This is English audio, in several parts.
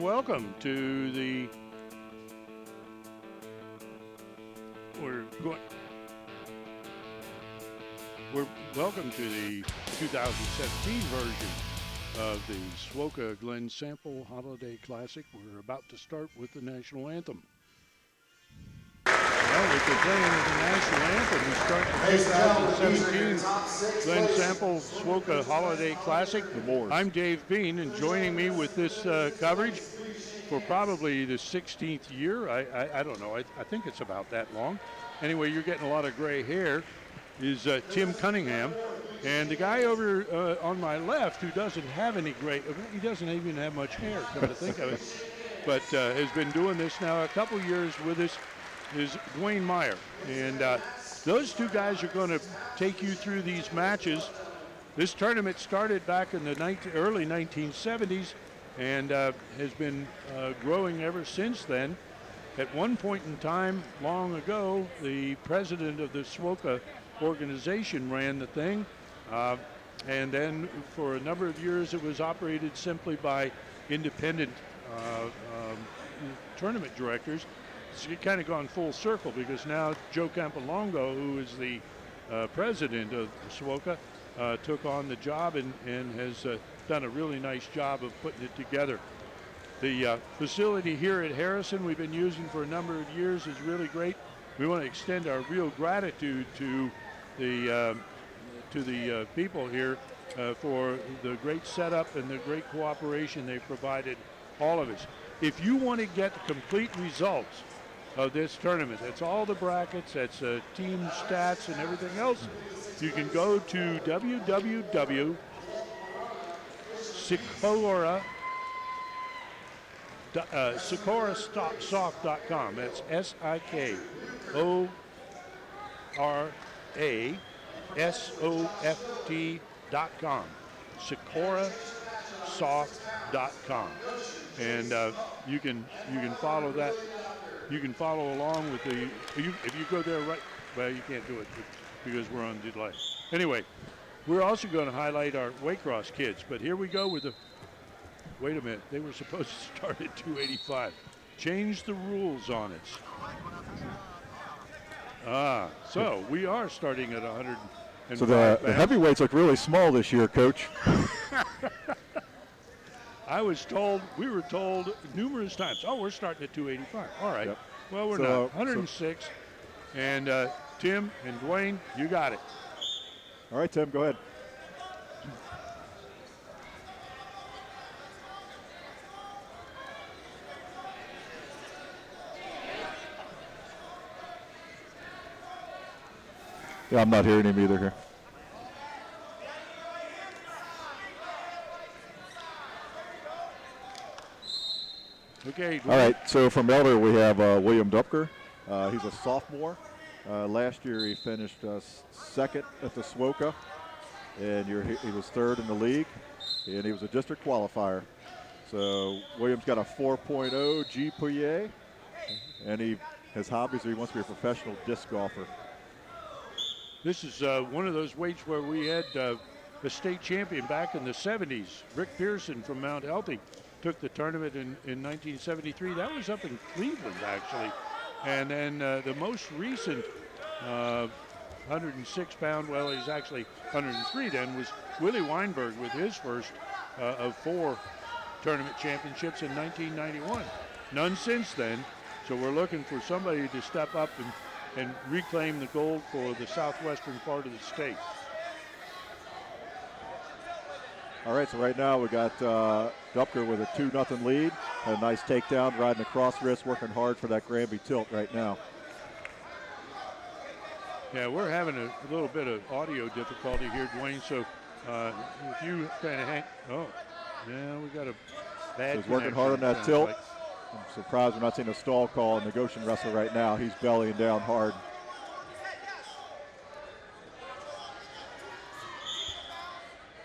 welcome to the welcome to the 2017 version of the SWOWCA Glen Sample Holiday Classic. We're about to start with the national anthem. Well, with the playing of the national anthem, we start the 2017 Glen Sample SWOWCA Holiday Classic. I'm Dave Bean, and joining me with this coverage for probably the 16th year, I don't know, I think it's about that long. Anyway, you're getting a lot of gray hair, is Tim Cunningham. And the guy over on my left who doesn't have any gray, he doesn't even have much hair, come to think of it, but has been doing this now a couple years with us, is Dwayne Meyer. And those two guys are going to take you through these matches. This tournament started back in the early 1970s and has been growing ever since then. At one point in time, long ago, the president of the SWOWCA organization ran the thing. And then for a number of years, it was operated simply by independent tournament directors. It's kind of gone full circle because now Joe Campolongo, who is the president of SWOWCA, took on the job and has done a really nice job of putting it together. The facility here at Harrison we've been using for a number of years is really great. We want to extend our real gratitude to the people here for the great setup and the great cooperation they've provided all of us. If you want to get the complete results of this tournament, that's all the brackets, that's team stats and everything else, you can go to SIKORASoft.com. That's SIKORASoft.com. SIKORASoft.com. And you can follow that. You can follow along with the. If you go there right, well, you can't do it because we're on delay. Anyway, we're also going to highlight our Waycross kids. But here we go with the. Wait a minute, they were supposed to start at 285. Change the rules on it. So we are starting at 100. So the heavyweights look really small this year, Coach. We were told numerous times, oh, we're starting at 285. All right. Yep. Well, we're not. 106. And Tim and Dwayne, you got it. All right, Tim, go ahead. Yeah, I'm not hearing him either here. Okay. All right, so from Elder we have William Dupker. He's a sophomore. Last year he finished second at the SWOWCA, and he was third in the league, and he was a district qualifier. So William's got a 4.0 GPA, and his hobbies are he wants to be a professional disc golfer. This is one of those weights where we had a state champion back in the 70s. Rick Pearson from Mount Healthy took the tournament in 1973. That was up in Cleveland, actually. And then the most recent 106-pound, well, he's actually 103 then, was Willie Weinberg with his first of 4 tournament championships in 1991. None since then. So we're looking for somebody to step up and reclaim the gold for the southwestern part of the state. All right, so right now we got Dupker with a 2-0 lead. A nice takedown, riding the cross wrist, working hard for that Granby tilt right now. Yeah, we're having a little bit of audio difficulty here, Dwayne, so if you kind of hang, yeah, we got a bad He's working hard on that tilt. Like. I'm surprised we're not seeing a stall call in the Goshen wrestler right now. He's bellying down hard.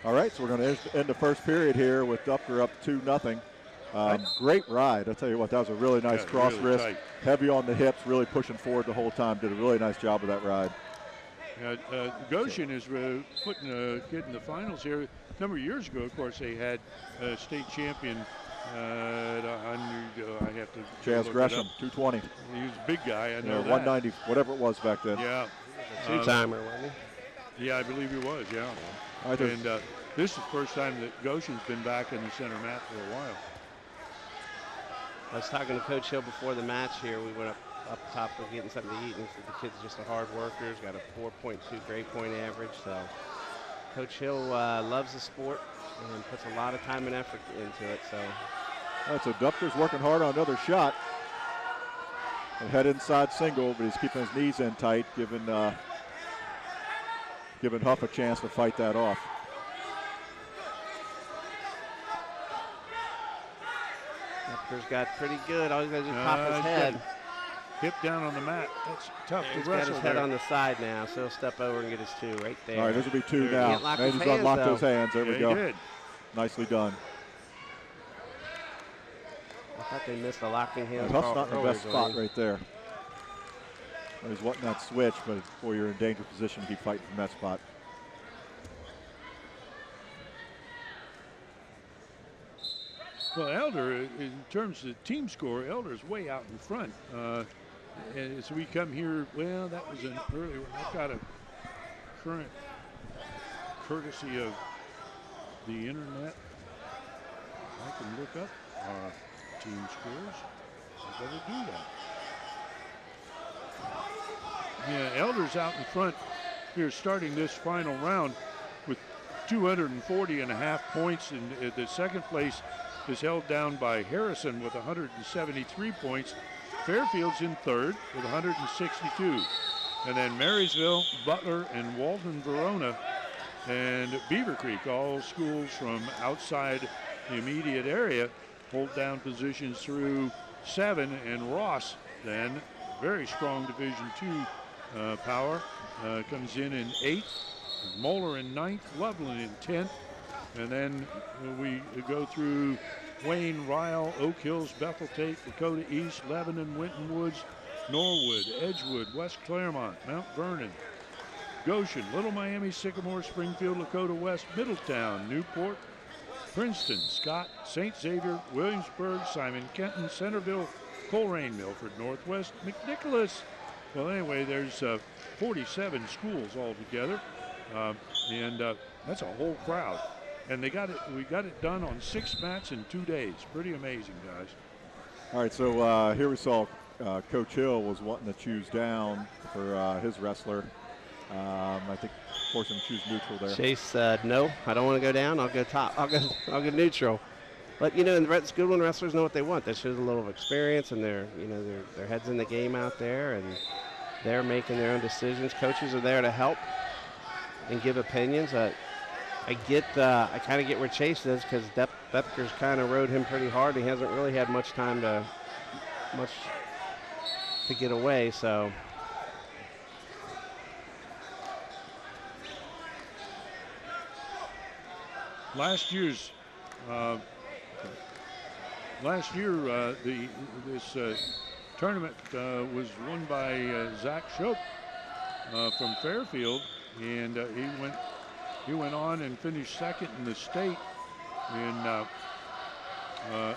All right, so we're going to end the first period here with Dupker up 2-0. Great ride. I'll tell you what, that was a really nice cross really wrist. Tight. Heavy on the hips, really pushing forward the whole time. Did a really nice job of that ride. Goshen is putting a kid in the finals here. A number of years ago, of course, they had state champion At 100, I have to. Chaz Gresham, 220. He was a big guy. I know that. 190, whatever it was back then. Yeah. Two-timer, wasn't he? Yeah, I believe he was. Yeah. Right, and this is the first time that Goshen's been back in the center mat for a while. I was talking to Coach Hill before the match here. We went up top of getting something to eat, and he said the kid's just a hard worker. He's got a 4.2 grade point average. So Coach Hill loves the sport and puts a lot of time and effort into it. So. All right, so Dupker's working hard on another shot. A head inside single, but he's keeping his knees in tight, giving Huff a chance to fight that off. Dupker's got pretty good. All he's got to do is pop his head. Hip down on the mat. That's tough to he's wrestle. He's got his head on the side now, so he'll step over and get his 2 right there. All right, this will be 2 now. And he's unlocked those hands. There we go. He did. Nicely done. I thought they missed the locking hands. Huff's not in the best spot right there. He's wanting that switch, but before you're in dangerous position to be fighting from that spot. Well, Elder, in terms of team score, Elder's way out in front. And as we come here, well, that was an earlier one. I've got a current courtesy of the internet. I can look up team scores. I better do that. Yeah, Elder's out in front here starting this final round with 240.5 points. And the second place is held down by Harrison with 173 points. Fairfield's in third with 162. And then Marysville, Butler, and Walton Verona and Beaver Creek, all schools from outside the immediate area, hold down positions through 7. And Ross, then, very strong Division II power, comes in 8th. Moeller in 9th, Loveland in 10th. And then we go through Wayne, Ryle, Oak Hills, Bethel Tate, Dakota East, Lebanon, Winton Woods, Norwood, Edgewood, West Claremont, Mount Vernon, Goshen, Little Miami, Sycamore, Springfield, Lakota West, Middletown, Newport, Princeton, Scott, St. Xavier, Williamsburg, Simon Kenton, Centerville, Coleraine, Milford, Northwest, McNicholas. Well, anyway, there's 47 schools altogether, and that's a whole crowd. And we got it done on 6 mats in 2 days. Pretty amazing, guys. All right, so here we saw Coach Hill was wanting to choose down for his wrestler. I think forced him to choose neutral there. Chase said, no, I don't want to go down. I'll go top. I'll go neutral. But it's good when wrestlers know what they want. That shows a little experience, and their heads in the game out there, and they're making their own decisions. Coaches are there to help and give opinions. I kind of get where Chase is, because Dupker's kind of rode him pretty hard. He hasn't really had much time to get away. So last year this tournament was won by Zach Shope from Fairfield, and he went on and finished second in the state at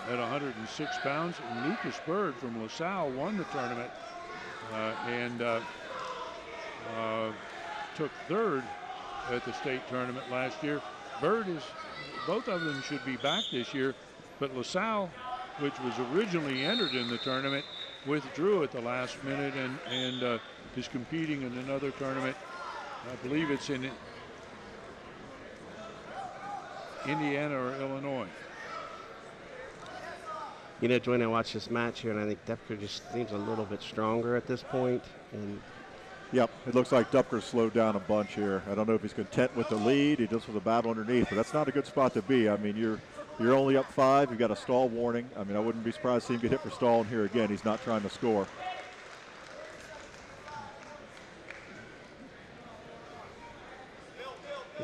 106 pounds. And Lucas Bird from LaSalle won the tournament and took third at the state tournament last year. Both of them should be back this year, but LaSalle, which was originally entered in the tournament, withdrew at the last minute and is competing in another tournament. I believe it's in Indiana or Illinois. Dwayne, I watched this match here, and I think Dupker just seems a little bit stronger at this point. And yep, it looks like Dupker's slowed down a bunch here. I don't know if he's content with the lead. He just was a battle underneath, but that's not a good spot to be. I mean, you're only up 5. You've got a stall warning. I mean, I wouldn't be surprised to see him get hit for stalling here again. He's not trying to score.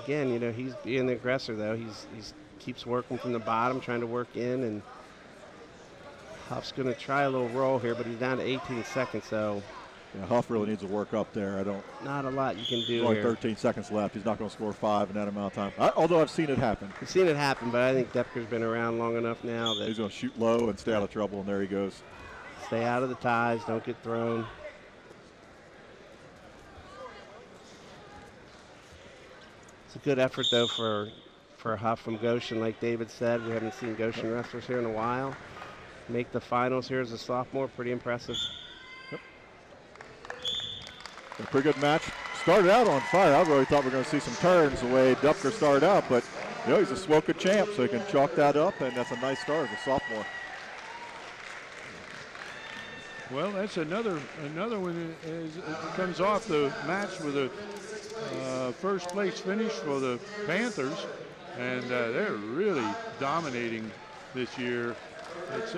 Again, he's being the aggressor, though. He's keeps working from the bottom, trying to work in, and Huff's going to try a little roll here, but he's down to 18 seconds, so Yeah, Huff really needs to work up there. Not a lot you can do Only here. 13 seconds left. He's not going to score 5 in that amount of time. Although I've seen it happen. I've seen it happen, but I think Depker's been around long enough now that He's going to shoot low and stay out of trouble, and there he goes. stay out of the ties, don't get thrown. It's a good effort, though, for Huff from Goshen. Like David said, we haven't seen Goshen wrestlers here in a while. Make the finals here as a sophomore, pretty impressive. A pretty good match. Started out on fire. I really thought we were going to see some turns the way Dupker started out, but he's a SWOWCA champ, so he can chalk that up, and that's a nice start as a sophomore. Well, that's another one. It comes off the match with a first place finish for the Panthers, and they're really dominating this year.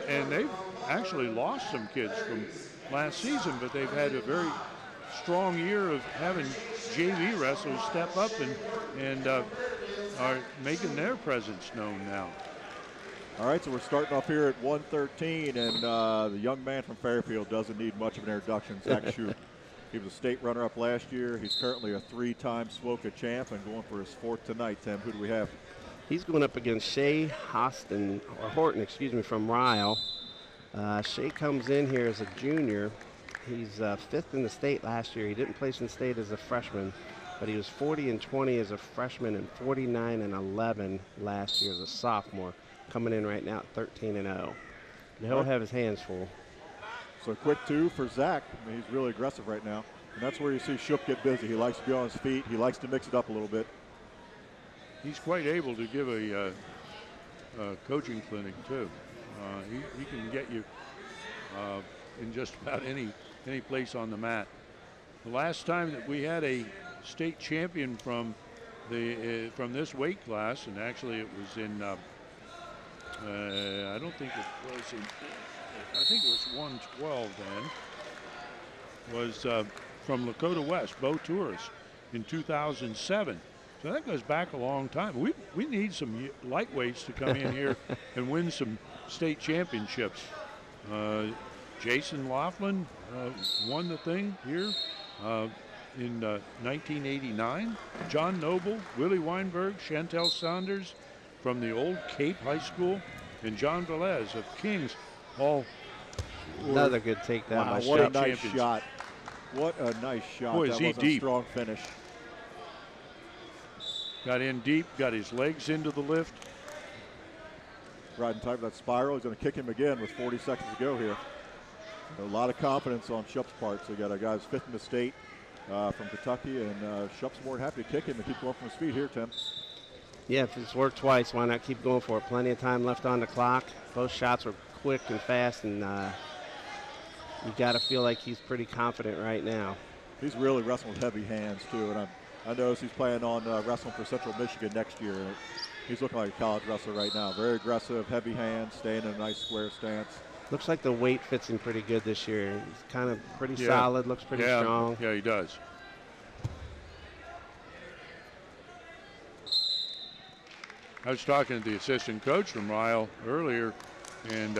And they've actually lost some kids from last season, but they've had a very strong year of having JV wrestlers step up and are making their presence known now. All right, so we're starting off here at 113, and the young man from Fairfield doesn't need much of an introduction, Zach Shoup. He was a state runner-up last year. He's currently a 3-time SWOWCA champ and going for his 4th tonight. Tim, who do we have? He's going up against Shea Horton, from Ryle. Shea comes in here as a junior. He's 5th in the state last year. He didn't place in state as a freshman, but he was 40-20 as a freshman and 49-11 last year as a sophomore. Coming in right now at 13-0. He'll have his hands full. So quick 2 for Zach. I mean, he's really aggressive right now. And that's where you see Shoup get busy. He likes to be on his feet. He likes to mix it up a little bit. He's quite able to give a coaching clinic, too. He can get you in just about any place on the mat. The last time that we had a state champion from this weight class, and actually it was in I don't think it was I think it was 112 then, was from Lakota West, Bo Torres, in 2007. So that goes back a long time. We need some lightweights to come in here and win some state championships. Jason Laughlin won the thing here in 1989. John Noble, Willie Weinberg, Chantel Saunders from the old Cape High School, and John Velez of Kings, all another good takedown. Wow, by what a Shoup. nice shot. What a nice shot. Boy, that is he was deep. A strong finish. Got in deep, got his legs into the lift. Riding tight with that spiral. He's going to kick him again with 40 seconds to go here. A lot of confidence on Shoup's part. So you got a guy who's 5th in the state from Kentucky, and Shoup's more than happy to kick him and keep going from his feet here, Tim. Yeah, if it's worked twice, why not keep going for it? Plenty of time left on the clock. Both shots were quick and fast, and you got to feel like he's pretty confident right now. He's really wrestling with heavy hands, too, and I notice he's planning on wrestling for Central Michigan next year. He's looking like a college wrestler right now. Very aggressive, heavy hands, staying in a nice square stance. Looks like the weight fits him pretty good this year. He's kind of pretty solid, looks pretty strong. Yeah, he does. I was talking to the assistant coach from Ryle earlier, and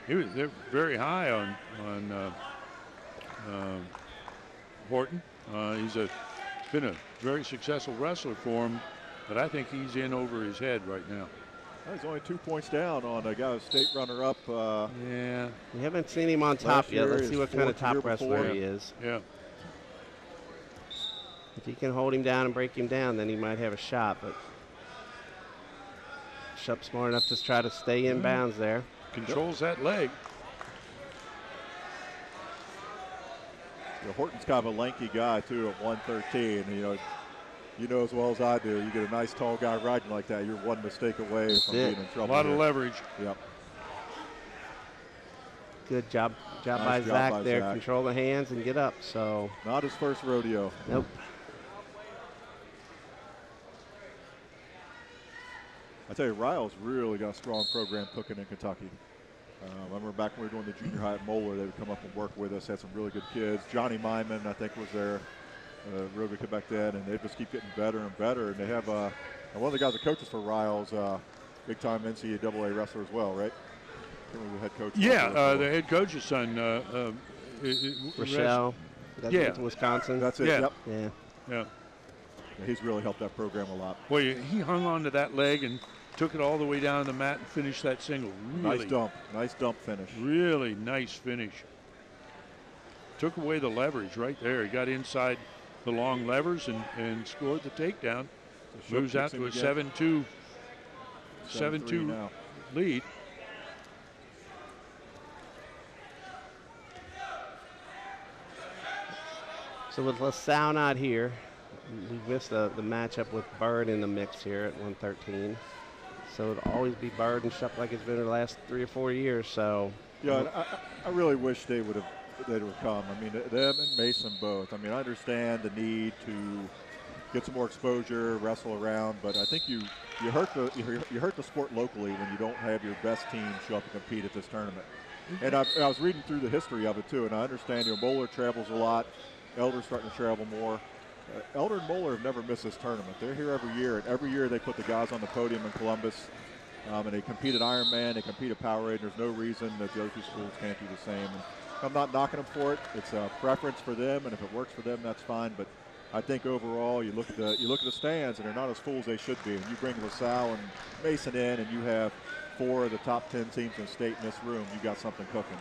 they're very high on Horton. He's been a very successful wrestler for him, but I think he's in over his head right now. He's only 2 points down on a guy who's state runner-up. Yeah, we haven't seen him on top yet. Let's see what kind of top wrestler he is. Yeah. If he can hold him down and break him down, then he might have a shot. But Shoup's smart enough to try to stay in bounds there. Controls that leg. Horton's kind of a lanky guy, too, at 113. You know as well as I do, you get a nice tall guy riding like that, you're one mistake away from being in trouble. A lot of leverage. Yep. Good job Nice by job Zach by there. Zach. Control the hands and get up. So Not his first rodeo. nope. I tell you, Ryle's really got a strong program cooking in Kentucky. I remember back when we were doing the junior high at Moeller, they would come up and work with us, had some really good kids. Johnny Myman, I think, was there. Real good kid back then, and they just keep getting better and better. And they have one of the guys that coaches for Ryle's big-time NCAA wrestler as well, right? The head coach. Yeah, the head coach's son Rochelle. That's Yeah. Wisconsin. That's it. Yeah. Yep. Yeah. Yeah. Yeah, he's really helped that program a lot. Well, he hung on to that leg and took it all the way down the mat and finished that single. Really, Nice dump finish. really nice finish. Took away the leverage right there. He got inside the long levers and scored the takedown. So Moves out to a 7-2 now. lead. So with LaSalle not here, we missed the matchup with Bird in the mix here at 113. So it'll always be Bird and Shup like it's been the last 3 or 4 years. So Yeah, and I really wish they'd have come. I mean, them and Mason both. I mean, I understand the need to get some more exposure, wrestle around, but I think you hurt the sport locally when you don't have your best team show up and compete at this tournament. And I was reading through the history of it too, and I understand Moeller travels a lot. Elder's starting to travel more. Elder and Moeller have never missed this tournament. They're here every year, and every year they put the guys on the podium in Columbus. And they compete at Ironman, they compete at Powerade. There's no reason that the other two schools can't do the same. And I'm not knocking them for it. It's a preference for them, and if it works for them, that's fine. But I think overall, you look at the stands, and they're not as full as they should be. And you bring LaSalle and Mason in, and you have 4 of the top 10 teams in the state in this room. You got something cooking.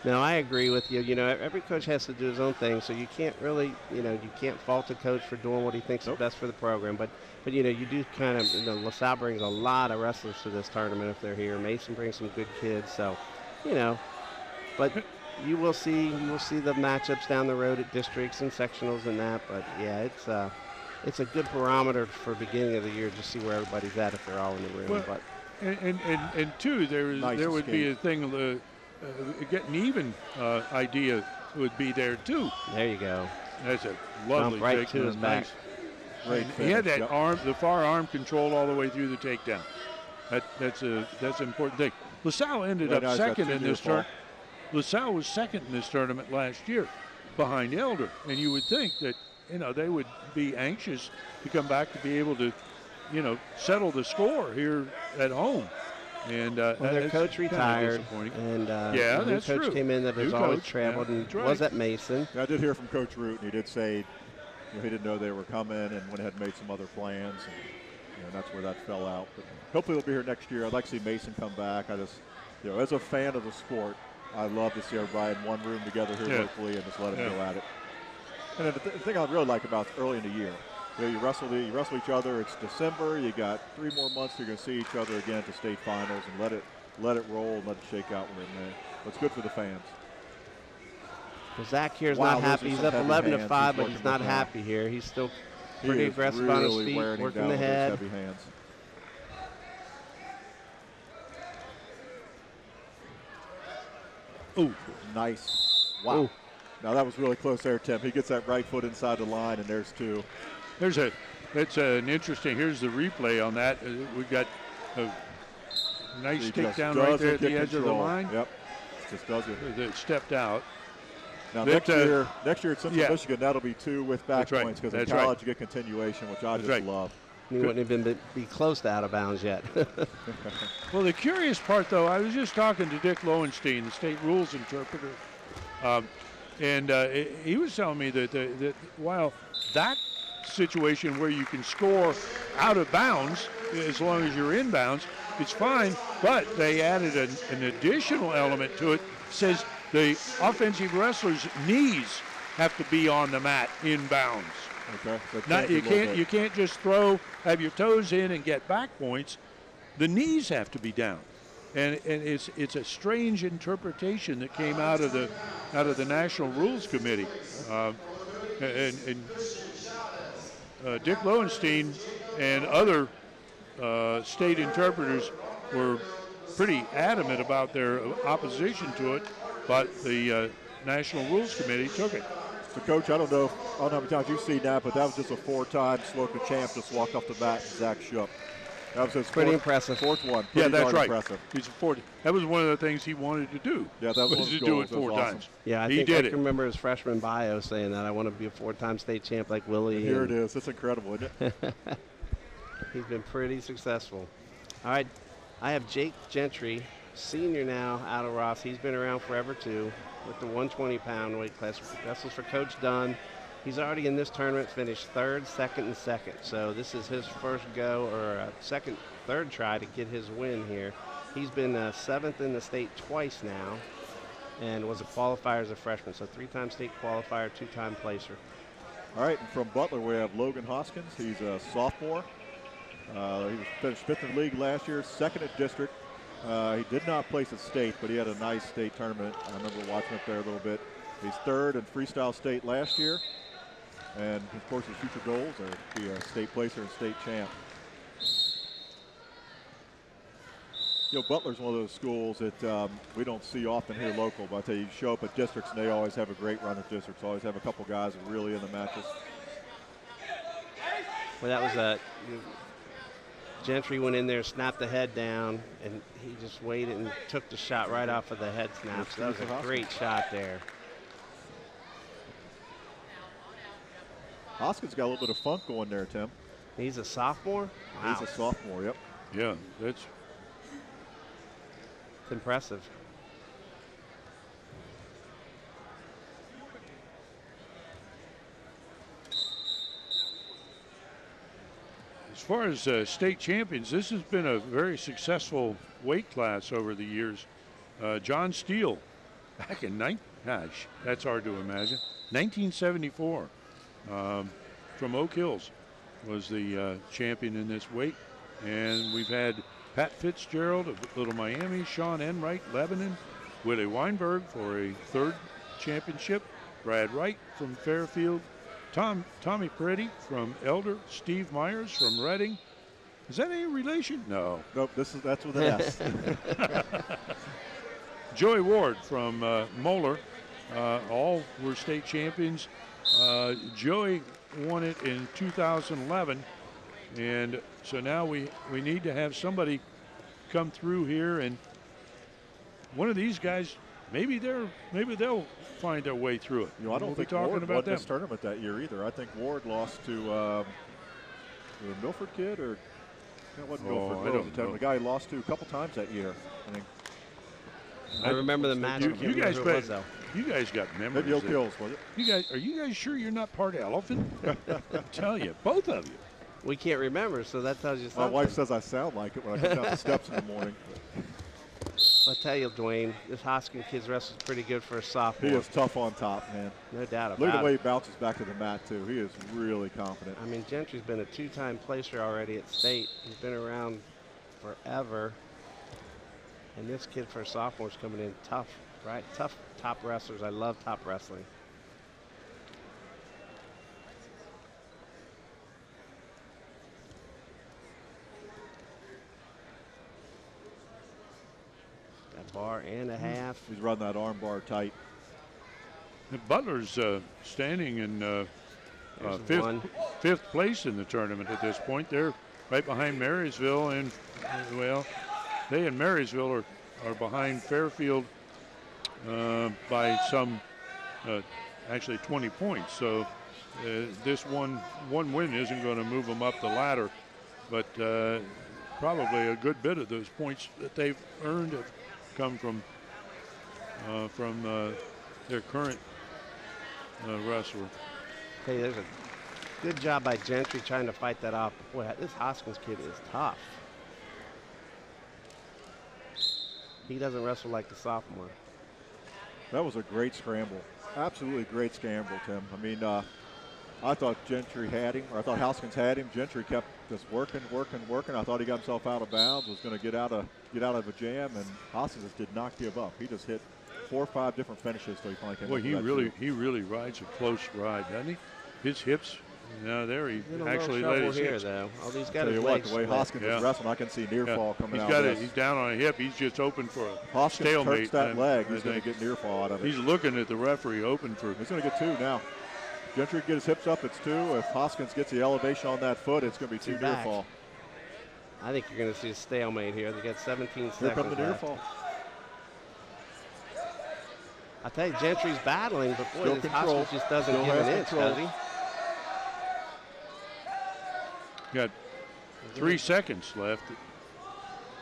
no, I agree with you. You know, every coach has to do his own thing, so you can't really, you can't fault the coach for doing what he thinks is best for the program. But you do kind of, LaSalle brings a lot of wrestlers to this tournament if they're here. Mason brings some good kids, so, but you will see the matchups down the road at districts and sectionals and that. But yeah, it's a good barometer for beginning of the year to see where everybody's at if they're all in the room. Well, but and two, there would be a thing. Getting even idea would be there too. there you go. That's a lovely Jump right takedown. to his back. Great He had finish, that arm, the far arm control all the way through the takedown. That's an important thing. LaSalle ended up second in this tournament. LaSalle was second in this tournament last year, behind Elder, and you would think that they would be anxious to come back to be able to, settle the score here at home. And their coach retired, and yeah, the new that's coach true. came in that has New always coach, traveled yeah, and that's right. was at Mason. Yeah, I did hear from Coach Root, and he did say he didn't know they were coming and went ahead and made some other plans, and that's where that fell out. But hopefully they'll be here next year. I'd like to see Mason come back. I just, as a fan of the sport, I love to see everybody in one room together here locally and just let them go at it. And then the thing I really like about early in the year, you wrestle each other. It's December. You got 3 more months. You're going to see each other again at the state finals, and let it roll and let it shake out where it may. It's good for the fans. Well, Zach here is Wow, not happy. those He's are up some heavy 11-5, hands but he's he's not working with now. happy here. He's still He pretty is aggressive on his really feet, wearing him working down the with those head. heavy hands. Ooh, Nice. Wow. Ooh. Now that was really close there, Tim. He gets that right foot inside the line, and there's 2. That's an interesting. Here's the replay on that. We got a nice He takedown just right there doesn't at the get edge of the control. line. Yep. Just does it. That stepped out. Now That, next year at Central Michigan, that'll be 2 with back That's right. points, because in That's college right. you get continuation, which I That's just right. love. He wouldn't even be close to out of bounds yet. Well, the curious part, though, I was just talking to Dick Lowenstein, the state rules interpreter, and he was telling me that while that situation where you can score out of bounds as long as you're in bounds, it's fine, but they added an additional element to it. Says the offensive wrestlers' knees have to be on the mat in bounds. Okay. Not, you can't just have your toes in and get back points. The knees have to be down, and it's a strange interpretation that came out of the National Rules Committee, and Dick Lowenstein and other state interpreters were pretty adamant about their opposition to it, but the National Rules Committee took it. So, Coach, I don't know how many times you've seen that, but that was just a 4-time SWOWCA champ just walked off the mat, Zach Shupp. That was his Pretty impressive. Fourth one. Yeah, that's right. Impressive. He's a 40. That was one of the things he wanted to do. Yeah, that was one of his to do goals. it That was 4 awesome. times. Yeah, I He think did I it. can remember his freshman bio saying that I want to be a 4-time state champ like Willie. Here it is. It's incredible, isn't it? He's been pretty successful. All right, I have Jake Gentry, senior now, out of Ross. He's been around forever too. with the 120-pound weight class. Wrestles for Coach Dunn. He's already in this tournament finished third, second, and second. So this is his first go, or third try to get his win here. He's been seventh in the state twice now and was a qualifier as a freshman. So 3-time state qualifier, 2-time placer. All right, and from Butler we have Logan Hoskins. He's a sophomore. He finished 5th in the league last year, 2nd at district. He did not place at state, but he had a nice state tournament. I remember watching up there a little bit. He's 3rd in freestyle state last year. And of course his future goals are to be a state placer and state champ. You know, Butler's one of those schools that we don't see often here local, but I tell you, you show up at districts and they always have a great run at districts. Always have a couple guys that are really in the matches. Well, that was Gentry went in there, snapped the head down, and he just waited and took the shot right off of the head snap. So that was a great shot there. Hoskins got a little bit of funk going there, Tim. He's a sophomore? Wow. He's a sophomore, yep. Yeah, that's impressive. as far as state champions, this has been a very successful weight class over the years. John Steele, back in that's hard to imagine. 1974, from Oak Hills, was the champion in this weight, and we've had Pat Fitzgerald of Little Miami, Sean Enright, Lebanon, Willie Weinberg for a 3rd championship, Brad Wright from Fairfield, Tommy Peretti from Elder, Steve Myers from Reading. Is that any relation? No. Nope, that's with an S. Joey Ward from Moeller, all were state champions. Joey won it in 2011, and so now we need to have somebody come through here, and one of these guys, maybe they'll find their way through it. You know, I don't think Ward won this tournament that year either. I think Ward lost to the Milford kid, or it wasn't Milford. I don't know. The guy he lost to a couple times that year, I think. I remember the match. You guys got memories. Maybe Oak Hills, was it? Are you guys sure you're not part Elephant? I tell you, both of you. We can't remember, so that tells you something. My wife says I sound like it when I come down the steps in the morning. I'll tell you, Dwayne, this Hoskins kid's wrestles pretty good for a sophomore. He is tough on top, man. No doubt about it. Look at the way he bounces back to the mat, too. He is really confident. I mean, Gentry's been a 2-time placer already at state. He's been around forever. And this kid for a sophomore is coming in tough, right? Tough top wrestlers. I love top wrestling. Got bar and a half. He's running that arm bar tight. Butler's standing in fifth place in the tournament at this point. They're right behind Marysville, and well, they and Marysville are behind Fairfield by some, actually 20 points. So this one win isn't going to move them up the ladder, but probably a good bit of those points that they've earned have come from their current wrestler. Hey, there's a good job by Gentry trying to fight that off. Boy, this Hoskins kid is tough. He doesn't wrestle like the sophomore. That was a great scramble. Absolutely great scramble, Tim. I mean, I thought Gentry had him, or I thought Hoskins had him. Gentry kept just working. I thought he got himself out of bounds, was going to get out of a jam, and Hoskins just did not give up. He just hit 4 or 5 different finishes till he finally came. Well, he really rides a close ride, doesn't he? His hips. Now there he actually let his hips. Though. Oh, he's got his legs. The way Hoskins is wrestling, I can see near fall coming out. He's down on a hip. He's just open for a stalemate. Hoskins that leg. He's going to get near fall out of it. He's looking at the referee, open for. He's going to get 2 now. Gentry get his hips up. It's 2. If Hoskins gets the elevation on that foot, it's going to be 2 near fall. I think you're going to see a stalemate here. They got 17 seconds Here come the near left. fall. I tell you, Gentry's battling, but boy, this Hoskins just doesn't give an inch, does he? Got 3 seconds left.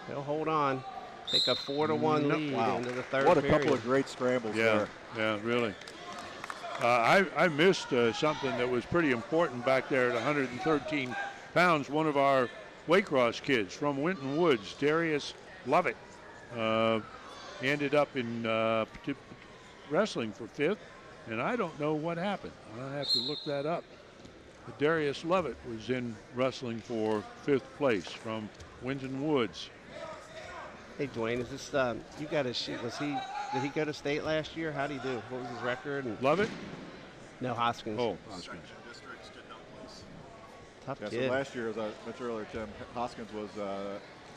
He'll hold on. Take a 4-1 lead into the third What a period. couple of great scrambles there. Yeah, really. I missed something that was pretty important back there at 113 pounds. One of our Waycross kids from Winton Woods, Darius Lovett, ended up in wrestling for 5th, and I don't know what happened. I'll have to look that up. But Darius Lovett was in wrestling for 5th place from Winton Woods. Hey, Dwayne, is this you got his sheet? Did he go to state last year? How did he do? What was his record? And Lovett? No, Hoskins. Oh, Hoskins. Tough Yeah, kid. so last year, as I mentioned earlier, Tim, Hoskins was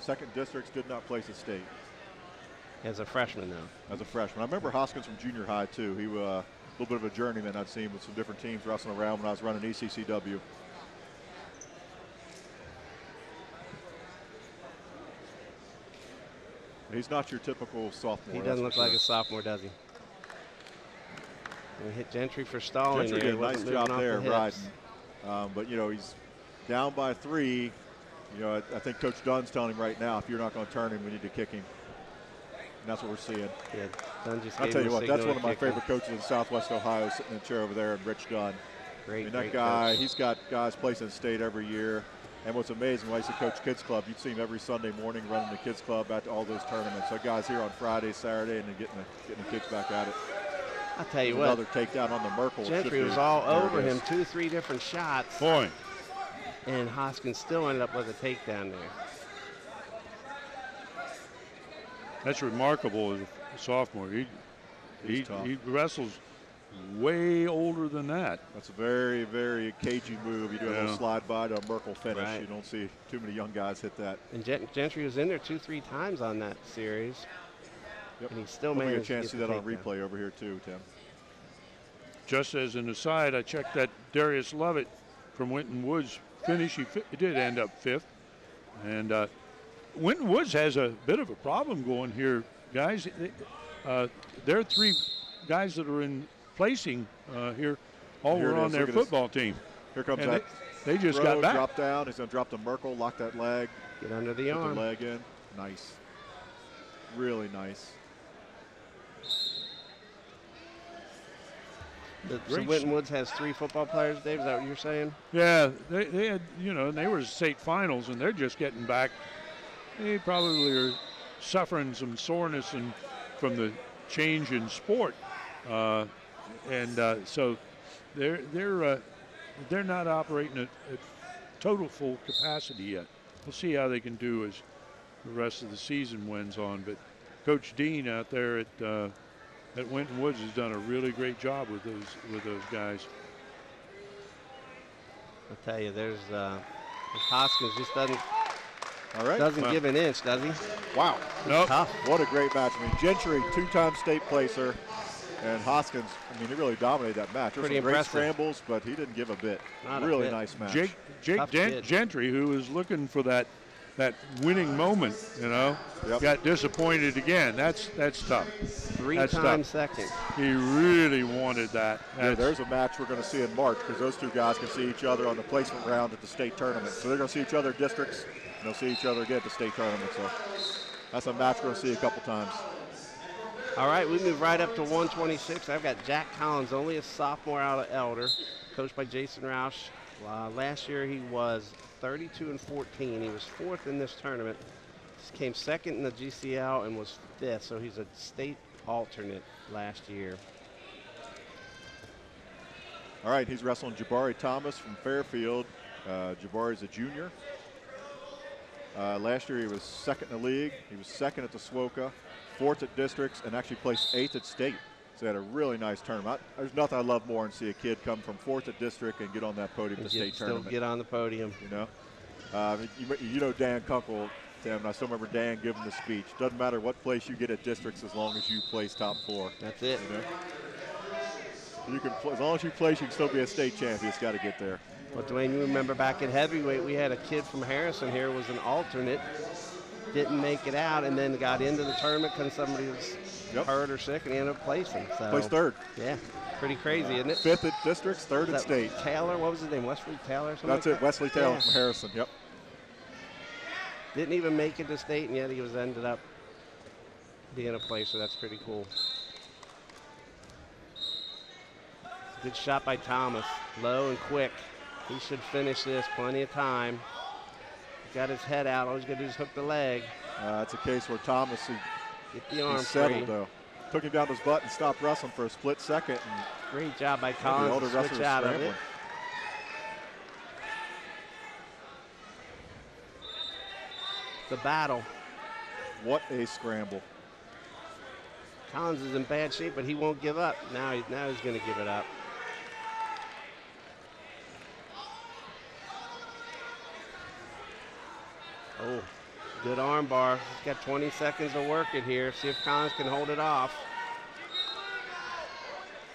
second districts, did not place a state. As a freshman, though. As a freshman. I remember Hoskins from junior high, too. He was a little bit of a journeyman I'd seen with some different teams wrestling around when I was running ECCW. He's not your typical sophomore. He doesn't look like a sophomore, does he? And hit Gentry for stalling Gentry there. did a nice job there riding. But, you know, he's down by 3. You know, I think Coach Dunn's telling him right now, if you're not going to turn him, we need to kick him. And that's what we're seeing. Yeah, Dunn just I'll gave tell him you a what, that's signal one of to my kick him. favorite coaches in Southwest Ohio, sitting in the chair over there, and Rich Dunn. Great, that guy, he's got guys placing state every year. And what's amazing, when I used to coach kids club, you'd see him every Sunday morning running the kids club at all those tournaments. So guys here on Friday, Saturday, and then getting the kids back at it. I'll tell you what. Another takedown on the Merkel. Gentry was all over him, 2-3 different shots. Boy. And Hoskins still ended up with a takedown there. That's remarkable as a sophomore. He wrestles way older than that. That's a very, very cagey move. You do a little slide by to a Merkel finish. Right. You don't see too many young guys hit that. And Gentry was in there 2-3 times on that series. Yep. And he still We'll managed get a chance to to see get that the on takedown. replay over here too, Tim. Just as an aside, I checked that Darius Lovett from Winton Woods finish. He did end up 5th. And Winton Woods has a bit of a problem going here, guys. There are 3 guys that are in placing here. All Here were it on is. their Look at this. football team. Here comes And that. they just throw, got back. Drop down. He's going to drop the Merkel, lock that leg. Get under the Put arm. the leg in. Nice. Really nice. So Winton Woods has 3 football players, Dave, is that what you're saying? Yeah, they had, you know, they were state finals, and they're just getting back. They probably are suffering some soreness from the change in sport, so they're not operating at total full capacity yet. We'll see how they can do as the rest of the season wends on. But Coach Dean out there at Winton Woods has done a really great job with those guys. I'll tell you, there's Hoskins just All right. doesn't give an inch, does he? Wow. Nope. Tough. What a great match. I mean, Gentry, 2-time state placer, and Hoskins, I mean, he really dominated that match. There were Pretty some great impressive. scrambles, but he didn't give a bit. Not a Really bit. nice match. Jake Tough kid. Gentry, who was looking for that winning moment, you know, Yep. got disappointed again. That's tough. 3-time second. He really wanted that. Yeah, there's a match we're going to see in March because those 2 guys can see each other on the placement round at the state tournament. So they're going to see each other at districts, and they'll see each other again at the state tournament. So that's a match we're going to see a couple times. All right, we move right up to 126. I've got Jack Collins, only a sophomore out of Elder, coached by Jason Roush. Last year he was 32-14. He was 4th in this tournament. Came 2nd in the GCL and was 5th, so he's a state alternate last year. All right, he's wrestling Jabari Thomas from Fairfield. Jabari's a junior. Last year he was 2nd in the league. He was 2nd at the SWOWCA, 4th at districts, and actually placed 8th at state. So he had a really nice tournament. There's nothing I love more than see a kid come from 4th at district and get on that podium at the state tournament. Still get on the podium. You know, you know Dan Kunkel, Tim, and I still remember Dan giving the speech. Doesn't matter what place you get at districts as long as you place top 4. That's it. You know? You can, as long as you place, you can still be a state champion. It's got to get there. Well, Dwayne, you remember back at heavyweight, we had a kid from Harrison here, was an alternate, didn't make it out, and then got into the tournament because somebody was hurt or sick, and he ended up placing. So, Placed 3rd. Yeah, pretty crazy, isn't it? 5th at districts, 3rd at state. Taylor, what was his name? Wesley Taylor or something? That's it, Wesley Taylor from Harrison. Yep. Didn't even make it to state, and yet he was ended up Indiana place, so that's pretty cool. Good shot by Thomas, low and quick. He should finish this, plenty of time. Got his head out, all he's gonna do is hook the leg. It's a case where Thomas, Get the arm he settled free. though. Took him down his butt and stopped wrestling for a split second. And Great job by the Collins older to wrestler switch was out of scrambling. it. The battle. What a scramble. Collins is in bad shape, but he won't give up. Now he's going to give it up. Oh, good arm bar. He's got 20 seconds to work it here. See if Collins can hold it off.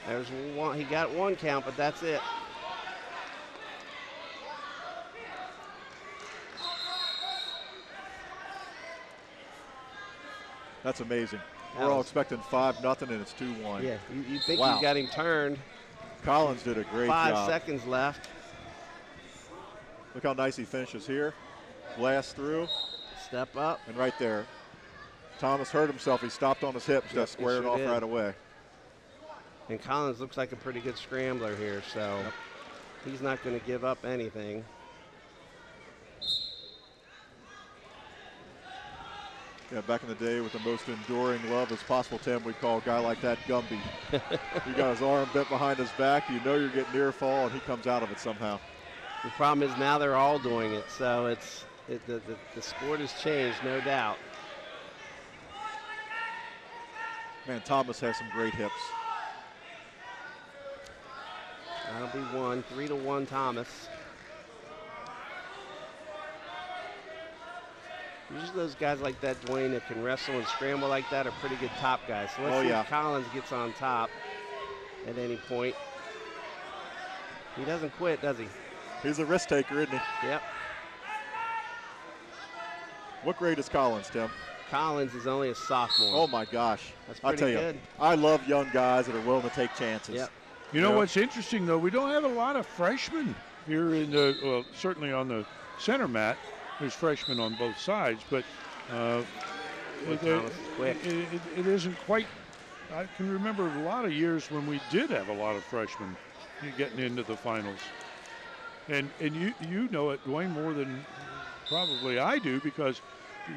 There's one. He got one count, but that's it. That's amazing. We're all expecting 5-0 and it's 2-1. Yeah, you think Wow. you got him turned. Collins did a great 5 job. seconds left. Look how nice he finishes here. Blast through, Step up. and right there. Thomas hurt himself. He stopped on his hips, Yep, just he squared sure off did. right away. And Collins looks like a pretty good scrambler here, so he's not going to give up anything. Yeah, back in the day with the most enduring love as possible, Tim, we'd call a guy like that Gumby. You got his arm bent behind his back, you know you're getting near fall, and he comes out of it somehow. The problem is now they're all doing it, so the sport has changed, no doubt. Man, Thomas has some great hips. That'll be 3-1 Thomas. Usually those guys like that, Dwayne, that can wrestle and scramble like that are pretty good top guys. So let's see if Collins gets on top at any point. He doesn't quit, does he? He's a risk taker, isn't he? Yep. What grade is Collins, Tim? Collins is only a sophomore. Oh my gosh. That's I pretty tell you, good. I love young guys that are willing to take chances. Yep. You know what's interesting, though? We don't have a lot of freshmen here in the, well, certainly on the center mat. There's freshmen on both sides, but it isn't quite. I can remember a lot of years when we did have a lot of freshmen getting into the finals. And you know it, Dwayne, more than probably I do, because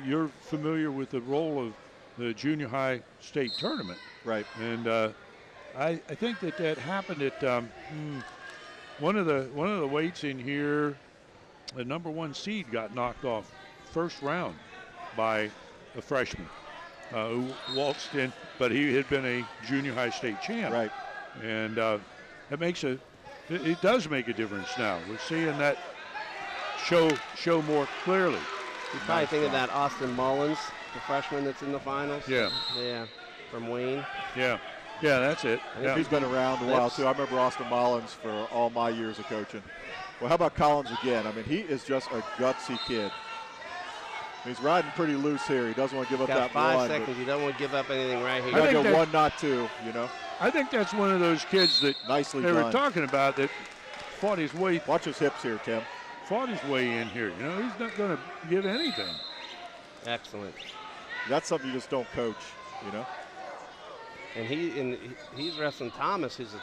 you're familiar with the role of the junior high state tournament. Right. And I think that happened at one of the weights in here. The number 1 seed got knocked off first round by a freshman who waltzed in, but he had been a junior high state champ. Right. And it does make a difference now. We're seeing that show more clearly. You probably think of that Austin Mullins, the freshman that's in the finals. Yeah. Yeah, from Wayne. Yeah, that's it. Yeah. He's been around a while, too. I remember Austin Mullins for all my years of coaching. Well, how about Collins again? I mean, he is just a gutsy kid. He's riding pretty loose here. He doesn't want to give up Got that 5 one. seconds. You don't want to give up anything right here. You got to go 1, not 2, you know. I think that's one of those kids that Nicely they done. were talking about that fought his way. Watch his hips here, Tim. Fought his way in here. You know, he's not going to give anything. Excellent. That's something you just don't coach, you know. And he's wrestling Thomas, who's a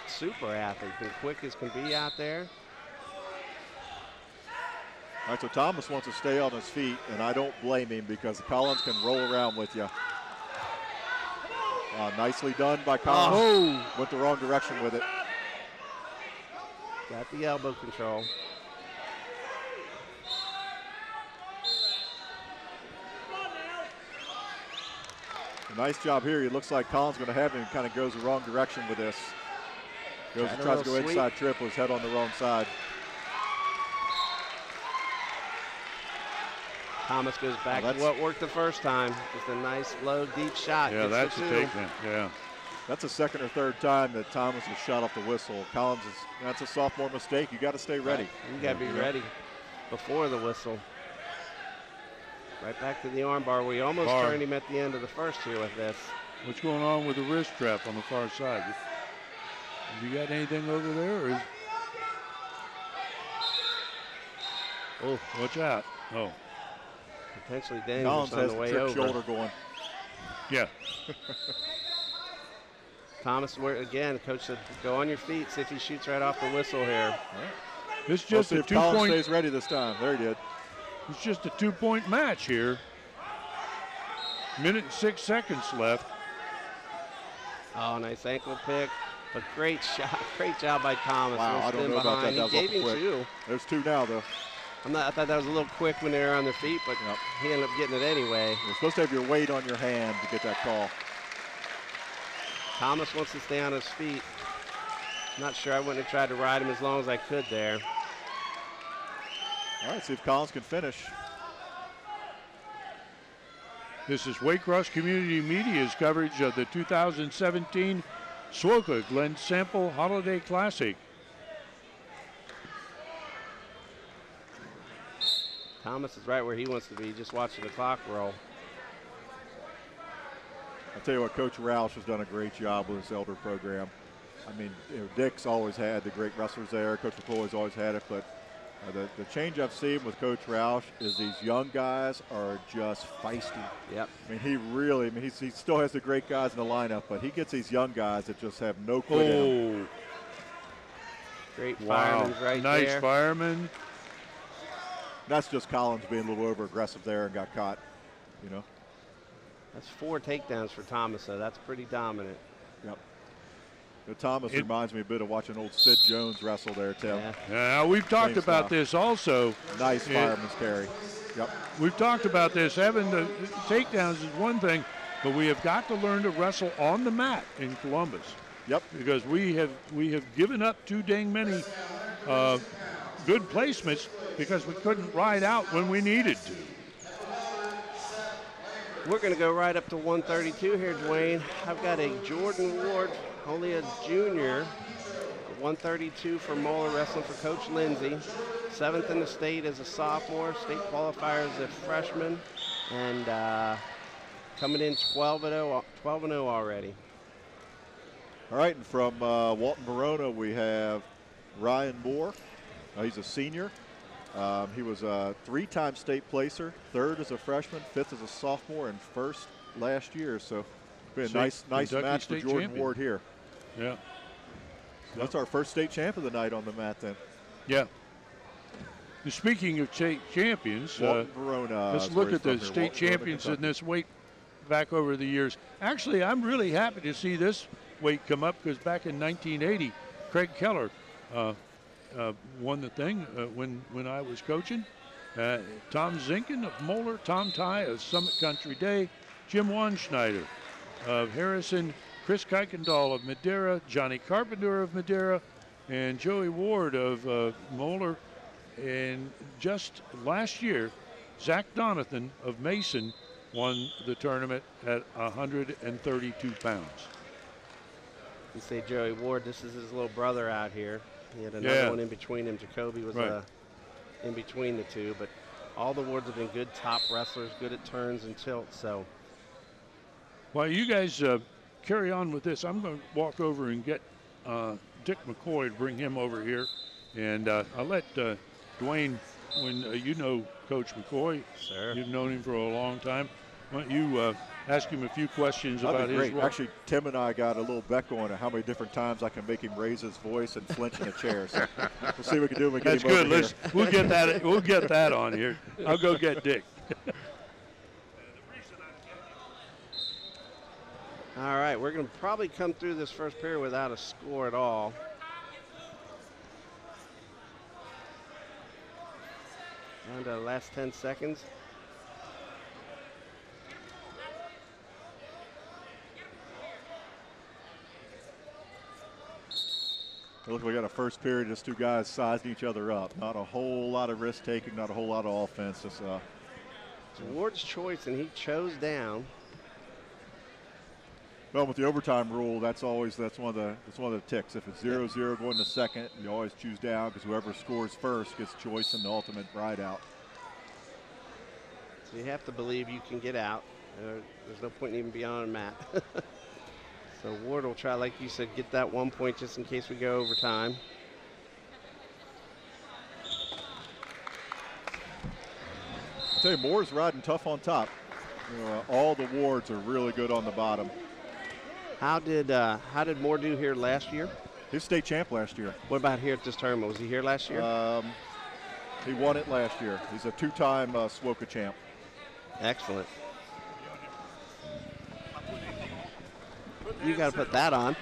super athlete, been quick as can be out there. All right, so Thomas wants to stay on his feet, and I don't blame him because Collins can roll around with you. Nicely done by Collins. Oh. Went the wrong direction with it. Got the elbow control. Nice job here. He looks like Collins going to have him. Kind of goes the wrong direction with this. Tries to go inside triple, his head on the wrong side. Thomas goes back to what worked the first time. Just a nice, low, deep shot. Yeah, that's a takedown. Yeah. That's the second or third time that Thomas has shot off the whistle. Collins that's a sophomore mistake. You got to stay ready. You got to be ready before the whistle. Right back to the arm bar. We almost turned him at the end of the first here with this. What's going on with the wrist trap on the far side? Have you got anything over there? Or watch out. Oh. Potentially dangerous Collins on has the the way trick over. shoulder going. Yeah. Thomas, again, coach said, go on your feet, see if he shoots right off the whistle here. It's just a if Collins 2-point. stays ready this time. There he did. It's just a 2-point match here. Minute and 6 seconds left. Oh, nice ankle pick. But great shot. Great job by Thomas. Wow, I don't know about that. He That was gave awful him quick. 2. There's 2 now, though. I thought that was a little quick when they were on their feet, but he ended up getting it anyway. You're supposed to have your weight on your hand to get that call. Thomas wants to stay on his feet. Not sure. I wouldn't have tried to ride him as long as I could there. All right, see if Collins can finish. This is Waycross Community Media's coverage of the 2017 SWOCA Glen Sample Holiday Classic. Thomas is right where he wants to be, just watching the clock roll. I'll tell you what, Coach Roush has done a great job with his elder program. I mean, Dick's always had the great wrestlers there. Coach McCoy's always had it, but the change I've seen with Coach Roush is these young guys are just feisty. Yep. I mean, he still has the great guys in the lineup, but he gets these young guys that just have no quit in them. Great Wow. fireman right Nice there. fireman. That's just Collins being a little over aggressive there and got caught, you know. That's 4 takedowns for Thomas, so that's pretty dominant. Yep. You know, Thomas reminds me a bit of watching old Sid Jones wrestle there, Tim. Yeah. We've talked Same about style. this also. Nice fireman's carry. Yep. We've talked about this. Having the takedowns is one thing, but we have got to learn to wrestle on the mat in Columbus. Yep. Because we have given up too dang many good placements because we couldn't ride out when we needed to. We're going to go right up to 132 here, Dwayne. I've got a Jordan Ward, only a junior, 132 for Moeller wrestling for Coach Lindsay. 7th in the state as a sophomore, state qualifier as a freshman, and coming in 12-0 already. All right, and from Walton Verona, we have Ryan Moore. He's a senior. He was a 3-time state placer, 3rd as a freshman, 5th as a sophomore, and 1st last year. So it's been a nice Kentucky match for state Jordan champion. Ward here. Yeah. So that's our first state champ of the night on the mat then. Yeah. And speaking of state champions, Walton Verona. let's is look where at he's the from here. state Walton Verona, champions in Kentucky. this weight back over the years. Actually, I'm really happy to see this weight come up because back in 1980, Craig Keller won the thing when I was coaching. Tom Zinkin of Moeller, Tom Ty of Summit Country Day, Jim Wanschneider of Harrison, Chris Kuykendall of Madera, Johnny Carpenter of Madera, and Joey Ward of Moeller. And just last year, Zach Donathan of Mason won the tournament at 132 pounds. You say Joey Ward, this is his little brother out here. He had another one in between him. Jacoby was in between the two, but all the Wards have been good top wrestlers, good at turns and tilts. So, While you guys carry on with this, I'm going to walk over and get Dick McCoy to bring him over here, and I'll let Dwayne, when you know Coach McCoy, sir, you've known him for a long time. Why don't you ask him a few questions That'd about be his great. work? Actually, Tim and I got a little bet going on how many different times I can make him raise his voice and flinch in a chair. So we'll see what we can do when we get That's him good. over here. We'll get that. We'll get that on here. I'll go get Dick. all right, we're going to probably come through this first period without a score at all. Down to the last 10 seconds. Look, we got a first period, just 2 guys sizing each other up. Not a whole lot of risk taking, not a whole lot of offense. Just, It's Ward's choice, and he chose down. well, with the overtime rule, that's one of the ticks. If it's 0-0 going to second, you always choose down because whoever scores first gets choice in the ultimate ride out. So you have to believe you can get out. There's no point in even being on a mat. So Ward will try, like you said, get that 1 point just in case we go overtime. I tell you, Moore's riding tough on top. All the wards are really good on the bottom. How did Moore do here last year? He was state champ last year. What about here at this tournament? Was he here last year? He won it last year. He's a 2-time SWOCA champ. Excellent. You got to put that on.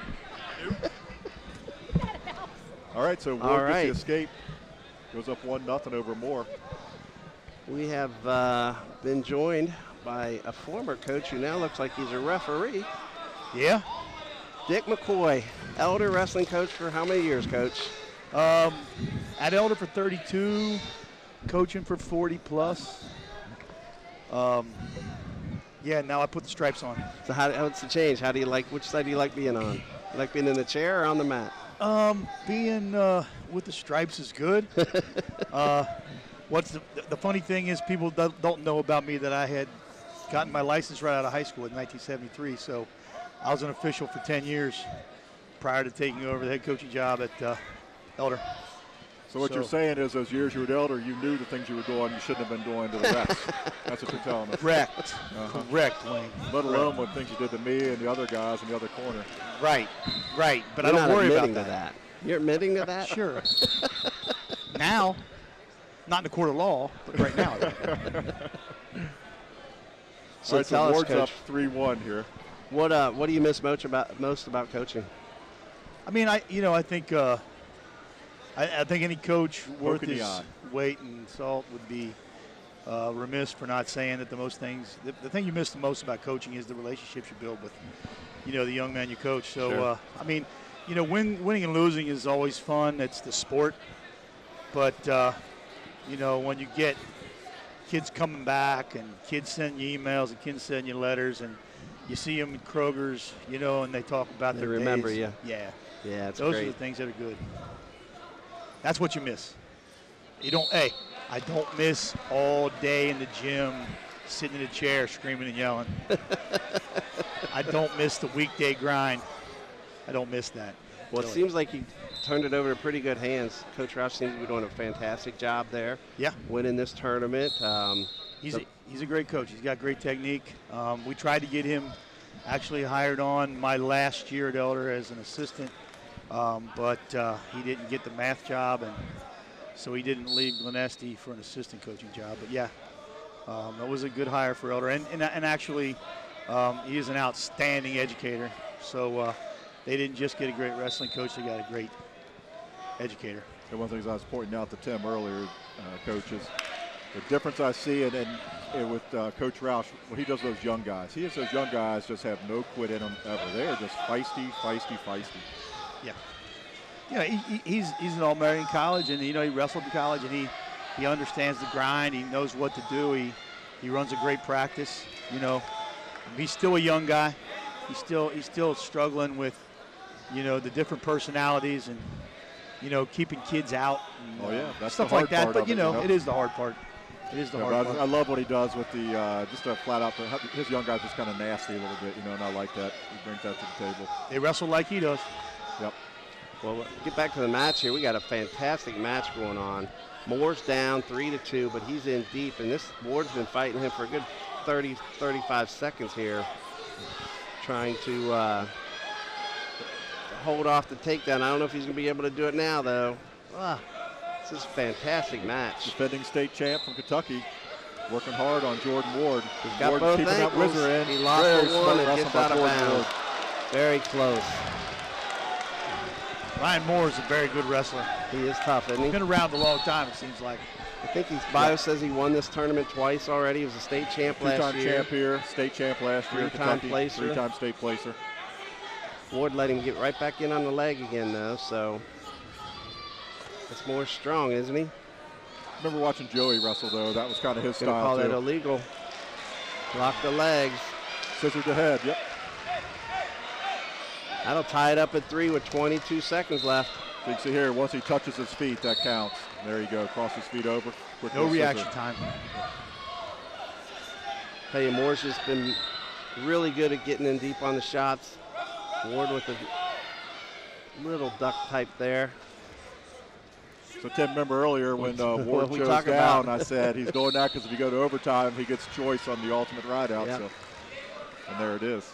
All right, so Ward gets the escape. Goes up 1-0 over Moore. We have been joined by a former coach who now looks like he's a referee. Yeah. Dick McCoy, Elder wrestling coach for how many years, Coach? At Elder for 32, coaching for 40 plus. Yeah, now I put the stripes on. So what's the change? Which side do you like being on? You like being in the chair or on the mat? Being with the stripes is good. What's the funny thing is people don't know about me that I had gotten my license right out of high school in 1973. So I was an official for 10 years prior to taking over the head coaching job at Elder. So what you're saying is those years you were at Elder, you knew the things you were doing you shouldn't have been doing to the refs. That's what you're telling us. Correct. Correct, Wayne. Let alone what things you did to me and the other guys in the other corner. Right. But You're I don't worry about admitting that. You're admitting to that? Sure. Now, not in the court of law, but right now. So all right, tell us, Ward's Coach, up 3-1 here. what do you miss most about coaching? I mean, I think I think any coach worth his weight in salt would be remiss for not saying that the thing you miss the most about coaching is the relationships you build with, the young man you coach. So, sure. I mean, winning and losing is always fun. It's the sport. But, when you get kids coming back and kids sending you emails and kids sending you letters and you see them in Kroger's, and they talk about their remember days. you. Yeah. Yeah, it's Those great. are the things that are good. That's what you miss. I don't miss all day in the gym sitting in a chair screaming and yelling. I don't miss the weekday grind. I don't miss that. Well, it seems like he turned it over to pretty good hands. Coach Roush seems to be doing a fantastic job there. Yeah. Winning this tournament. He's a great coach. He's got great technique. We tried to get him actually hired on my last year at Elder as an assistant, but he didn't get the math job, and so he didn't leave Glenesti for an assistant coaching job. But, yeah, that was a good hire for Elder. And actually, he is an outstanding educator. So they didn't just get a great wrestling coach, they got a great educator. And one of the things I was pointing out to Tim earlier, Coach, is the difference I see with Coach Roush, when he does those young guys. He has those young guys just have no quit in them ever. They are just feisty. Yeah. He's an All-American college, and he wrestled in college, and he understands the grind. He knows what to do. He runs a great practice. He's still a young guy. He's still struggling with the different personalities and keeping kids out. And, that's stuff the hard like that. part But of it, it is the hard part. It is the hard part. I love what he does with the just a flat out. His young guys just kind of nasty a little bit, and I like that. He brings that to the table. They wrestle like he does. Yep. Well, get back to the match here. We got a fantastic match going on. Moore's down 3-2, but he's in deep, and this Ward's been fighting him for a good 30, 35 seconds here, trying to hold off the takedown. I don't know if he's going to be able to do it now, though. This is a fantastic match. Defending state champ from Kentucky, working hard on Jordan Ward. He's got Ward both keeping that ankles. whizzer in. He lost Very the one smart and wrestling gets by out of Jordan bounds. Ward. Very close. Ryan Moore is a very good wrestler. He is tough, isn't he? He's been around a long time, it seems like. I think his bio says he won this tournament twice already. He was a state champ last Two-time year. champ here, state champ last year. Three-time Kentucky, placer. Three-time state placer. Ward let him get right back in on the leg again, though, so it's more strong, isn't he? Remember watching Joey wrestle, though. That was kind of his Gonna style, call too. that illegal. Lock the legs. Scissors to head, yep. That'll tie it up at 3 with 22 seconds left. So you can see here, once he touches his feet, that counts. There you go, cross his feet over. Quickly No scissor. reaction time. Tell you, Moore's just been really good at getting in deep on the shots. Ward with a little duck type there. So, Tim, remember earlier when Ward we chose talk down, about? I said he's going down because if you go to overtime, he gets choice on the ultimate rideout. Yep. So, and there it is.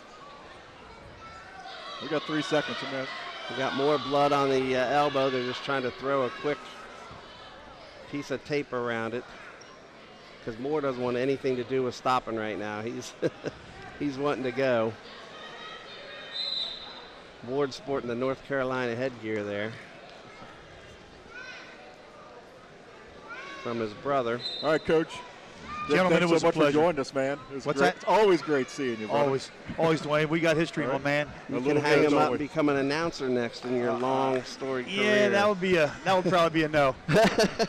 We got 3 seconds in that. We got more blood on the elbow. They're just trying to throw a quick piece of tape around it because Moore doesn't want anything to do with stopping right now. He's he's wanting to go. Ward sporting the North Carolina headgear there from his brother. All right, Coach. Gentlemen, thanks it was so a much for pleasure. joining us, man. It was What's great. that? It's always great seeing you, brother. Always, Dwayne. We got history, All my right. man. You A can little hang bit, him up don't and we? become an announcer next in your long storied career. Yeah, that would probably be a no.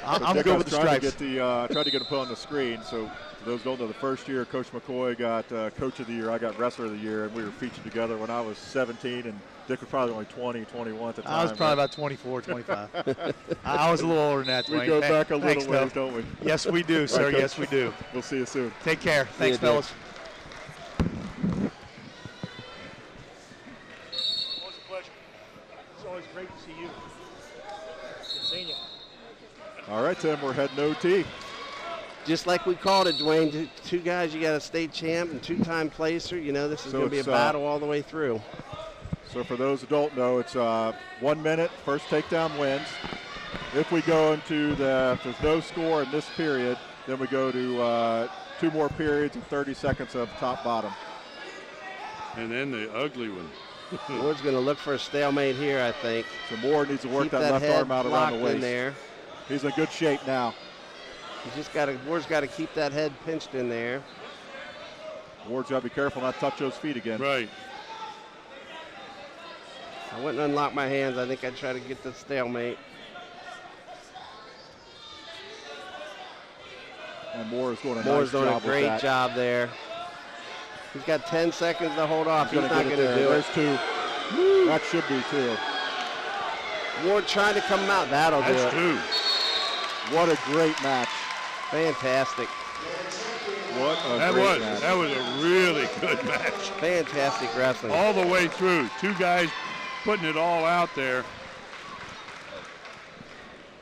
I'm Dick, good I with was the trying to stripes. tried to get him put on the screen. So for those who don't know, the first year Coach McCoy got Coach of the Year. I got Wrestler of the Year, and we were featured together when I was 17, and Dick was probably only 20, 21 at the time. I was probably about 24, 25. I was a little older than that, Dwayne. We go back a Thanks, little ways, though. don't we? Yes, we do, sir. Coach. Yes, we do. We'll see you soon. Take care. Thanks, Dick. fellas. Always a pleasure. It's always great to see you. Good seeing you. All right, Tim, we're heading OT. Just like we called it, Dwayne. Two guys, you got a state champ and two-time placer. You know this is So going to be a it's, battle all the way through. So for those who don't know, it's 1 minute, first takedown wins. If we go into if there's no score in this period, then we go to 2 more periods and 30 seconds of top-bottom. And then the ugly one. Ward's going to look for a stalemate here, I think. So Moore needs to work Keep that left head arm out around locked the waist. in there. He's in good shape now. He's just got to. Ward's got to keep that head pinched in there. Ward's got to be careful not to touch those feet again. Right. I wouldn't unlock my hands. I think I'd try to get the stalemate. And Moore is doing a Moore's nice doing job a with great that. job there. He's got 10 seconds to hold off. He's gonna not get going to there. do it. There's 2. That should be 2. Ward trying to come out. That'll do That's it. 2. What a great match. Fantastic. What a great match. That was a really good match. Fantastic wrestling. All the way through. 2 guys putting it all out there.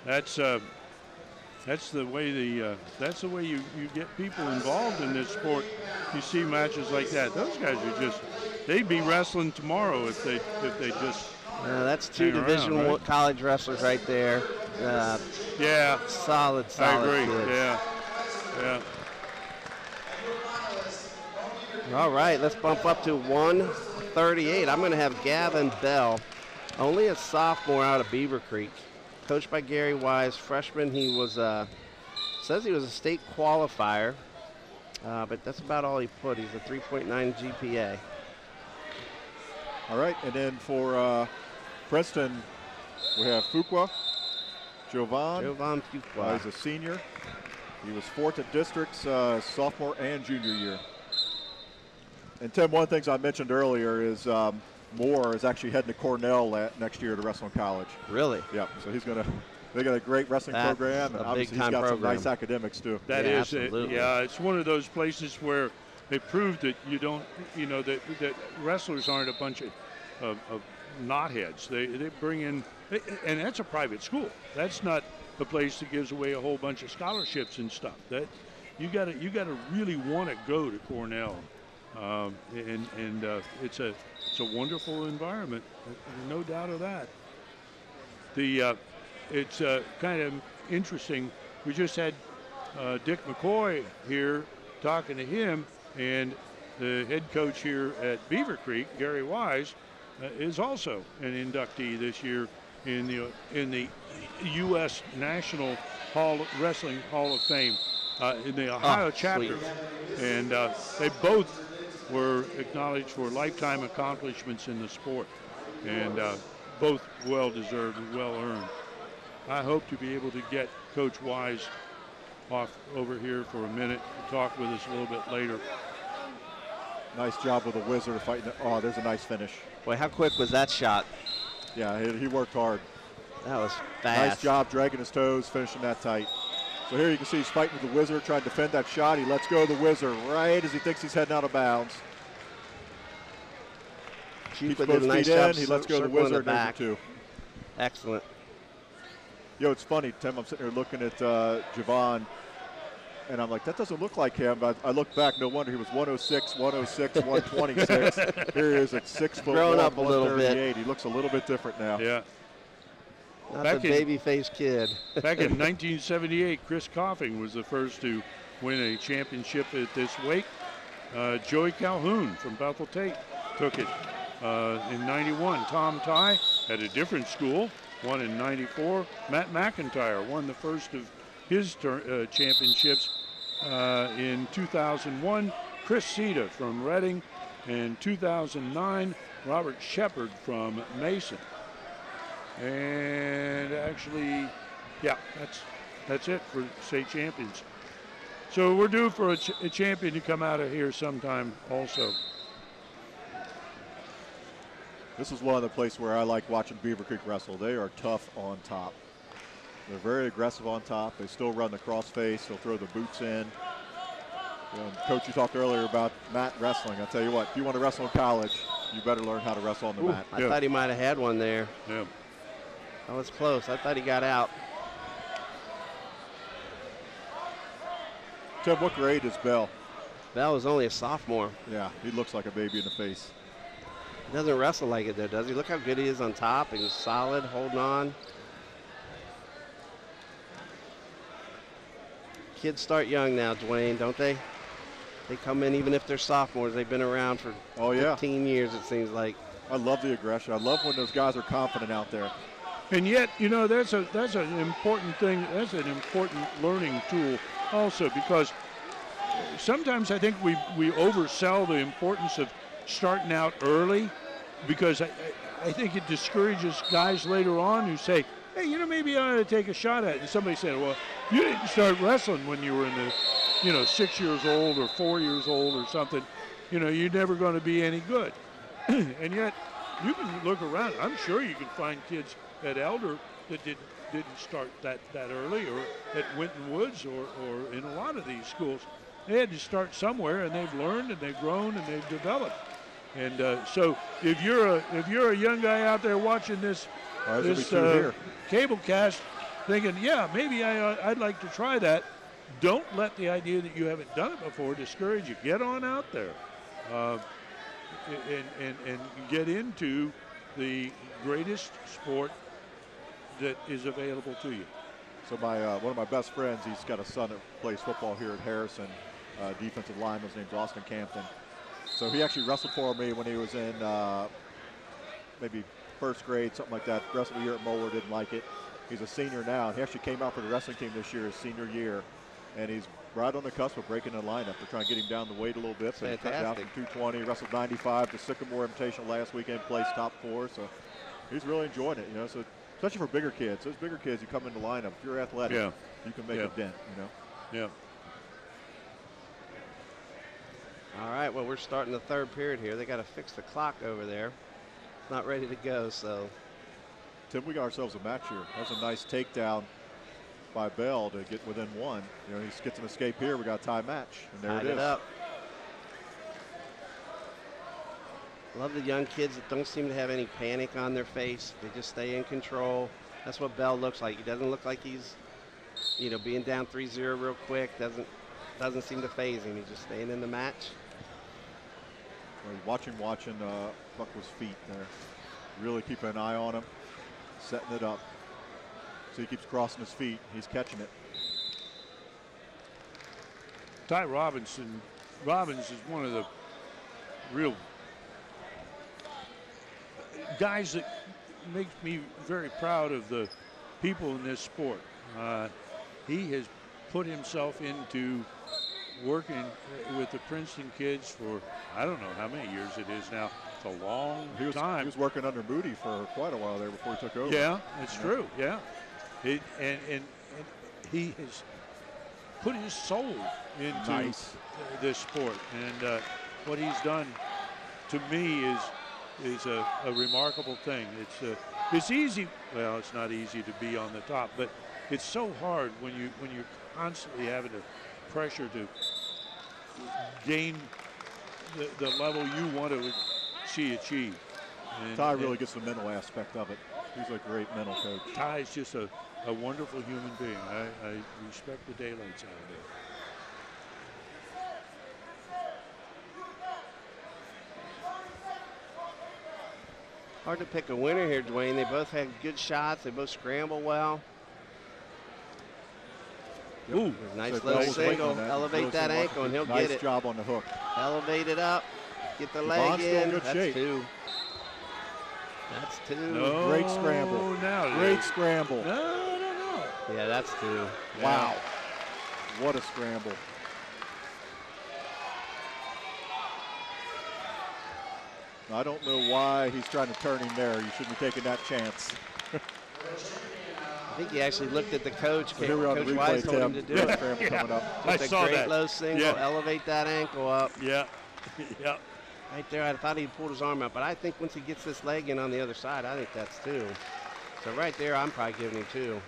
That's the way you get people involved in this sport. You see matches like that. Those guys are they'd be wrestling tomorrow if they just. That's 2 hang around, Division right? I college wrestlers right there. Yeah, Solid I agree. kids. Yeah. All right, let's bump up to 138. I'm going to have Gavin Bell, only a sophomore out of Beaver Creek, coached by Gary Wise, freshman. He was says he was a state qualifier, but that's about all he put. He's a 3.9 GPA. All right, and then for Princeton, we have Fuqua, Jovan. Fuqua. He's a senior. He was 4th at districts, sophomore and junior year. And Tim, one of the things I mentioned earlier is Moore is actually heading to Cornell next year to wrestle in college. Really? Yep. So they got a great wrestling That's program, and a obviously he's big-time got some program. nice academics too. That Yeah, is it. absolutely. Yeah, it's one of those places where they proved that that wrestlers aren't a bunch of knotheads. They bring in, and that's a private school. That's not a place that gives away a whole bunch of scholarships and stuff. That you got to really want to go to Cornell, and it's a wonderful environment, no doubt of that. It's kind of interesting. We just had Dick McCoy here talking to him, and the head coach here at Beaver Creek, Gary Wise, is also an inductee this year in the U.S. National Wrestling Hall of Fame in the Ohio chapter, and they both were acknowledged for lifetime accomplishments in the sport, and both well-deserved and well-earned. I hope to be able to get Coach Wise off over here for a minute to talk with us a little bit later. Nice job with the Wizard fighting. Oh, there's a nice finish. Boy, how quick was that shot? Yeah, he worked hard. That was fast. Nice job dragging his toes, finishing that tight. So here you can see he's fighting with the Wizard, trying to defend that shot. He lets go of the Wizard right as he thinks he's heading out of bounds. Keeps Did both a nice feet job in. He lets go of the circling Wizard. the There's back. a 2. Excellent. You know, it's funny, Tim, I'm sitting here looking at Javon, and I'm like, that doesn't look like him. But I look back, no wonder he was 106, 126. Here he is at 6 foot Grown 1, up a little bit. 138. He looks a little bit different now. Yeah. Not Back the baby-faced kid. Back in 1978, Chris Coffing was the first to win a championship at this weight. Joey Calhoun from Bethel Tate took it in 91. Tom Ty at a different school won in 94. Matt McIntyre won the first of his championships in 2001. Chris Sita from Reading in 2009. Robert Shepard from Mason. And actually, yeah, that's it for state champions. So we're due for a champion to come out of here sometime also. This is one of the places where I like watching Beaver Creek wrestle. They are tough on top. They're very aggressive on top. They still run the crossface. They'll throw the boots in. You know, Coach, you talked earlier about mat wrestling. I'll tell you what, if you want to wrestle in college, you better learn how to wrestle on the mat. I thought he might have had one there. Yeah. That was close. I thought he got out. Tim, what grade is Bell? Bell was only a sophomore. Yeah, he looks like a baby in the face. He doesn't wrestle like it, though, does he? Look how good he is on top. He's solid, holding on. Kids start young now, Dwayne, don't they? They come in even if they're sophomores. They've been around for 15 years, it seems like. I love the aggression. I love when those guys are confident out there. And yet, you know, that's an important thing. That's an important learning tool also, because sometimes I think we oversell the importance of starting out early, because I think it discourages guys later on who say, hey, you know, maybe I ought to take a shot at it. And somebody said, well, you didn't start wrestling when you were in the, you know, 6 years old or 4 years old or something. You know, you're never going to be any good. And yet, you can look around. I'm sure you can find kids at Elder that didn't start that early, or at Winton Woods, or in a lot of these schools. They had to start somewhere, and they've learned and they've grown and they've developed. And so if you're a young guy out there watching this cable cast, thinking, yeah, maybe I'd like to try that, don't let the idea that you haven't done it before discourage you. Get on out there, and get into the greatest sport that is available to you. So one of my best friends, he's got a son that plays football here at Harrison. Defensive lineman, his name's Austin Campton. So he actually wrestled for me when he was in maybe first grade, something like that. Wrestled a year at Moeller, didn't like it. He's a senior now. He actually came out for the wrestling team this year, his senior year, and he's right on the cusp of breaking the lineup. They're trying to get him down the weight a little bit, so he cut down from 220. Wrestled 95 to Sycamore Invitational last weekend, placed top 4. So he's really enjoying it, you know. So especially for bigger kids. Those bigger kids, you come in the lineup. If you're athletic, you can make a dent, you know. Yeah. All right, well, we're starting the third period here. They got to fix the clock over there. It's not ready to go, so. Tim, we got ourselves a match here. That's a nice takedown by Bell to get within 1. You know, he gets an escape here. We got a tie match, and there Tied it is. Up. Love the young kids that don't seem to have any panic on their face. They just stay in control. That's what Bell looks like. He doesn't look like he's, you know, being down 3-0 real quick. Doesn't seem to faze him. He's just staying in the match. Watching Buckler's feet there. Really keeping an eye on him, setting it up. So he keeps crossing his feet. He's catching it. Ty Robbins is one of the real guys that makes me very proud of the people in this sport. He has put himself into working with the Princeton kids for, I don't know how many years it is now. It's a long time. He was working under Moody for quite a while there before he took over. Yeah, it's true, yeah. And he has put his soul into this sport. And what he's done, to me, is a remarkable thing. It's easy. Well, it's not easy to be on the top, but it's so hard when you're constantly having to pressure to gain the level you want to see achieved. Ty really gets the mental aspect of it. He's a great mental coach. Ty's just a wonderful human being. I respect the daylights out of him. Hard to pick a winner here, Dwayne. They both had good shots. They both scramble well. Ooh, Nice So little Bell was waiting single. on that. Elevate Wilson that Rucker ankle and did he'll nice get it. job on the hook. Elevate it up. Get the leg Devon's still in in. good That's shape. 2. That's 2. No, Great scramble. Now, Great scramble. No. Yeah, that's 2. Wow. What a scramble. I don't know why he's trying to turn him there. You shouldn't be taking that chance. I think he actually looked at the coach. So here we are on the Coach replay, Wise told him Tim. to do it. Scramble coming up. I Just a saw great that. low single. Yeah. Elevate that ankle up. Yeah. Yeah. Right there, I thought he pulled his arm out, but I think once he gets this leg in on the other side, I think that's 2. So right there, I'm probably giving him 2.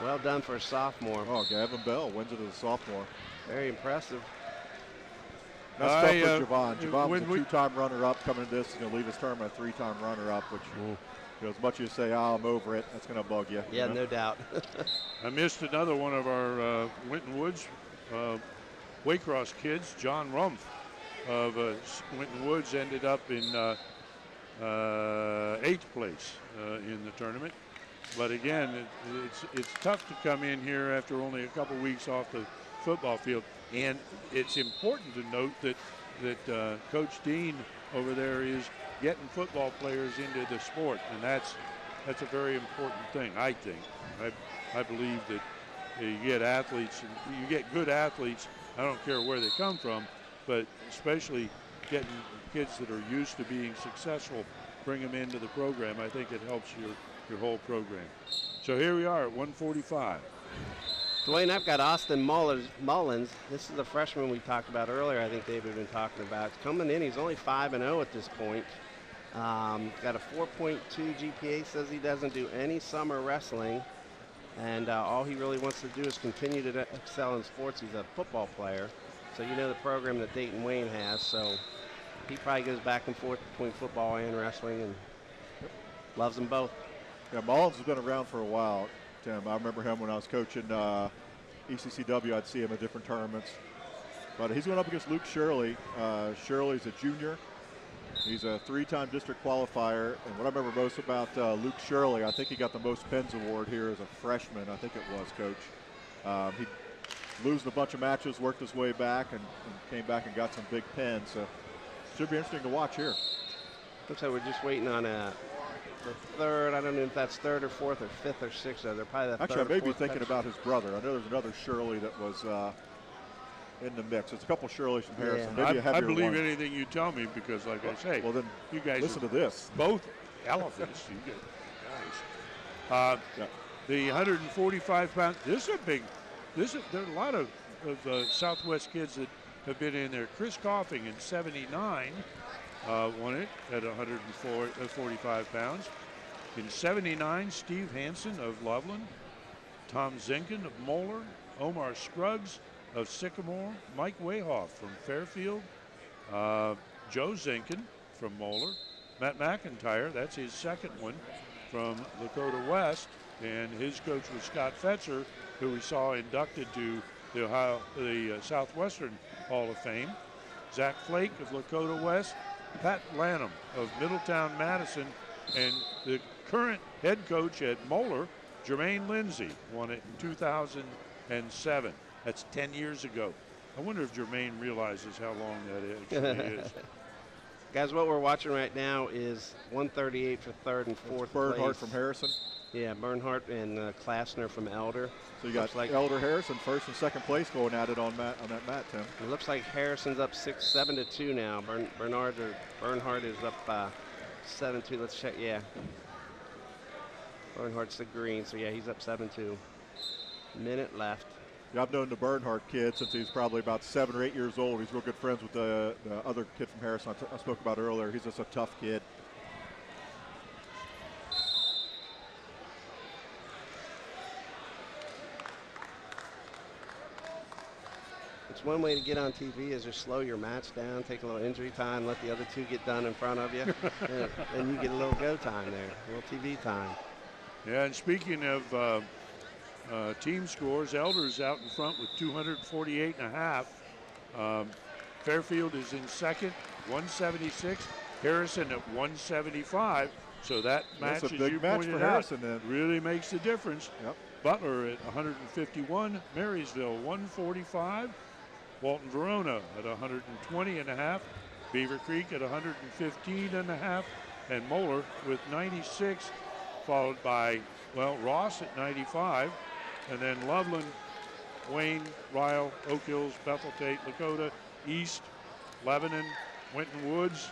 Well done for a sophomore. Oh, Gavin Bell wins it as a sophomore. Very impressive. That's tough for Javon. Javon was a when 2-time runner-up coming into this. He's going to leave his tournament a 3-time runner-up, which, you know, as much as you say, oh, I'm over it, that's going to bug you. Yeah, you know? no doubt. I missed another one of our Winton Woods Waycross kids, John Rumpf of Winton Woods, ended up in 8th place in the tournament. But again, it's tough to come in here after only a couple weeks off the football field. And it's important to note that Coach Dean over there is getting football players into the sport, and that's a very important thing, I think. I believe that you get athletes, and you get good athletes. I don't care where they come from, but especially getting kids that are used to being successful, bring them into the program. I think it helps your whole program. So here we are at 145. Dwayne, I've got Austin Mullins. This is a freshman we talked about earlier. I think David had been talking about. Coming in, he's only 5-0 at this point. Got a 4.2 GPA, says he doesn't do any summer wrestling. And all he really wants to do is continue to excel in sports. He's a football player. So you know the program that Dayton Wayne has. So he probably goes back and forth between football and wrestling and loves them both. Yeah, Mullins has been around for a while, Tim. I remember him when I was coaching ECCW. I'd see him at different tournaments. But he's going up against Luke Shirley. Shirley's a junior. He's a 3-time district qualifier. And what I remember most about Luke Shirley, I think he got the most pens award here as a freshman. I think it was, Coach. He losing a bunch of matches, worked his way back, and came back and got some big pens. So should be interesting to watch here. Looks like we're just waiting on the third. I don't know if that's 3rd or 4th or 5th or 6th. They're probably the Actually, I third may or be fourth thinking touch. about his brother. I know there's another Shirley that was in the mix. It's a couple Shirleys from Harrison. Yeah. Maybe a I heavier believe one. anything you tell me because, like I say, Well, then you guys listen are to this. both elephants. You guys. Yeah. The 145 pound. This is a big. There are a lot of Southwest kids that have been in there. Chris Coughing in '79 won it at 145 pounds. In '79, Steve Hansen of Loveland, Tom Zinkin of Moeller, Omar Scruggs of Sycamore, Mike Wayhoff from Fairfield, Joe Zinkin from Moeller, Matt McIntyre, that's his second one, from Lakota West, and his coach was Scott Fetzer, who we saw inducted to the Southwestern Hall of Fame, Zach Flake of Lakota West, Pat Lanham of Middletown Madison, and the current head coach at Moeller, Jermaine Lindsay, won it in 2007. That's 10 years ago. I wonder if Jermaine realizes how long that actually is. Guys, what we're watching right now is 138 for 3rd and 4th Bernhardt place. from Harrison. Yeah, Bernhardt and Klassner from Elder. So you got Looks like Elder Harrison first and second place going at it on that mat, Tim. it looks like Harrison's up 7-2 now. Bernhardt is up 7-2. Let's check. Yeah, Bernhardt's the green, so yeah, he's up 7-2. Minute left. Yeah, I've known the Bernhardt kid since he's probably about 7 or 8 years old. He's real good friends with the other kid from Harrison I spoke about earlier. He's just a tough kid. It's one way to get on TV is just slow your match down, take a little injury time, let the other two get done in front of you, and you get a little go time there, a little TV time. Yeah, and speaking of team scores, Elder's out in front with 248.5. Fairfield is in second, 176. Harrison at 175. So that match, That's a as big you match pointed for out, Harrison then. really makes a difference. Yep. Butler at 151, Marysville 145, Walton Verona at 120.5, Beaver Creek at 115.5, and Moeller with 96, followed by, well, Ross at 95, and then Loveland, Wayne, Ryle, Oak Hills, Bethel Tate, Lakota, East, Lebanon, Winton Woods.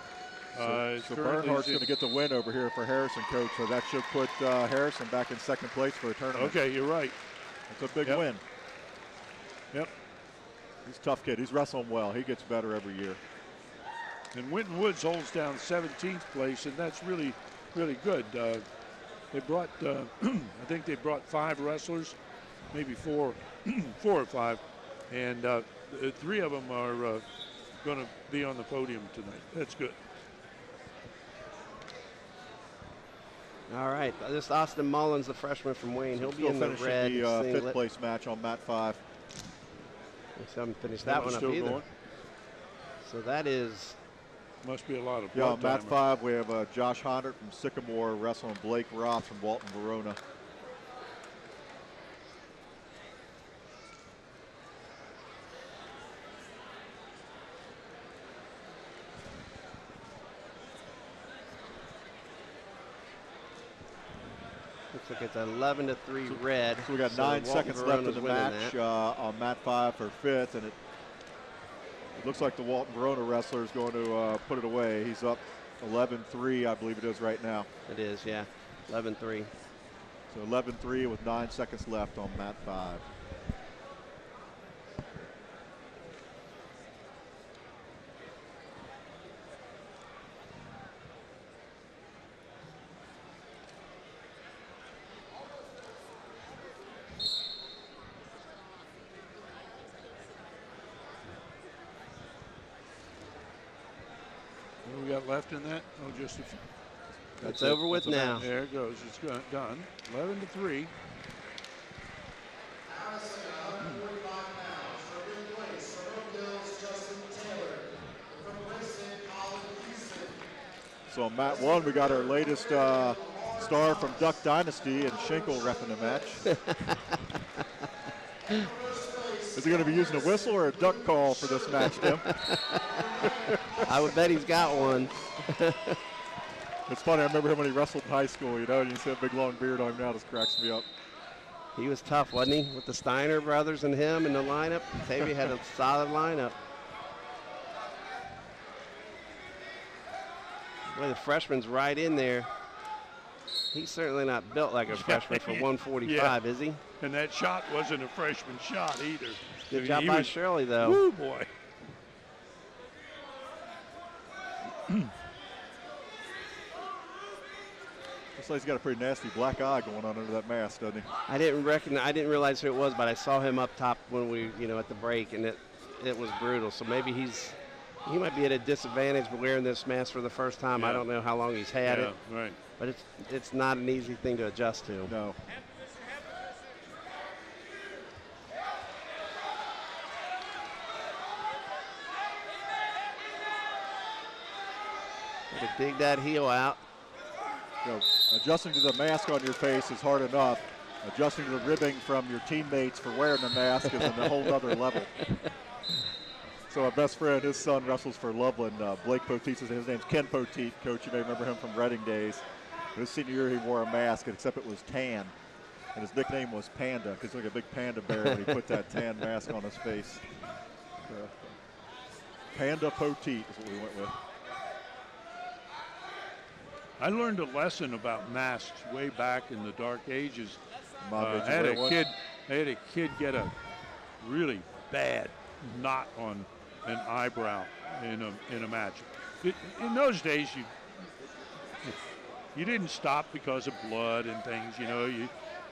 So Bernhardt's going to get the win over here for Harrison, Coach. So that should put Harrison back in second place for a tournament. Okay, you're right. That's a big win. Yep. He's a tough kid. He's wrestling well. He gets better every year. And Winton Woods holds down 17th place, and that's really, really good. They brought, I think they brought 5 wrestlers, maybe 4, 4 or 5, and 3 of them are going to be on the podium tonight. That's good. All right, this Austin Mullins, the freshman from Wayne, he'll be in the red the singlet. 5th place match on mat 5. I haven't finished that one up still either. going? So that is, Must be a lot of Yeah, on blood mat timer. 5 we have Josh Hondert from Sycamore wrestling Blake Roth from Walton Verona. looks like it's 11-3 red. So we got So 9 Walton seconds left in Verona's the winning match that. on mat 5 for 5th, and it looks like the Walton Verona wrestler is going to put it away. He's up 11-3, I believe it is right now. It is, yeah, 11-3. So 11-3 with 9 seconds left on mat 5. What do we got left in that? Oh, just a few. It's over with now. There it goes. It's done. 11-3. So on mat 1, we got our latest star from Duck Dynasty and Schenkel reffing the match. Is he going to be using a whistle or a duck call for this match, Tim? I would bet he's got one. It's funny, I remember him when he wrestled in high school, you know, and you see a big long beard on him now, just cracks me up. He was tough, wasn't he? With the Steiner brothers and him in the lineup. Tavy had a solid lineup. Boy, the freshman's right in there. He's certainly not built like a freshman for 145, is he? And that shot wasn't a freshman shot either. Good I mean, job he by was- Shirley, though. Woo, boy. Looks like he's got a pretty nasty black eye going on under that mask, doesn't he? I didn't realize who it was, but I saw him up top when we, at the break, and it was brutal. So maybe he might be at a disadvantage wearing this mask for the first time. I Yeah. don't know how long he's had it, Right. but it's not an easy thing to adjust to. No. To dig that heel out. You know, adjusting to the mask on your face is hard enough. Adjusting to the ribbing from your teammates for wearing the mask is a whole other level. So our best friend, his son wrestles for Loveland. Blake Poteet, his name's Ken Poteet. Coach, you may remember him from Reading days. His senior year, he wore a mask, except it was tan. And his nickname was Panda, because he looked like a big panda bear when he put that tan mask on his face. Panda Poteet is what we went with. I learned a lesson about masks way back in the dark ages. Mom, did I you had wear a one? kid get a really bad knot on an eyebrow in a match. In those days, you didn't stop because of blood and things.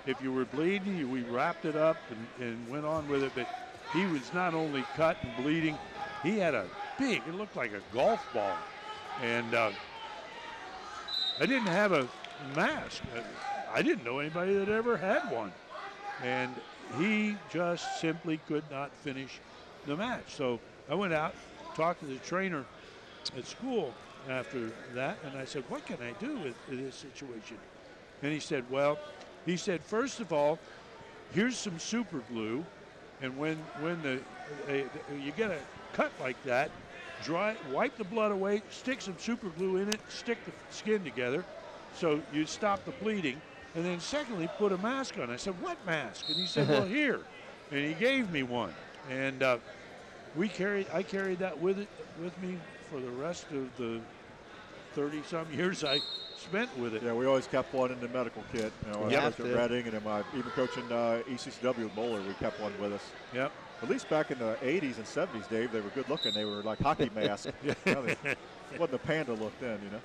If you were bleeding, we wrapped it up and went on with it. But he was not only cut and bleeding, he had it looked like a golf ball, and I didn't have a mask. I didn't know anybody that ever had one. And he just simply could not finish the match. So I went out, talked to the trainer at school after that, and I said, what can I do with this situation? And he said, well, first of all, here's some super glue, and when you get a cut like that, wipe the blood away, stick some super glue in it, stick the skin together so you stop the bleeding, and then secondly, put a mask on. I said, what mask? And he said, well, here. And he gave me one. And I carried that with me for the rest of the 30-some years I spent with it. Yeah, we always kept one in the medical kit. You know, I was at Reading, and even coaching ECCW with Moeller, we kept one with us. Yep. At least back in the 80s and 70s, Dave, they were good looking. They were like hockey masks. It wasn't the panda look then, you know.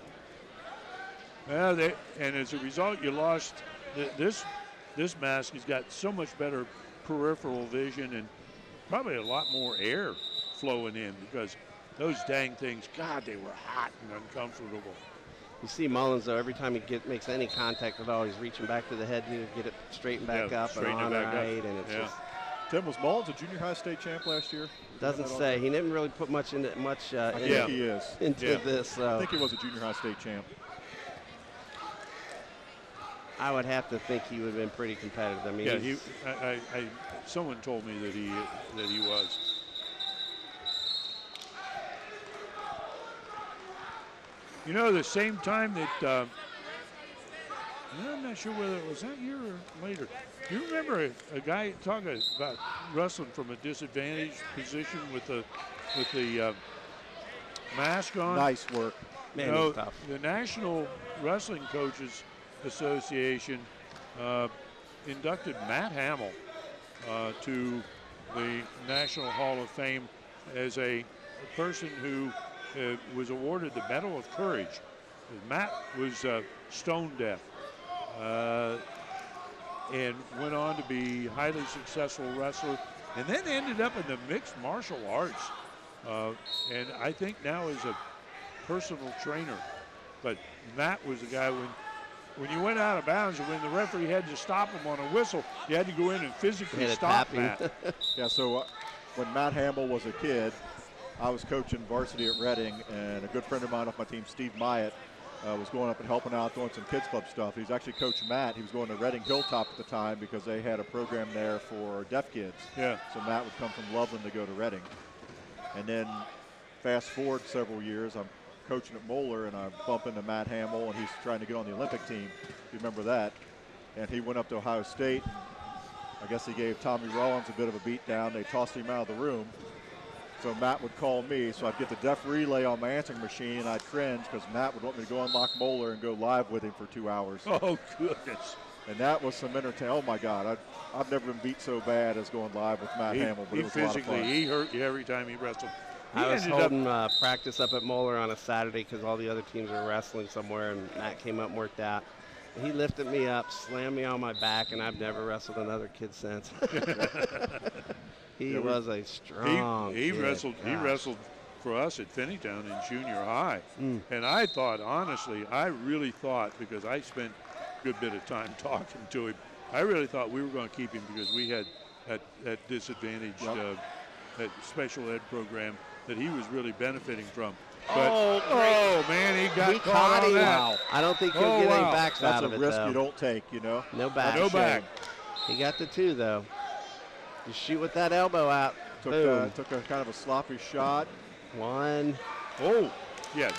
Well, and as a result, you lost this mask has got so much better peripheral vision and probably a lot more air flowing in, because those dang things, God, they were hot and uncomfortable. You see Mullins, though, every time he makes any contact at all, he's reaching back to the head to get it straightened back up and on right, and it's just. Tim, was Mullins a junior high state champ last year? Doesn't say. He didn't really put much into I think he is. Into this. I think he was a junior high state champ. I would have to think he would have been pretty competitive. I mean, yeah, someone told me that he was. You know, the same time that I'm not sure whether it was that year or later. Do you remember a guy talking about wrestling from a disadvantaged position with the mask on? Nice work. Man, you know, tough. the National Wrestling Coaches Association inducted Matt Hamill to the National Hall of Fame as a person who was awarded the Medal of Courage. Matt was stone deaf and went on to be a highly successful wrestler, and then ended up in the mixed martial arts. And I think now is a personal trainer. But Matt was the guy when you went out of bounds and when the referee had to stop him on a whistle, you had to go in and physically stop Matt. Yeah, so when Matt Hamill was a kid, I was coaching varsity at Reading, and a good friend of mine off my team, Steve Myatt, was going up and helping out, doing some kids club stuff. He's actually coached Matt. He was going to Reading Hilltop at the time because they had a program there for deaf kids. Yeah. So Matt would come from Loveland to go to Reading. And then fast forward several years, I'm coaching at Moeller, and I bump into Matt Hamill, and he's trying to get on the Olympic team. You remember that? And he went up to Ohio State. I guess he gave Tommy Rollins a bit of a beat down. They tossed him out of the room. So Matt would call me, so I'd get the deaf relay on my answering machine, and I'd cringe because Matt would want me to go unlock Moeller and go live with him for 2 hours. Oh, goodness. And that was some entertainment. Oh, my God. I've never been beat so bad as going live with Matt Hamill, but it was a lot of fun. He hurt you every time he wrestled. I was holding practice up at Moeller on a Saturday because all the other teams were wrestling somewhere, and Matt came up and worked out. And he lifted me up, slammed me on my back, and I've never wrestled another kid since. He was a strong He kid. wrestled. Gosh. He wrestled for us at Finneytown in junior high, and I thought, honestly, I really thought, because I spent a good bit of time talking to him, I really thought we were going to keep him because we had that disadvantaged that special ed program that he was really benefiting from. But, man, he got caught on that. Wow. I don't think he'll get any backs out of it, That's a risk though. you don't take, you know. No back. No back. He got the 2, though. You shoot with that elbow out. Took a kind of a sloppy shot. 1. Oh, yeah.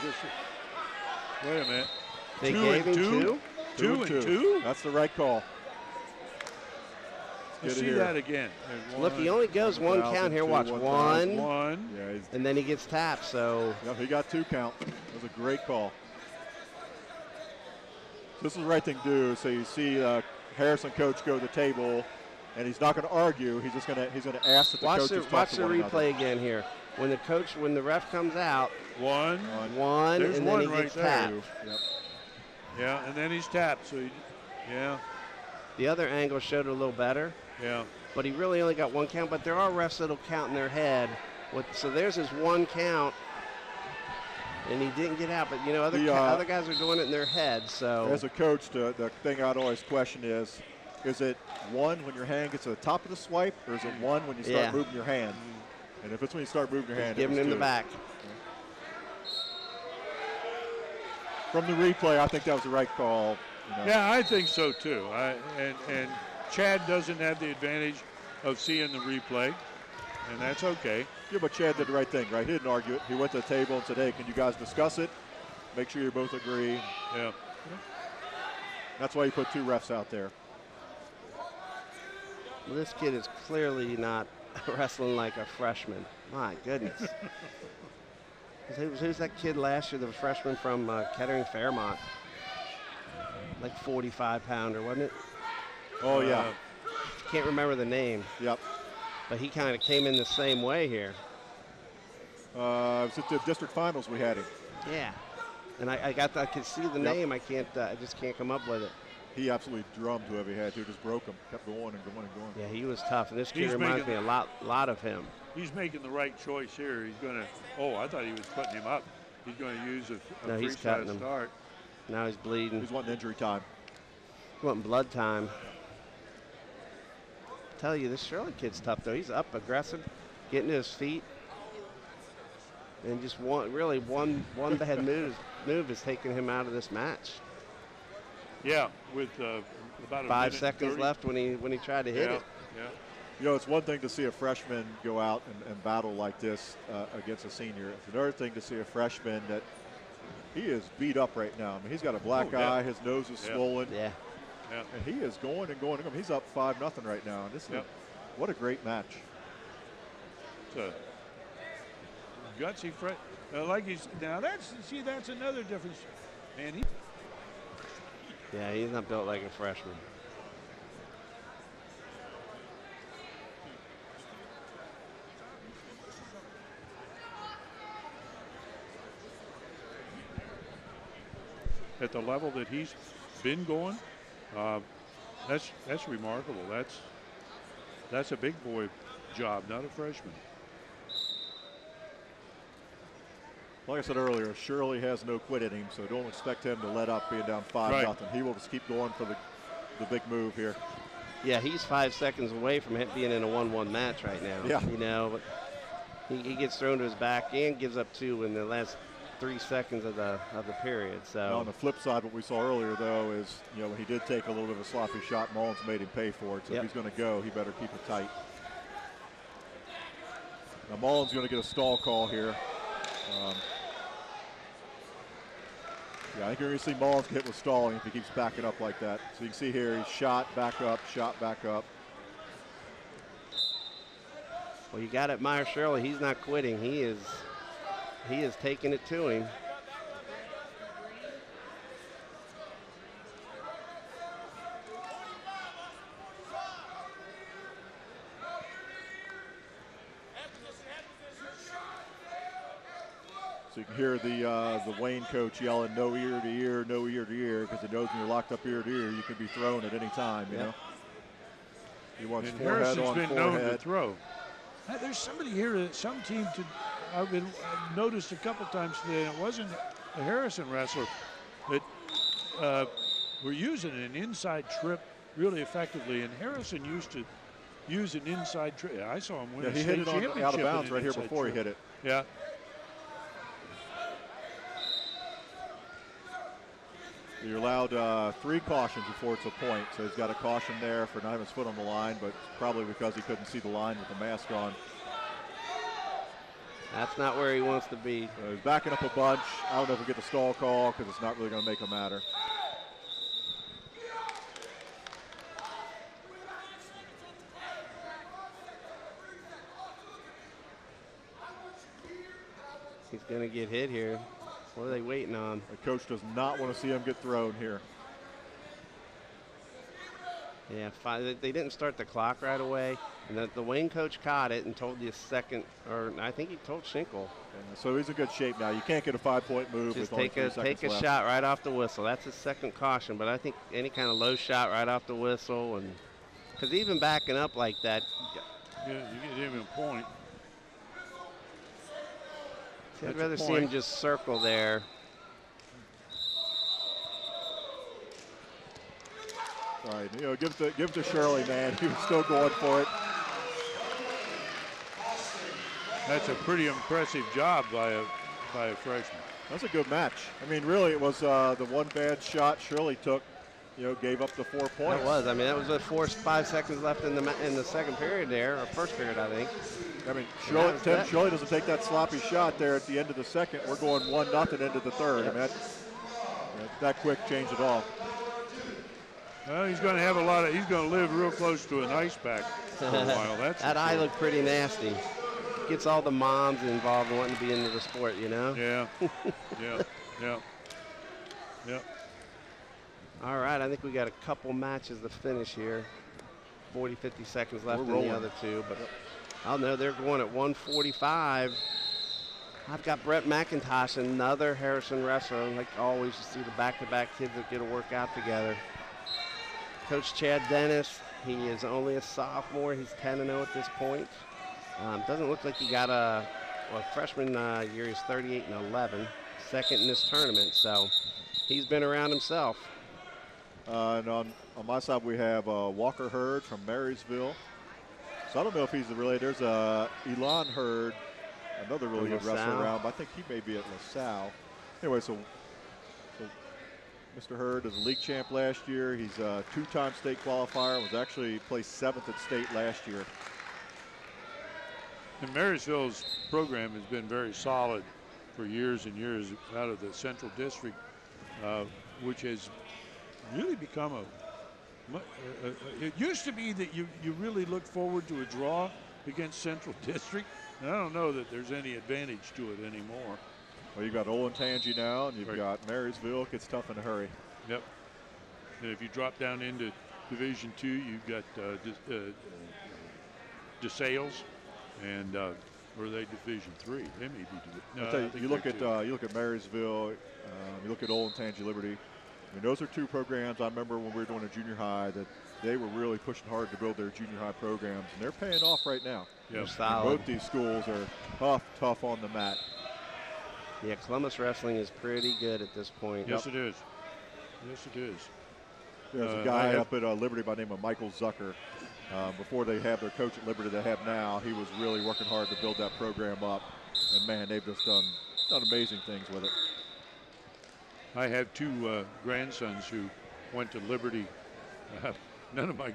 Wait a minute. They gave him 2? 2 and 2? That's the right call. Let's see that again. Look, he only goes 1 count here. Watch. 1. Yeah, and then he gets tapped, so. Yep, he got 2 count. It was a great call. This is the right thing to do. So you see Harrison coach go to the table, and he's not going to argue. He's just going to ask that the coaches talk to one another. Watch the replay again here. When the ref comes out. 1. And then he gets tapped. Yep. Yeah, and then he's tapped. So the other angle showed it a little better. Yeah. But he really only got 1 count. But there are refs that'll count in their head. So there's his 1 count. And he didn't get out, but, you know, other guys are doing it in their head, so. As a coach, the thing I'd always question is it one when your hand gets to the top of the swipe, or is it one when you start moving your hand? And if it's when you start moving your hand, giving him the back. From the replay, I think that was the right call. You know. Yeah, I think so too. And Chad doesn't have the advantage of seeing the replay, and that's okay. Yeah, but Chad did the right thing, right? He didn't argue it. He went to the table and said, hey, can you guys discuss it? Make sure you both agree. Yeah. That's why you put 2 refs out there. Well, this kid is clearly not wrestling like a freshman. My goodness. Who's that kid last year, the freshman from Kettering Fairmont? Like 45-pounder, wasn't it? Oh, yeah. Can't remember the name. Yep. But he kind of came in the same way here. It was at the district finals we had him. Yeah. And I could see the name. I just can't come up with it. He absolutely drummed whoever he had to, just broke him, kept going and going and going. Yeah, he was tough, and this kid reminds me a lot of him. He's making the right choice here. He's going to, I thought he was putting him up. He's going to use a freestyle start. Now he's bleeding. He's wanting injury time. He's wanting blood time. I tell you, this Shirley kid's tough, though. He's up, aggressive, getting to his feet. And just one bad move is taking him out of this match. Yeah, with about 5 seconds left when he tried to hit it. Yeah. You know, it's one thing to see a freshman go out and battle like this against a senior. It's another thing to see a freshman that he is beat up right now. I mean, he's got a black eye. His nose is swollen. Yeah. And he is going and going and going. He's up 5-0 right now. And this is what a great match. It's a gutsy Fred. That's another difference. Man, yeah, he's not built like a freshman. at the level that he's been going, that's remarkable. That's a big boy job, not a freshman. Like I said earlier, Shirley has no quit in him, so don't expect him to let up being down 5-0. He will just keep going for the big move here. Yeah, he's 5 seconds away from being in a 1-1 match right now. Yeah. You know, but he gets thrown to his back and gives up 2 in the last 3 seconds of the period. So now on the flip side, what we saw earlier though is, you know, when he did take a little bit of a sloppy shot, Mullins made him pay for it. So if he's going to go, he better keep it tight. Now Mullins going to get a stall call here. Yeah, I think you're going to see Mullins get hit with stalling if he keeps backing up like that. So you can see here, he's shot back up, shot back up. Well, you got to admire Shirley. He's not quitting. He is taking it to him. So you can hear the Wayne coach yelling, no ear to ear, no ear to ear, because he knows when you're locked up ear to ear, you can be thrown at any time, you know. He wants forehead on been forehead. known to throw. There's somebody here, some team I've noticed a couple times today, and it wasn't a Harrison wrestler, that we're using an inside trip really effectively, and Harrison used to use an inside trip. I saw him win a he state hit it championship out of bounds right here inside before trip. he hit it. Yeah. You're allowed 3 cautions before it's a point, so he's got a caution there for not having his foot on the line, but probably because he couldn't see the line with the mask on. That's not where he wants to be. He's backing up a bunch. I don't know if we get the stall call because it's not really going to make a matter. He's going to get hit here. What are they waiting on? The coach does not want to see him get thrown here. Yeah, they didn't start the clock right away. And the Wayne coach caught it and told the second, or I think he told Schinkel. So he's in good shape now. You can't get a 5-point move Just with only 3 seconds take a left. shot right off the whistle. That's his second caution, but I think any kind of low shot right off the whistle, and because even backing up like that. Yeah, you get him a point. I'd That's a rather see point. him just circle there. All right, you know, give it to Shirley, man. He was still going for it. That's a pretty impressive job by a freshman. That's a good match. I mean, really, it was the one bad shot Shirley took, you know, gave up the 4 points. That was. I mean, that was with 5 seconds left in the second period there, or first period, I think. I mean, Tim Shirley doesn't take that sloppy shot there at the end of the second. We're going 1-0 into the third. Yep. I mean, that quick changed it all. Well, he's going to have he's going to live real close to an ice pack for a while. That's that eye looked pretty nasty. Gets all the moms involved in wanting to be into the sport, you know? Yeah, yeah. All right, I think we got a couple matches to finish here. 40, 50 seconds left We're in the rolling. other two, but I know they're going at 1:45. I've got Brett McIntosh, another Harrison wrestler. Like always, you see the back-to-back kids that get to work out together. Coach Chad Dennis, he is only a sophomore. He's 10-0 at this point. Doesn't look like he got freshman year. He's 38-11, second in this tournament. So he's been around himself. And on my side, we have Walker Hurd from Marysville. So I don't know if he's related. There's Elon Hurd, another really From good wrestler LaSalle. around, but I think he may be at LaSalle. Anyway, so Mr. Hurd is a league champ last year. He's a 2-time state qualifier. Was actually placed 7th at state last year. And Marysville's program has been very solid for years and years out of the Central District, which has really become it used to be that you really looked forward to a draw against Central District. And I don't know that there's any advantage to it anymore. Well, you've got Olentangy now, and you've Right. got Marysville. It gets tough in a hurry. Yep. And if you drop down into Division II, you've got DeSales, and or are they Division III? They may be. No, I'll tell I you, think you look they're at two. you look at Marysville, you look at Olentangy Liberty. I mean, those are two programs. I remember when we were doing a junior high that they were really pushing hard to build their junior high programs, and they're paying off right now. Yeah. They're solid. Both these schools are tough on the mat. Yeah, Columbus wrestling is pretty good at this point. Yes, it is. Yes, it is. There's a I guy have- up at Liberty by the name of Michael Zucker. Before they have their coach at Liberty they have now, he was really working hard to build that program up. And man, they've just done amazing things with it. I have two grandsons who went to Liberty. None of my,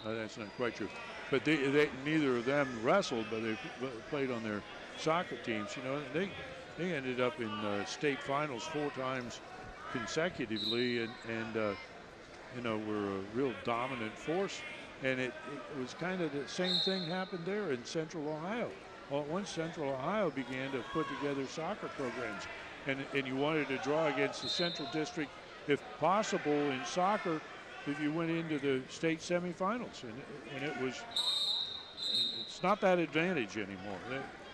that's not quite true. But they neither of them wrestled, but they played on their soccer teams. You know, they ended up in state finals 4 times consecutively, and you know, were a real dominant force. And it was kind of the same thing happened there in Central Ohio. Well, once Central Ohio began to put together soccer programs, and you wanted to draw against the Central District, if possible, in soccer, if you went into the state semifinals, and it's not that advantage anymore.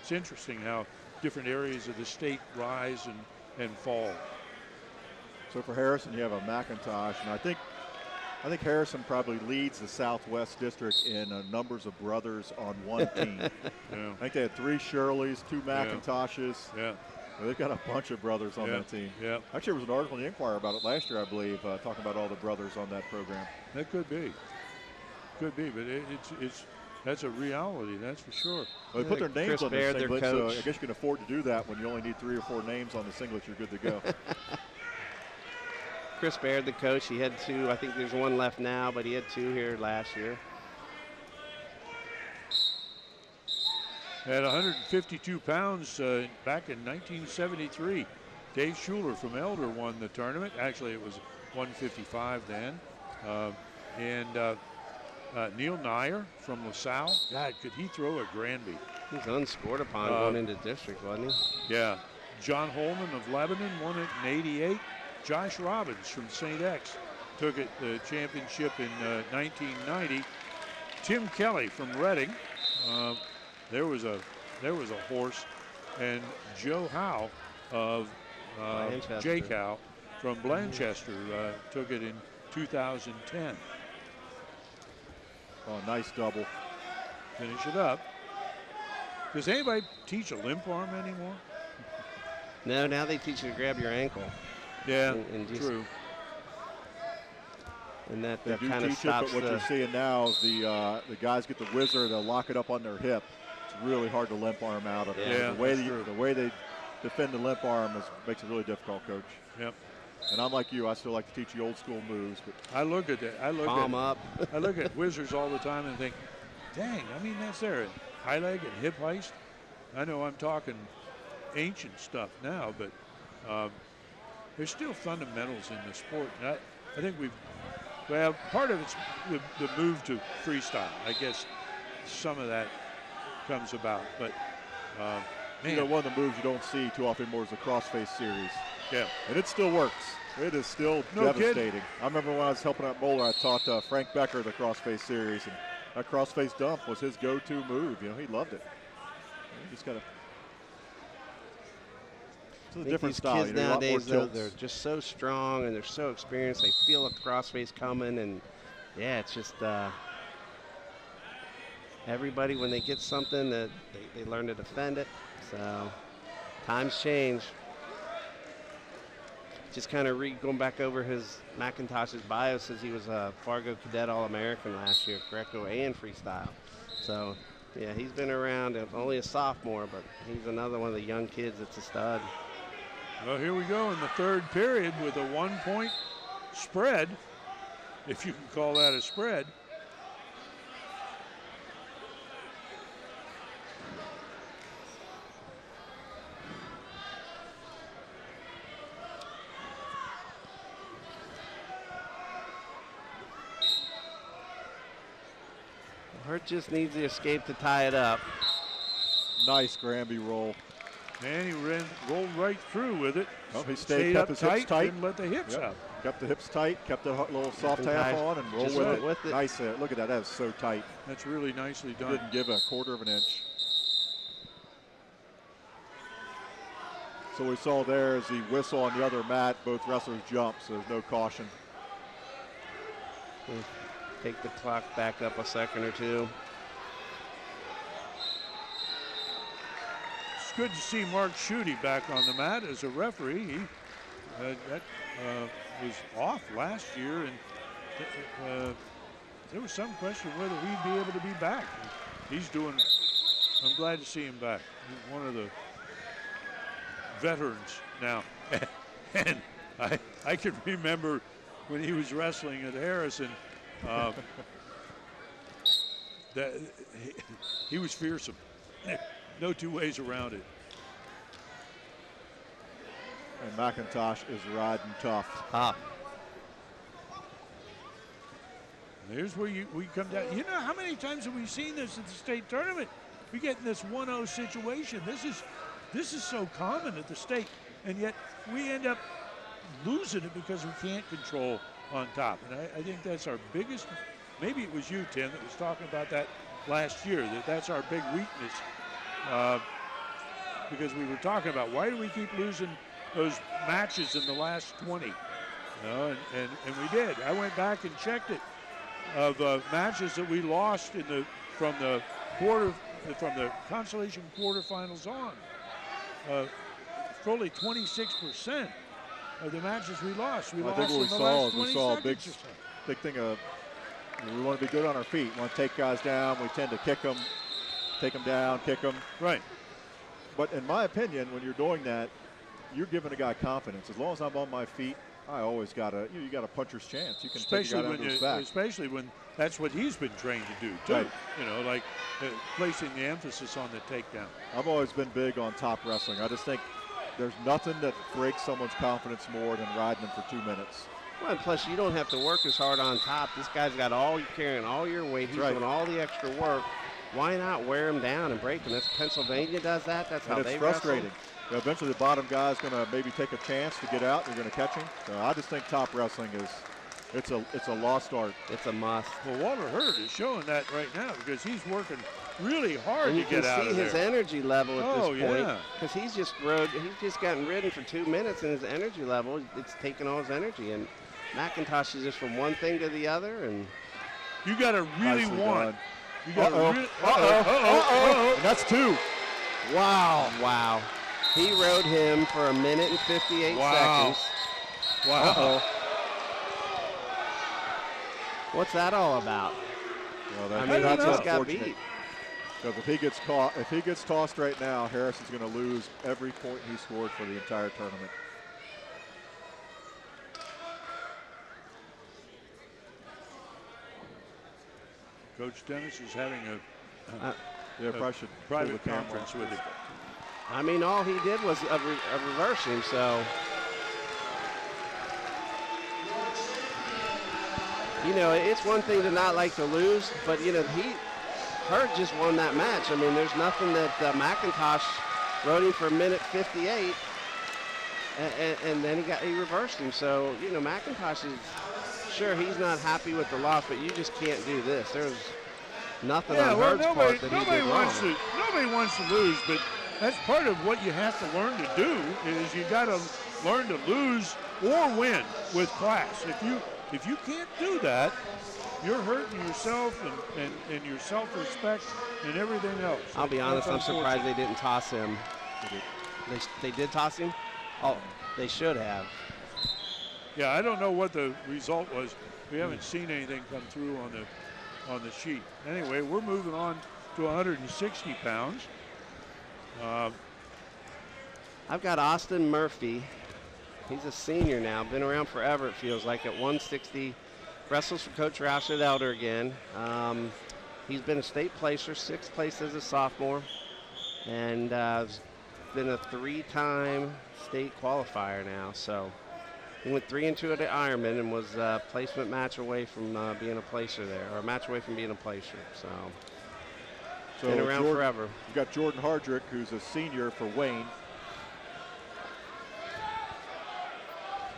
It's interesting how different areas of the state rise and fall. So for Harrison, you have a McIntosh, and I think Harrison probably leads the Southwest District in numbers of brothers on one team. Yeah. I think they had 3 Shirleys, 2 McIntoshes. Yeah. They've got a bunch of brothers on that team. Yeah. Actually, there was an article in the Enquirer about it last year, I believe, talking about all the brothers on that program. That could be. Could be, but that's a reality, that's for sure. Well, they put their names Chris on Baird, the their singlet, so coach. I guess you can afford to do that when you only need 3 or 4 names on the singlet. You're good to go. Chris Baird, the coach, he had 2. I think there's 1 left now, but he had 2 here last year. At 152 pounds back in 1973, Dave Schuler from Elder won the tournament. Actually, it was 155 then. Neil Nyer from LaSalle. God, could he throw a Granby? He's unscored upon going into district, wasn't he? Yeah. John Holman of Lebanon won it in '88. Josh Robbins from St. X took it the championship in 1990. Tim Kelly from Reading. There was a horse, and Joe Howe of Jake Howe from Blanchester took it in 2010. Oh, nice double. Finish it up. Does anybody teach a limp arm anymore? No, now they teach you to grab your ankle. Yeah, and just, true. And that They do kind of teach it, stops but what you're seeing now is the guys get the whizzer, they'll lock it up on their hip. It's really hard to limp arm out of it. Yeah, the way they defend the limp arm makes it really difficult, Coach. Yep. And I'm like you, I still like to teach you old school moves. But I look at that. palm up. I look at whizzers all the time and think, dang, I mean, that's their high leg and hip heist. I know I'm talking ancient stuff now, but there's still fundamentals in the sport. And I think part of it's the move to freestyle. I guess some of that comes about, but man. One of the moves you don't see too often more is the crossface series. Yeah. And it still works. It is still devastating. I remember when I was helping out Moeller, I taught Frank Becker the crossface series, and that crossface dump was his go-to move. He loved it. You just got to. It's a different style. Kids nowadays, though, they're just so strong and they're so experienced. They feel a crossface coming, and yeah, it's just everybody when they get something that they learn to defend it. So times change. Just kind of going back over McIntosh's bio, says he was a Fargo Cadet All-American last year, Greco and freestyle. So, yeah, he's been around. Only a sophomore, but he's another one of the young kids that's a stud. Well, here we go in the third period with a 1-point spread, if you can call that a spread. Hurt just needs the escape to tie it up. Nice Granby roll. And he rolled right through with it. Well, he stayed kept up his tight, hips tight. didn't let the hips Yep. up. Kept the hips tight, kept the little soft tap on, and roll with it. Nice. Look at that. That is so tight. That's really nicely done. Didn't give a quarter of an inch. So we saw there as the whistle on the other mat, both wrestlers jumped, so there's no caution. Take the clock back up a second or two. It's good to see Mark Schutte back on the mat as a referee. He was off last year, and there was some question whether he'd be able to be back. He's doing. I'm glad to see him back. He's one of the veterans now, and I can remember when he was wrestling at Harrison. That he was fearsome. No two ways around it. And McIntosh is riding tough. There's where we come down. You know how many times have we seen this at the state tournament? We get in this 1-0 situation. This is so common at the state, and yet we end up losing it because we can't control on top. And I think that's our biggest. Maybe it was you, Tim, that was talking about that last year. That's our big weakness. Because we were talking about why do we keep losing those matches in the last 20? You know, and we did. I went back and checked it of matches that we lost from the consolation quarterfinals on. Fully 26% of the matches we lost. We I think what we saw a big thing of we want to be good on our feet. We want to take guys down. We tend to kick them, take them down, kick them. Right. But in my opinion, when you're doing that, you're giving a guy confidence. As long as I'm on my feet, I always got a puncher's chance. You can take a guy down to his back. Especially when that's what he's been trained to do too. Right. You know, like placing the emphasis on the takedown. I've always been big on top wrestling. I just think there's nothing that breaks someone's confidence more than riding them for 2 minutes. Well, and plus you don't have to work as hard on top. This guy's got carrying all your weight. He's doing all the extra work. Why not wear him down and break him? That's Pennsylvania does that. That's how they frustrating. wrestle. You know, eventually the bottom guy's going to maybe take a chance to get out. You're going to catch him. So I just think top wrestling it's a lost art. It's a must. Well, Walter Hurd is showing that right now because he's working really hard to get out of there. You can see his energy level at this point. Yeah. Because he's just gotten ridden for 2 minutes, and his energy level, it's taking all his energy. And McIntosh is just from one thing to the other. And you got to really want. You got to really. And that's 2. Wow. He rode him for 1 minute and 58 Wow. seconds. Wow. Uh-oh. What's that all about? Well, I mean, he that's just got unfortunate. beat. Because if he gets tossed right now, Harrison's going to lose every point he scored for the entire tournament. Coach Dennis is having a Probably should private pull the camera conference off. with him. I mean, all he did was a reverse him, so. You know, it's one thing to not like to lose, but, you know, Hurd just won that match. I mean, there's nothing that McIntosh rode him for 1 minute 58, and then he reversed him. So, you know, McIntosh is, sure, he's not happy with the loss, but you just can't do this. There's nothing on Hurd's part that he did wrong. Nobody wants to lose, but that's part of what you have to learn to do is you got to learn to lose or win with class. If you can't do that, you're hurting yourself and your self-respect and everything else. I'll be honest, I'm surprised they didn't toss him. They did toss him? Oh, they should have. Yeah, I don't know what the result was. We haven't seen anything come through on the sheet. Anyway, we're moving on to 160 pounds. I've got Austin Murphy. He's a senior now, been around forever it feels like, at 160. Wrestles for Coach Roush at Elder again. He's been a state placer, 6th place as a sophomore, and been a 3-time state qualifier now. So he went 3-2 at the Ironman and was a placement match away from being a placer there, or a match away from being a placer. So been around forever. You got Jordan Hardrick, who's a senior for Wayne.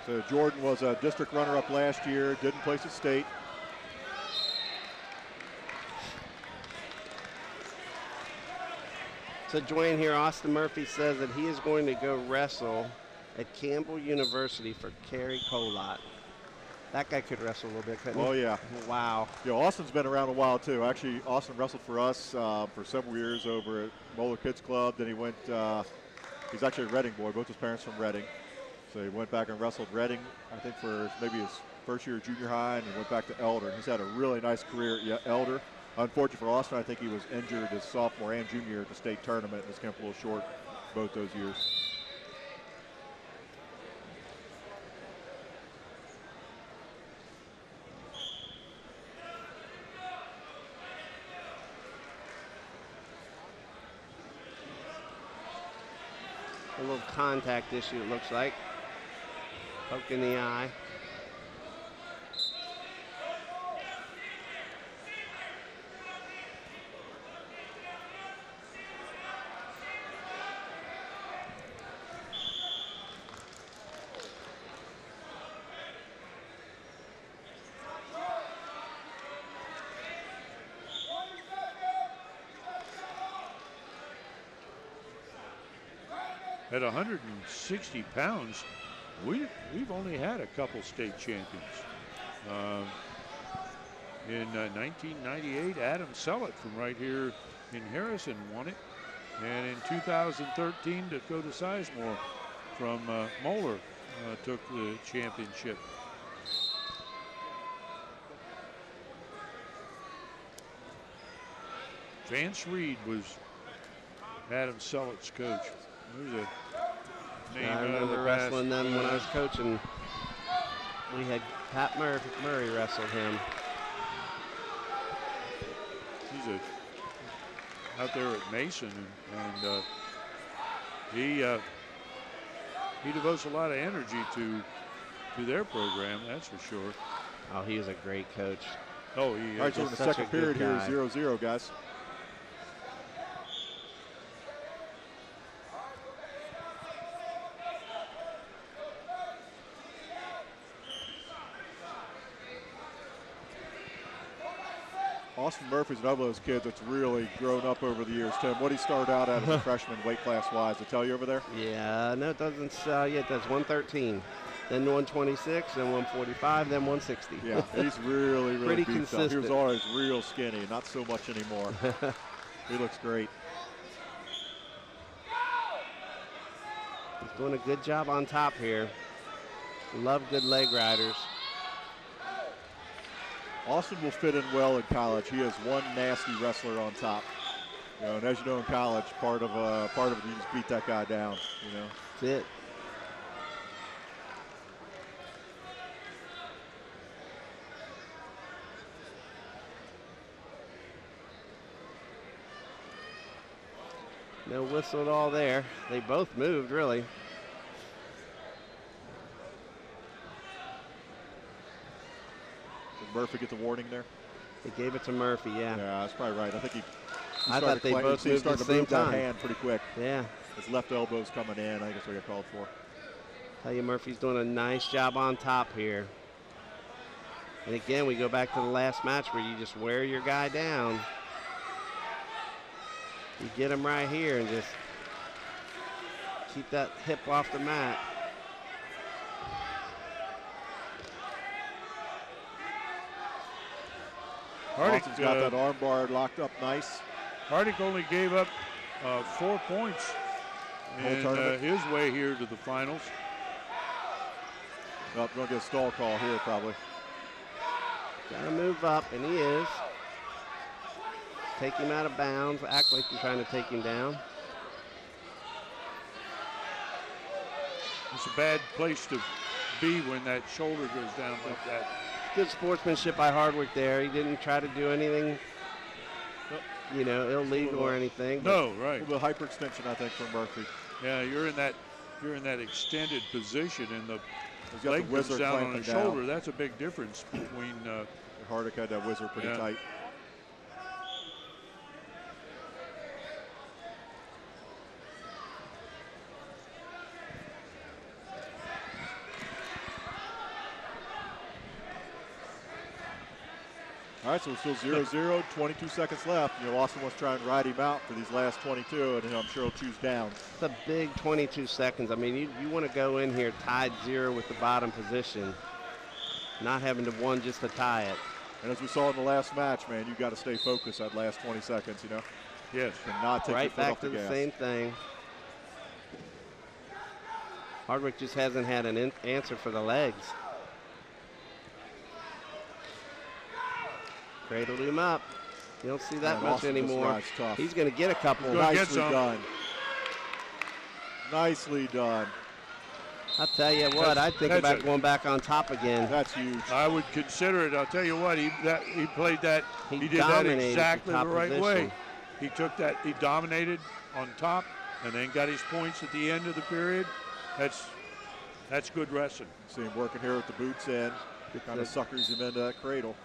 So Jordan was a district runner-up last year, didn't place at state. So Dwayne here, Austin Murphy says that he is going to go wrestle at Campbell University for Kerry Colott. That guy could wrestle a little bit, couldn't he? Oh, yeah. Wow. Yeah, Austin's been around a while, too. Actually, Austin wrestled for us for several years over at Moeller Kids Club. Then he went, he's actually a Reading boy, both his parents from Reading. So he went back and wrestled Reading, I think, for maybe his first year of junior high, and went back to Elder. And he's had a really nice career at Elder. Unfortunately for Austin, I think he was injured his sophomore and junior year at the state tournament and was kept a little short both those years. A little contact issue, it looks like. Poke in the eye. At 160 pounds, we've only had a couple state champions. In 1998, Adam Sellett from right here in Harrison won it. And in 2013, Dakota Sizemore from Moeller took the championship. Vance Reed was Adam Sellett's coach. There's a name I out of the remember past. wrestling them when I was coaching. We had Pat Murray wrestled him. He's out there at Mason, and he devotes a lot of energy to their program. That's for sure. Oh, he was a great coach. Oh, he All right, so in the second period here is 0-0, guys. Austin Murphy's another of those kids that's really grown up over the years. Tim, what did he start out at as a freshman weight class-wise? Did it tell you over there? Yeah, no, it doesn't. Yeah, it does 113, then 126, then 145, then 160. Yeah, he's really Pretty beefed up. He consistent. was always real skinny, not so much anymore. He looks great. Doing a good job on top here. Love good leg riders. Austin will fit in well in college. He has one nasty wrestler on top. You know, and as you know in college, part of it, you just beat that guy down. You know, That's it. No whistle at all there. They both moved, really. Did Murphy get the warning there? They gave it to Murphy, yeah. Yeah, that's probably right. I think he I thought they both moved at the same time. That hand pretty quick. Yeah. His left elbow's coming in. I think that's what he got called for. Tell you, Murphy's doing a nice job on top here. And again, we go back to the last match where you just wear your guy down. You get him right here and just keep that hip off the mat. Austin's got that arm bar locked up nice. Hardick only gave up 4 points in his way here to the finals. Well, going to get a stall call here probably. Got to move up, and he is. Take him out of bounds. Act like you're trying to take him down. It's a bad place to be when that shoulder goes down like that. Good sportsmanship by Hardwick there. He didn't try to do anything, you know, illegal or anything. No, right. A little bit hyperextension, I think, from Murphy. Yeah, you're in that extended position, and the got leg the goes wizard down on the clamping shoulder. down. That's a big difference between. Hardick had that wizard pretty tight. All right, so it's still 0-0, 22 seconds left. You know, Austin wants to try and ride him out for these last 22, and I'm sure he'll choose down. It's a big 22 seconds. I mean, you want to go in here tied 0 with the bottom position, not having to one just to tie it. And as we saw in the last match, man, you got to stay focused that last 20 seconds, you know? Yes. And not take right your foot back off to the gas. same thing. Hardwick just hasn't had an answer for the legs. Cradled him up. You don't see that much anymore. He's going to get a couple. Nicely done. Nicely done. I'll tell you what, I'd think about going back on top again. That's huge. I would consider it. I'll tell you what, he played that. He did that exactly the right way. He took that. He dominated on top, and then got his points at the end of the period. That's good wrestling. See him working here with the boots in. Kind of suckers him into that cradle.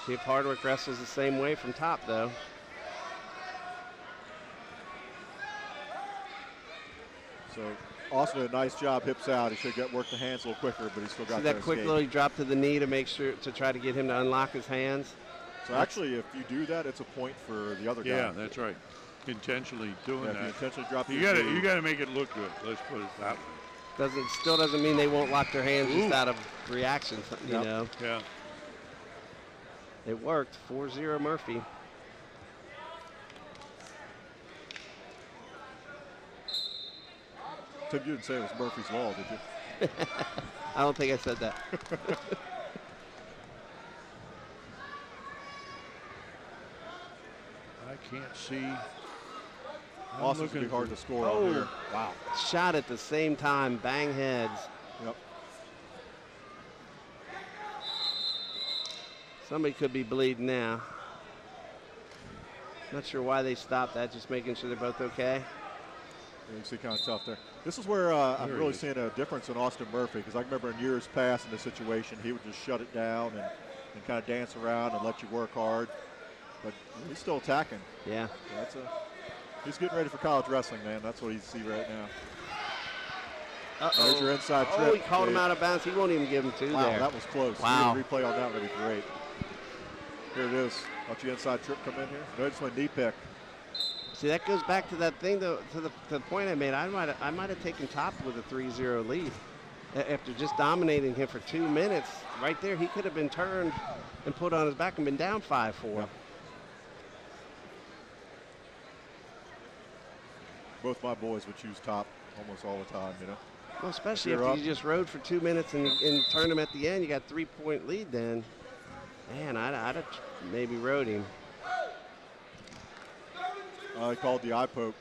See if Hardwick wrestles the same way from top, though. So Austin did a nice job, hips out. He should get work the hands a little quicker, but he still got that quick little drop to the knee to make sure to try to get him to unlock his hands. So actually, if you do that, it's a point for the other guy. Yeah, that's right. Intentionally doing that. If you intentionally drop you got to make it look good. Let's put it that way. Still doesn't mean they won't lock their hands just out of reaction. You know. Yeah. It worked. 4-0 Murphy. Tim, you didn't say it was Murphy's Law, did you? I don't think I said that. I can't see. Austin's going to be hard to score on here. Wow. Shot at the same time. Bang heads. Yep. Somebody could be bleeding now. Not sure why they stopped that, just making sure they're both okay. You see kind of tough there. This is where I'm really seeing a difference in Austin Murphy, because I remember in years past in this situation, he would just shut it down and kind of dance around and let you work hard. But he's still attacking. Yeah. He's getting ready for college wrestling, man. That's what you see right now. Uh-oh. There's your inside trip. Oh, he called him out of bounds. He won't even give him two there. Wow, that was close. Wow. Replay on that would be great. Here it is. Watch the inside trip come in here. No, just went knee pick. See, that goes back to that thing, though, to the point I made. I might have taken top with a 3-0 lead. After just dominating him for 2 minutes, right there, he could have been turned and put on his back and been down 5-4. Yeah. both my boys would choose top almost all the time, you know. Well, especially You're after up. you just rode for 2 minutes and turned him at the end, you got 3-point lead then. Man, I'd have maybe rode him. I called the eye poke.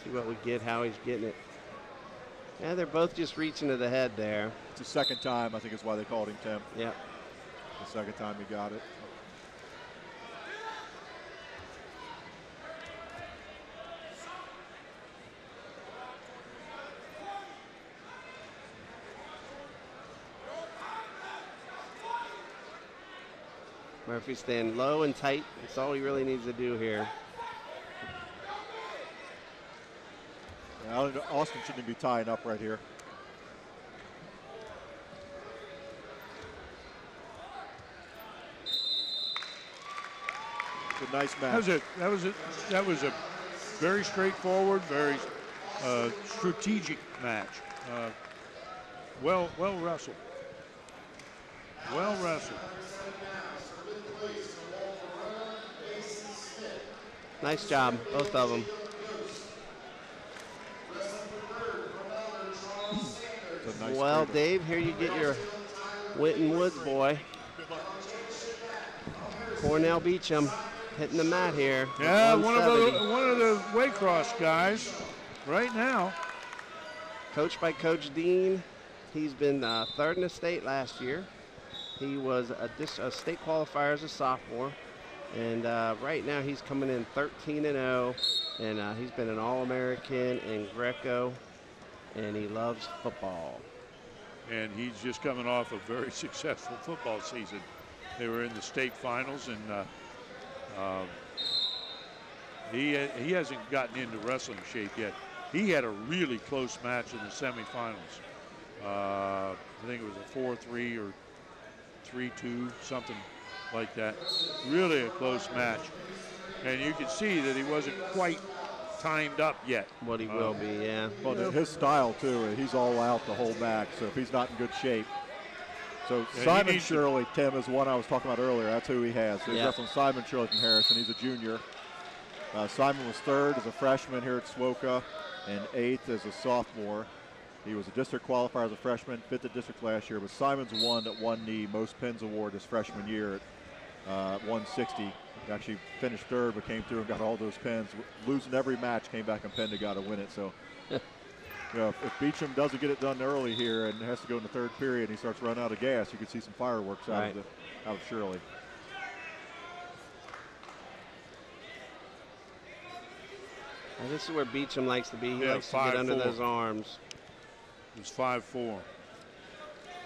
See what we get, how he's getting it. Yeah, they're both just reaching to the head there. It's the second time, I think is why they called him, Tim. Yep. The second time he got it. Murphy staying low and tight. That's all he really needs to do here. Yeah, Austin shouldn't be tying up right here. It's a nice match. That was a very straightforward, very strategic match. Well wrestled. Well wrestled. Nice job, both of them. It's a nice Well, freedom. Dave, here you get your Winton Woods boy. Cornell Beecham hitting the mat here. Yeah, one of 170. the Waycross guys right now. Coached by Coach Dean. He's been third in the state last year. He was a state qualifier as a sophomore. And right now he's coming in 13-0. And he's been an All-American in Greco. And he loves football. And he's just coming off a very successful football season. They were in the state finals, and he hasn't gotten into wrestling shape yet. He had a really close match in the semifinals. I think it was a 4-3 or 3-2, something like that. Really a close match. And you can see that he wasn't quite timed up yet. What he will be, yeah. Well, his style, too, he's all out the whole back, so if he's not in good shape. So Yeah, Simon Shirley, Tim, is one I was talking about earlier. That's who he has. So he's Yeah. wrestling Simon Shirley from Harrison. He's a junior. Simon was third as a freshman here at SWOWCA and 8th as a sophomore. He was a district qualifier as a freshman, 5th at district last year, but Simon's won the most pins award his freshman year at 160. He actually finished third, but came through and got all those pins. Losing every match, came back and pinned and got to win it. So, you know, if Beecham doesn't get it done early here and has to go in the third period and he starts running out of gas, you could see some fireworks out of Shirley. And this is where Beecham likes to be. He Yeah, likes to get under 5'4". those arms. He's 5'4".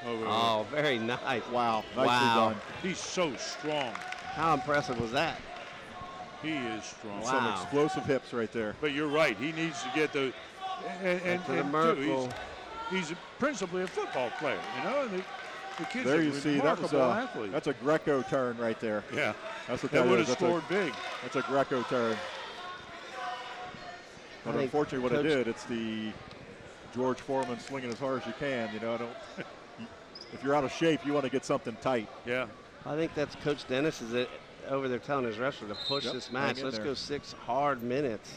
Oh, very nice. Wow, nicely Wow. done. He's so strong. How impressive was that? He is strong. Wow. Some explosive hips right there. But you're right. He needs to get the and To the too, Merkle. he's principally a football player, you know. And the kid's There a you see, that was remarkable athlete. that's a Greco turn right there. Yeah, That's what that that would is. have scored big. That's a Greco turn. I But think unfortunately, what it Coach- did, it's the George Foreman swinging as hard as you can. You know, if you're out of shape, you want to get something tight. Yeah, I think that's Coach Dennis is over there telling his wrestler to push Yep, this match. hang in Let's there. go 6 hard minutes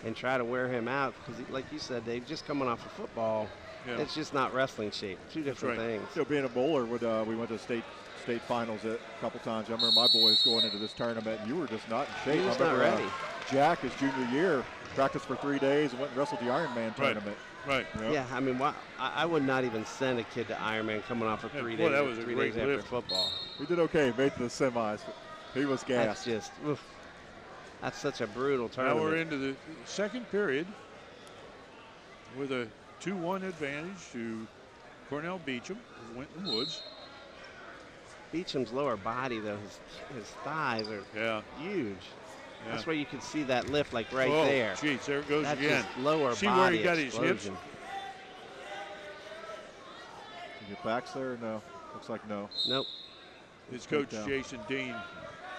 and try to wear him out because, like you said, Dave, just coming off of football, yeah. it's just not wrestling shape. Two different right. things. You know, being a bowler, we went to state finals a couple times. I remember my boys going into this tournament, and you were just not in shape. He was I not remember, ready. Jack, his junior year, practiced for 3 days and went and wrestled the Ironman tournament. Right. You know? Yeah, I mean, I would not even send a kid to Ironman coming off of Yeah, 3 boy, days. that was a 3 great days after lift. football. We did okay, made it to the semis. But he was That's gassed. just, oof. That's such a brutal Now tournament. we're into the second period with a 2-1 advantage to Cornell Beecham of Winton Woods. Beecham's lower body, though, his thighs are Yeah. huge. Yeah. That's where you can see that lift, like right oh, there. Geez, there it goes That's again. just lower See body where he got his hips? explosion. Did your backs there? No. Looks like no. Nope. His Straight coach down. Jason Dean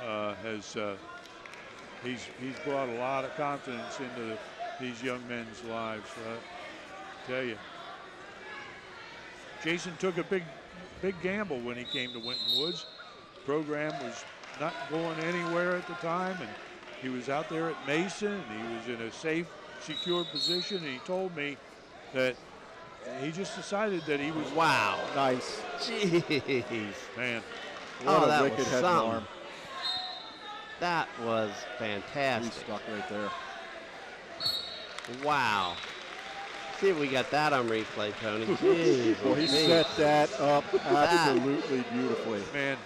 has he's brought a lot of confidence into these young men's lives. I tell you. Jason took a big gamble when he came to Winton Woods. The program was not going anywhere at the time, and he was out there at Mason, and he was in a safe, secure position, and he told me that he just decided that he was. Wow. Nice. Jeez. Man. What a that wicked was head and something. arm. That was He's fantastic. stuck right there. Wow. See if we got that on replay, Tony. Jeez, Well, he set that up absolutely beautifully. Man,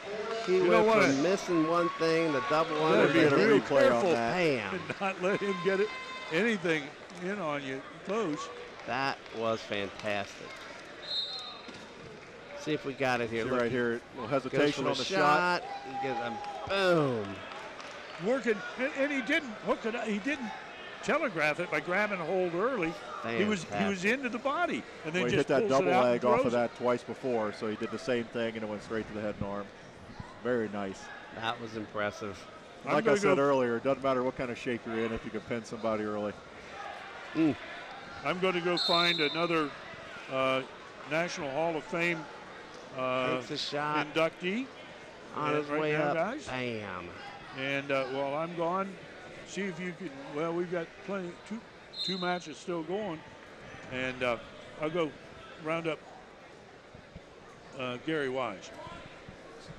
He you know went what? from missing one thing, the double Gotta under, be the real hip, replay on careful. that. bam. and not let him get it, anything in on you close. That was fantastic. See if we got it here. See Look, right here, little goes hesitation for on the shot. He gets a boom. Working, and he didn't hook it up. He didn't telegraph it by grabbing a hold early. He was Fantastic. into the body, and then Well, he just hit that pulls it double out and leg off throws of it. that twice before, so he did the same thing and it went straight to the head and arm. Very nice. That was impressive. I'm Like I gonna said go- earlier, it doesn't matter what kind of shape you're in if you can pin somebody early. I'm going to go find another National Hall of Fame Takes a shot inductee. on his right way now, up. guys. Bam. And while I'm gone, see if you can. Well, we've got plenty, two matches still going, and I'll go round up Gary Wise.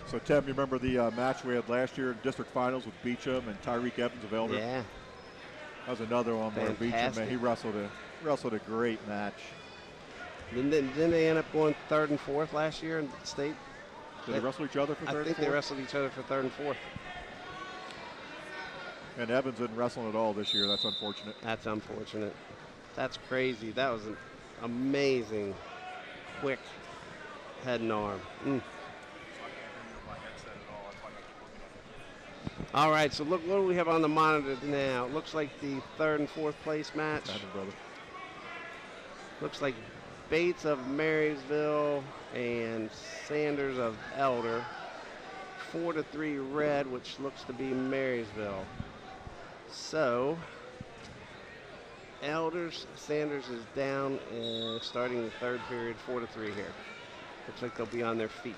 So, Tim, you remember the match we had last year in district finals with Beecham and Tyreek Evans of Elder? Yeah. That was another one where Beecham, man, Fantastic. he wrestled a great match. Didn't they end up going third and fourth last year in state? Did they wrestle each other for I third think and they fourth? wrestled each other for third and fourth. And Evans didn't wrestle at all this year. That's unfortunate. That's unfortunate. That's crazy. That was an amazing, quick head and arm. All right, so look, what do we have on the monitor now? It looks like the third and fourth place match. Imagine, brother. Looks like Bates of Marysville and Sanders of Elder. 4-3 red, which looks to be Marysville. So, Sanders is down starting the third period, 4-3 here. Looks like they'll be on their feet.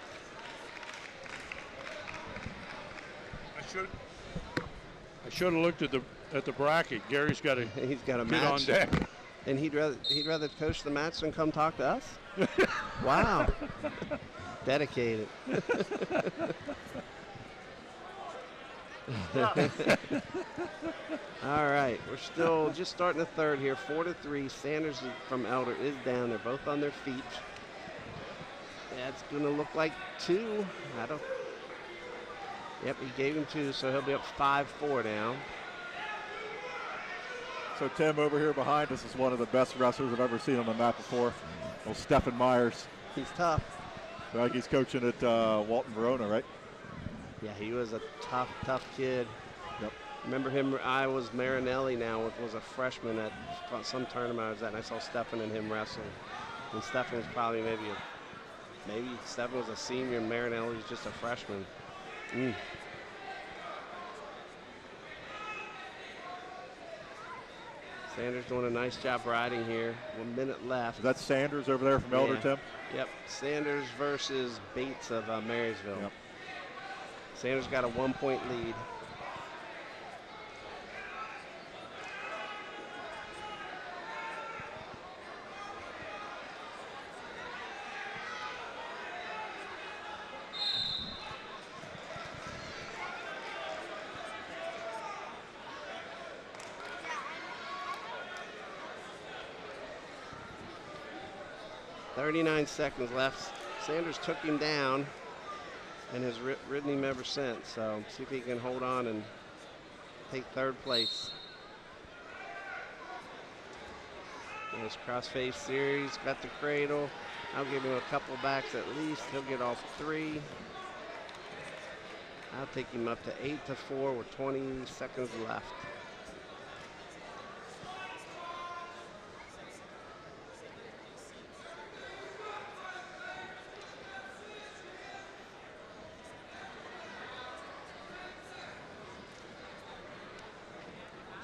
I should have looked at the bracket. Gary's got to He's got a get on match, deck. and he'd rather coach the match than come talk to us. Wow, dedicated. All right, we're still just starting the third here. 4-3. Sanders from Elder is down. They're both on their feet. That's going to look like 2. Yep, he gave him 2, so he'll be up 5-4 now. So Tim over here behind us is one of the best wrestlers I've ever seen on the mat before. Well, Stephen Myers. He's tough. Like he's coaching at Walton Verona, right? Yeah, he was a tough kid. Yep. Remember him? I was Marinelli now, was a freshman at some tournament I was at, and I saw Stephen and him wrestle. And Stephen was probably maybe Stephen was a senior and Marinelli was just a freshman. Sanders doing a nice job riding here. 1 minute left. Is that Sanders over there from Elder, Yeah. Tim? Yep, Sanders versus Bates of Marysville. Yep. Sanders got a 1-point lead. .39 seconds left. Sanders took him down and has ridden him ever since. So see if he can hold on and take third place. Nice crossface series, got the cradle. I'll give him a couple backs at least. He'll get off 3. I'll take him up to 8-4 with 20 seconds left.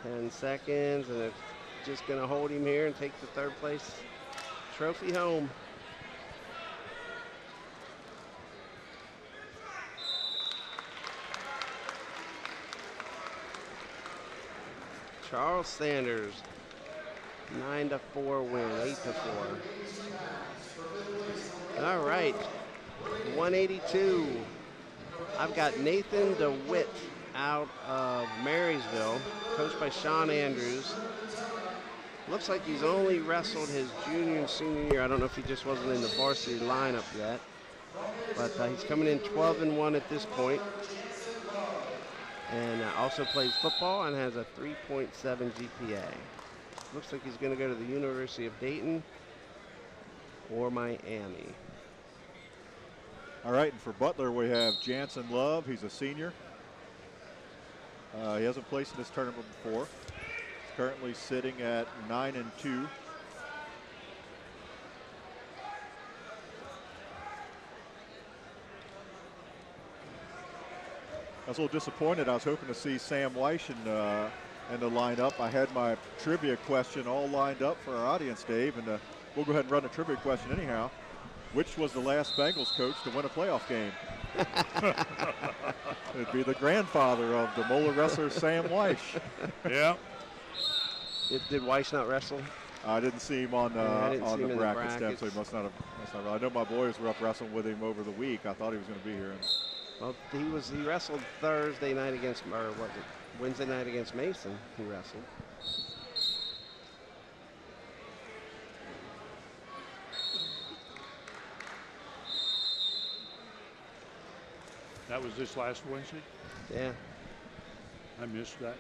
Ten seconds, and it's just going to hold him here and take the third place trophy home. Charles Sanders, 9-4 win, 8-4. All right, 182. I've got Nathan DeWitt out of Marysville, coached by Sean Andrews. Looks like he's only wrestled his junior and senior year. I don't know if he just wasn't in the varsity lineup yet, but he's coming in 12-1 at this point. And also plays football and has a 3.7 GPA. Looks like he's going to go to the University of Dayton or Miami. All right, and for Butler, we have Jansen Love. He's a senior. He hasn't placed in this tournament before. He's currently sitting at 9-2. I was a little disappointed. I was hoping to see Sam Weish in the lineup. I had my trivia question all lined up for our audience, Dave, and we'll go ahead and run a trivia question anyhow. Which was the last Bengals coach to win a playoff game? It'd be the grandfather of the Moeller wrestler, Sam Weish. Yeah. Did Weish not wrestle? I didn't see him on the bracket stem, so he must not have. I know my boys were up wrestling with him over the week. I thought he was going to be here. Well, he wrestled Thursday night against, or was it Wednesday night against Mason? He wrestled. That was this last Wednesday? Yeah. I missed that.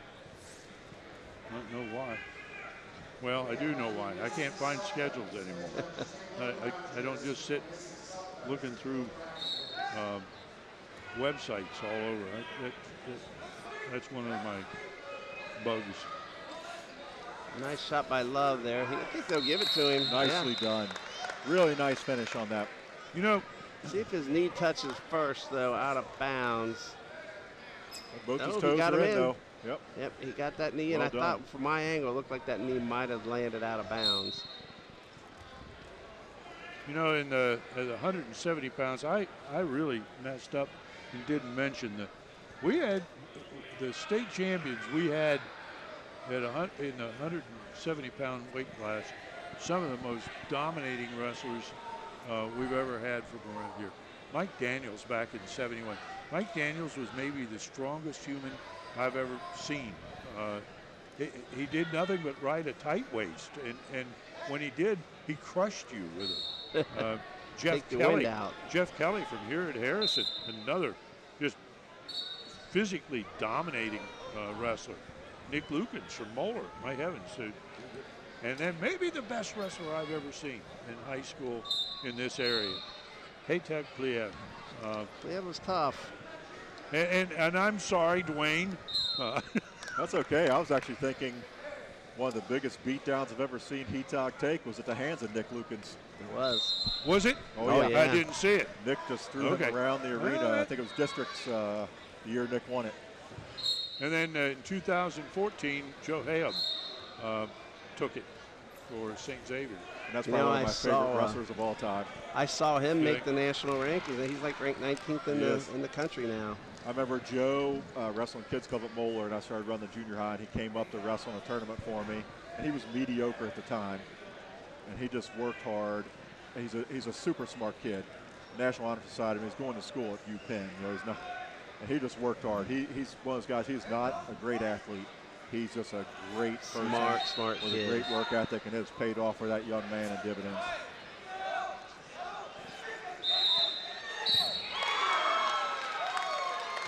I don't know why. Well, I do know why. I can't find schedules anymore. I don't just sit looking through websites all over. That's one of my bugs. Nice shot by Love there. I think they'll give it to him. Nicely done. Really nice finish on that. You know, see if his knee touches first, though, out of bounds. Both his toes are in, though. Yep, he got that knee, and I thought from my angle, it looked like that knee might have landed out of bounds. You know, at 170 pounds, I really messed up and didn't mention that we had the state champions we had in the 170-pound weight class, some of the most dominating wrestlers we've ever had from around here. Mike Daniels back in '71. Mike Daniels was maybe the strongest human I've ever seen. He did nothing but ride a tight waist, and when he did, he crushed you with it. Jeff Kelly from here at Harrison, another just physically dominating wrestler. Nick Lukens from Moeller, my heavens. And then maybe the best wrestler I've ever seen in high school in this area, Haytek Pliev. Pliev was tough. And I'm sorry, Dwayne. That's okay. I was actually thinking one of the biggest beatdowns I've ever seen Heatok take was at the hands of Nick Lukens. It was. Was it? Oh, yeah. I didn't see it. Nick just threw him around the arena. I think it was districts the year Nick won it. And then in 2014, Joe Hayab took it for St. Xavier. And that's probably one of my favorite wrestlers of all time. I saw him make the national rankings. He's like ranked 19th in the country now. I remember Joe wrestling kids club at Moeller, and I started running the junior high, and he came up to wrestle in a tournament for me, and he was mediocre at the time, and he just worked hard. And he's a super smart kid. National Honor Society. He's going to school at UPenn. You know, he's not, and he just worked hard. He's one of those guys. He's not a great athlete. He's just a great person. Smart with kid. a great work ethic, and it's paid off for that young man in dividends.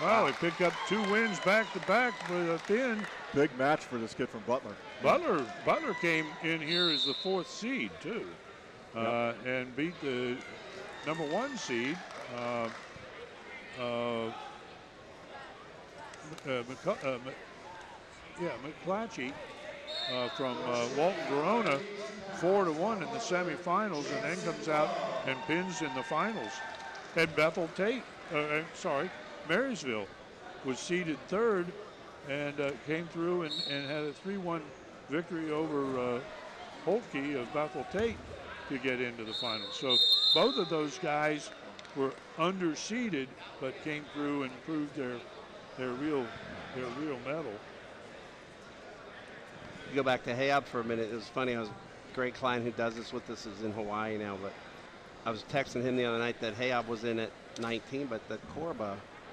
Wow, he picked up 2 wins back-to-back with a pin. Big match for this kid from Butler. Butler came in here as the 4th seed, too, and beat the number 1 seed, McClatchy from Walton Verona, 4-1 in the semifinals, and then comes out and pins in the finals. And Bethel Tate, Marysville was seeded 3rd and came through and had a 3-1 victory over Holtke of Bethel Tate to get into the finals. So both of those guys were underseeded, but came through and proved their real mettle. you go back to Hayab for a minute. It was funny. Greg Klein, who does this with us, is in Hawaii now, but I was texting him the other night that Hayab was in at 19, but that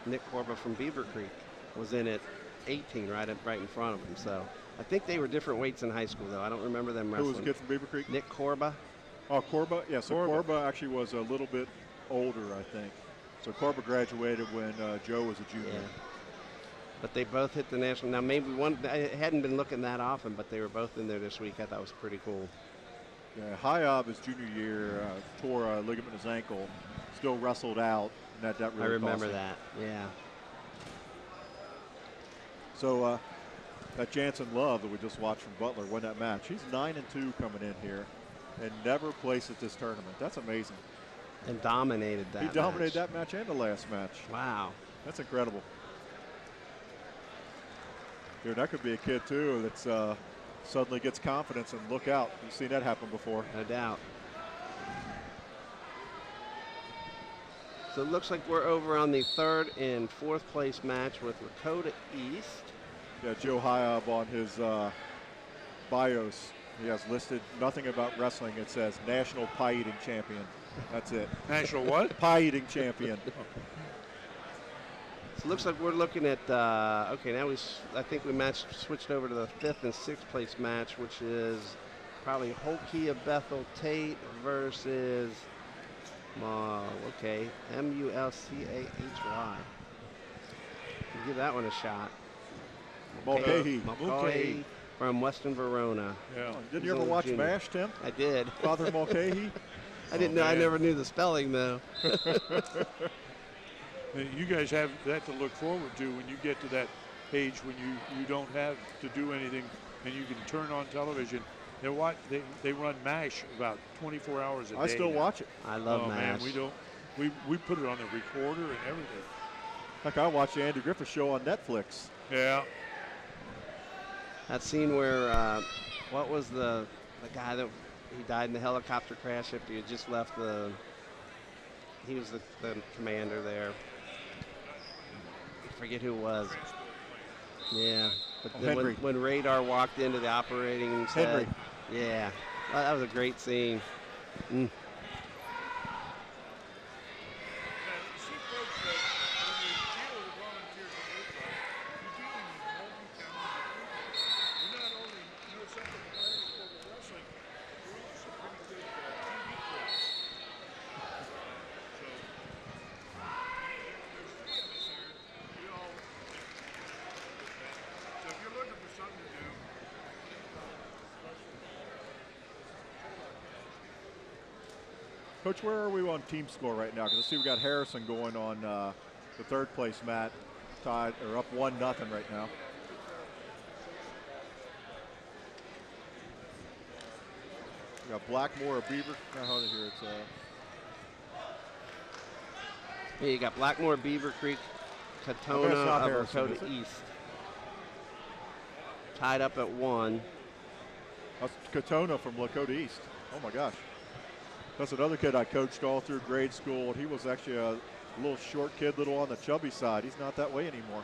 Nick Corba from Beaver Creek, was in at 18, right in front of him. So I think they were different weights in high school, though. I don't remember them wrestling. Who was the kid from Beaver Creek? Nick Corba. Oh, Corba? Yeah, so Corba actually was a little bit older, I think. So Corba graduated when Joe was a junior. Yeah. But they both hit the national. Now, maybe one, I hadn't been looking that often, but they were both in there this week. I thought it was pretty cool. Yeah, Hayab, his junior year, tore a ligament in his ankle, still wrestled out, and that really I remember cost him. that, yeah. So that Jansen Love that we just watched from Butler won that match. He's 9-2 coming in here and never placed at this tournament. That's amazing. And dominated that He dominated that match and the last match. Wow. That's incredible. Dude, that could be a kid, too, that's suddenly gets confidence and look out. You've seen that happen before. No doubt. So it looks like we're over on the 3rd and 4th place match with Lakota East. Yeah, Joe Hayab on his bios, he has listed nothing about wrestling. It says National Pie Eating Champion. That's it. National what? Pie Eating Champion. So it looks like we're looking at, okay, now I think we switched over to the 5th and 6th place match, which is probably Holkia Bethel Tate versus, okay, Mulcahy. We'll give that one a shot. Mulcahy from Western Verona. Yeah. Didn't you ever watch junior. MASH, Tim? I did. Father Mulcahy? I didn't know. I man. never knew the spelling, though. You guys have that to look forward to when you get to that age when you don't have to do anything and you can turn on television. They run MASH about 24 hours a day. I still watch it. I love MASH. Man, we put it on the recorder and everything. Like I watched the Andy Griffith show on Netflix. Yeah. That scene where, what was the guy that he died in the helicopter crash after he had just left he was the commander there. I forget who it was. Yeah. But then Henry. when Radar walked into the operating set. Henry. Yeah. That was a great scene. Mm. Coach, where are we on team score right now? Because I see we got Harrison going on the 3rd place mat, tied or up 1-0 right now. We got Blackmore of Beaver. Now, hold it here. It's Yeah, you got Blackmore, Beaver Creek, Katona Okay, it's not of Harrison, Lakota is it? East. Tied up at 1. that's Katona from Lakota East. Oh my gosh. That's another kid I coached all through grade school. He was actually a little short kid, little on the chubby side. He's not that way anymore.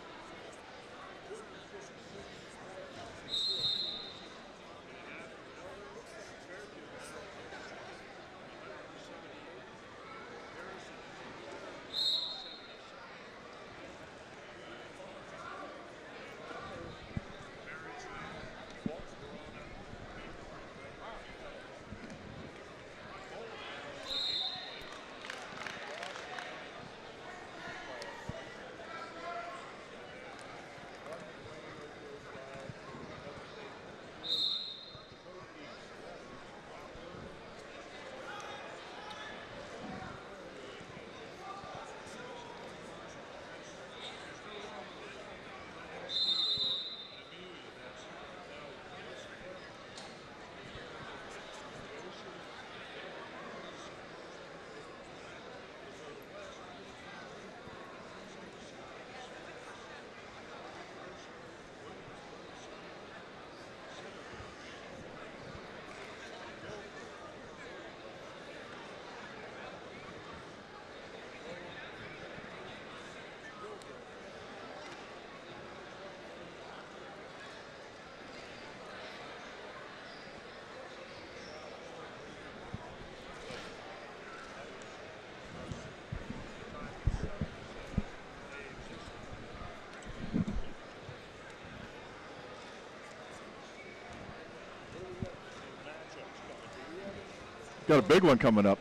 Got a big one coming up.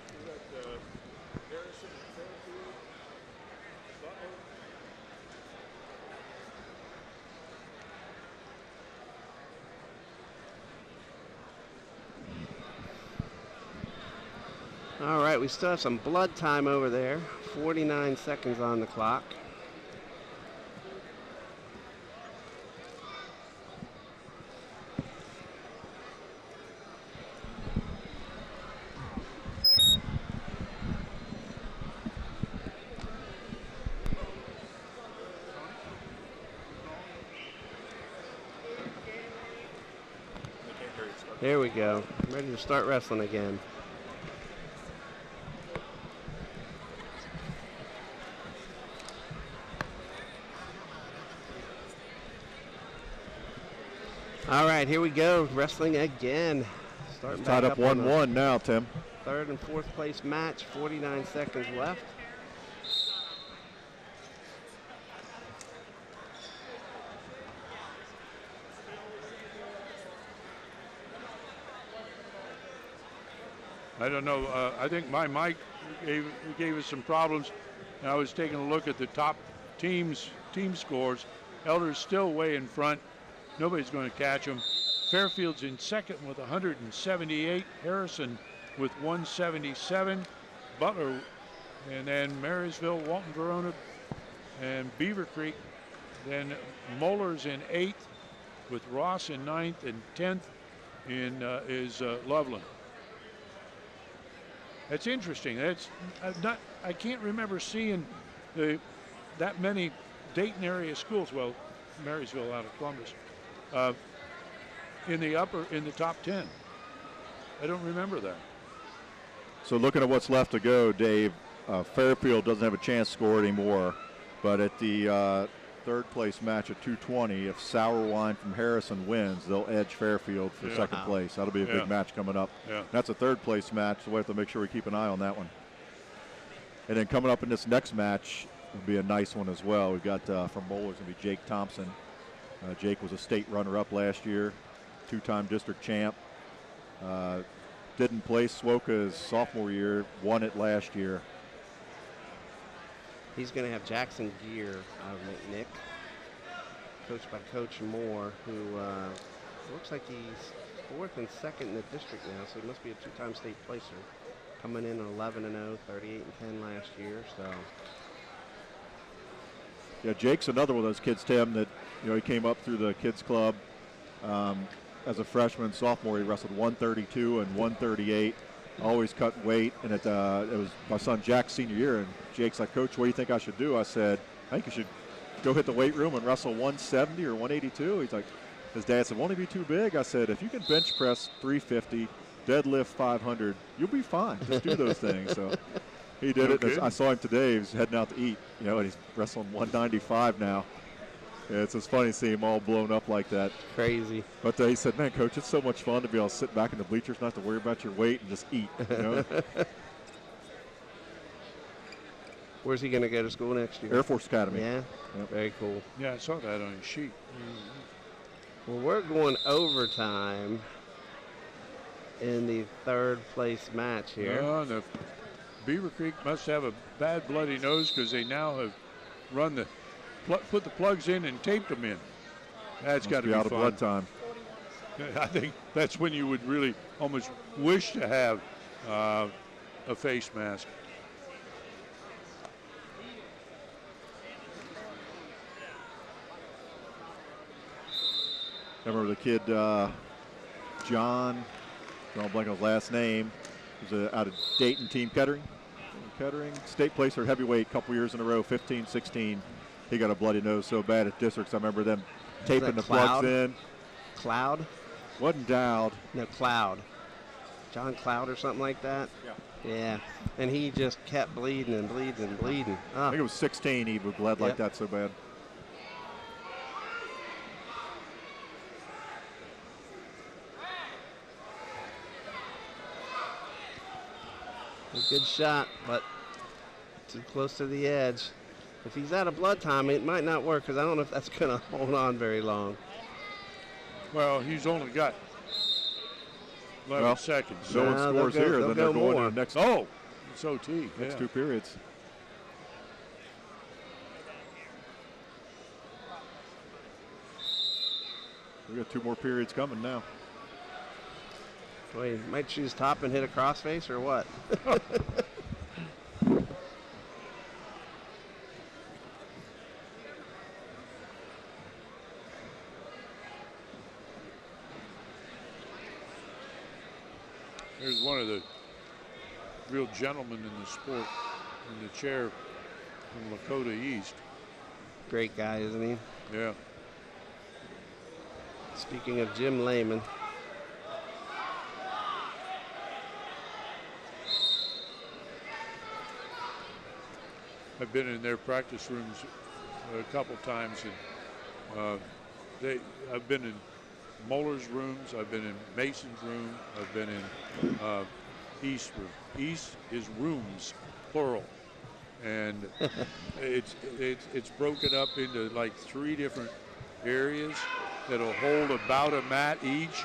All right, we still have some blood time over there. 49 seconds on the clock. There we go. Ready to start wrestling again. All right, here we go. Wrestling again. Starting Tied back up 1-1 now, Tim. Third and fourth place match. 49 seconds left. I don't know. I think my mic gave us some problems. And I was taking a look at the top team scores. Elder's still way in front. Nobody's going to catch them. Fairfield's in second with 178. Harrison with 177. Butler, and then Marysville, Walton, Verona, and Beaver Creek. Then Moeller's in eighth, with Ross in ninth, and 10th is Loveland. That's interesting. I can't remember seeing that many Dayton area schools. Well, Marysville out of Columbus, in the top 10. I don't remember that. So looking at what's left to go, Dave, Fairfield doesn't have a chance to score anymore. But at the third place match at 220, if Sour Wine from Harrison wins, they'll edge Fairfield for second place. That'll be a big match coming up. Yeah. That's a third place match, so we have to make sure we keep an eye on that one. And then coming up in this next match will be a nice one as well. We've got from Moeller's going to be Jake Thompson. Jake was a state runner-up last year, two-time district champ. Didn't play SWOWCA his sophomore year, won it last year. He's going to have Jackson Gear out of McNick, coached by Coach Moore, who looks like he's fourth and second in the district now, so he must be a two-time state placer. Coming in 11-0, 38-10 last year. So. Yeah, Jake's another one of those kids, Tim, that he came up through the kids club as a freshman, sophomore. He wrestled 132 and 138. Always cut weight, and it was my son Jack's senior year, and Jake's like, Coach, what do you think I should do? I said, I think you should go hit the weight room and wrestle 170 or 182. He's like, his dad said, won't he be too big? I said, if you can bench press 350, deadlift 500, you'll be fine. Just do those things. So he did it. I saw him today. He was heading out to eat, and he's wrestling 195 now. Yeah, it's just funny to see him all blown up like that. Crazy. But he said, man, Coach, it's so much fun to be able to sit back in the bleachers, not have to worry about your weight, and just eat. Where's he going to go to school next year? Air Force Academy. Yeah, yep. Very cool. Yeah, I saw that on his sheet. Well, we're going overtime in the third place match here. The Beaver Creek must have a bad bloody nose because they now have put the plugs in and taped them in. That's got to be out fun. of blood time. I think that's when you would really almost wish to have a face mask. I remember the kid, John, I don't blank on his last name. He was out of Dayton, Team Kettering. State placer heavyweight a couple years in a row, 15, 16. He got a bloody nose so bad at districts. I remember them taping the plugs in. Cloud? Wasn't Dowd. No, Cloud. John Cloud or something like that? Yeah. And he just kept bleeding and bleeding and bleeding. I think it was 16 he bled like that so bad. A good shot, but too close to the edge. If he's out of blood time, it might not work because I don't know if that's going to hold on very long. Well, he's only got 11 Well, seconds. No one No, scores they'll here, go then they're going more. to the next, Oh, it's OT. next Yeah. 2 periods. We got 2 more periods coming now. Boy, might choose top and hit a crossface or what? There's one of the real gentlemen in the sport in the chair from Lakota East. Great guy, isn't he? Yeah. Speaking of Jim Lehman. I've been in their practice rooms a couple times, and I've been in Moeller's rooms, I've been in Mason's room, I've been in East room. East is rooms, plural, and it's broken up into like 3 different areas that'll hold about a mat each,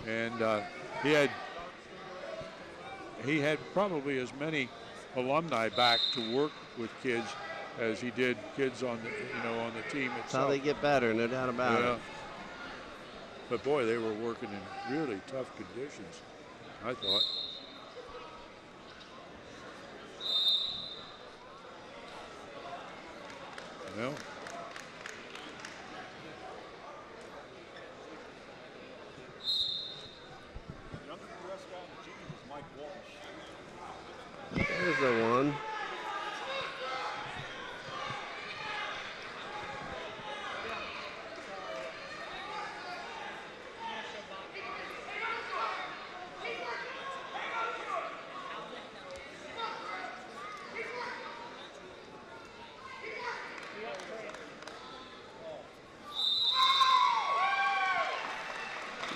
and he had probably as many alumni back to work with kids as he did kids on the team itself. That's how they get better, no doubt about it. But boy, they were working in really tough conditions, I thought. Well, There's the one.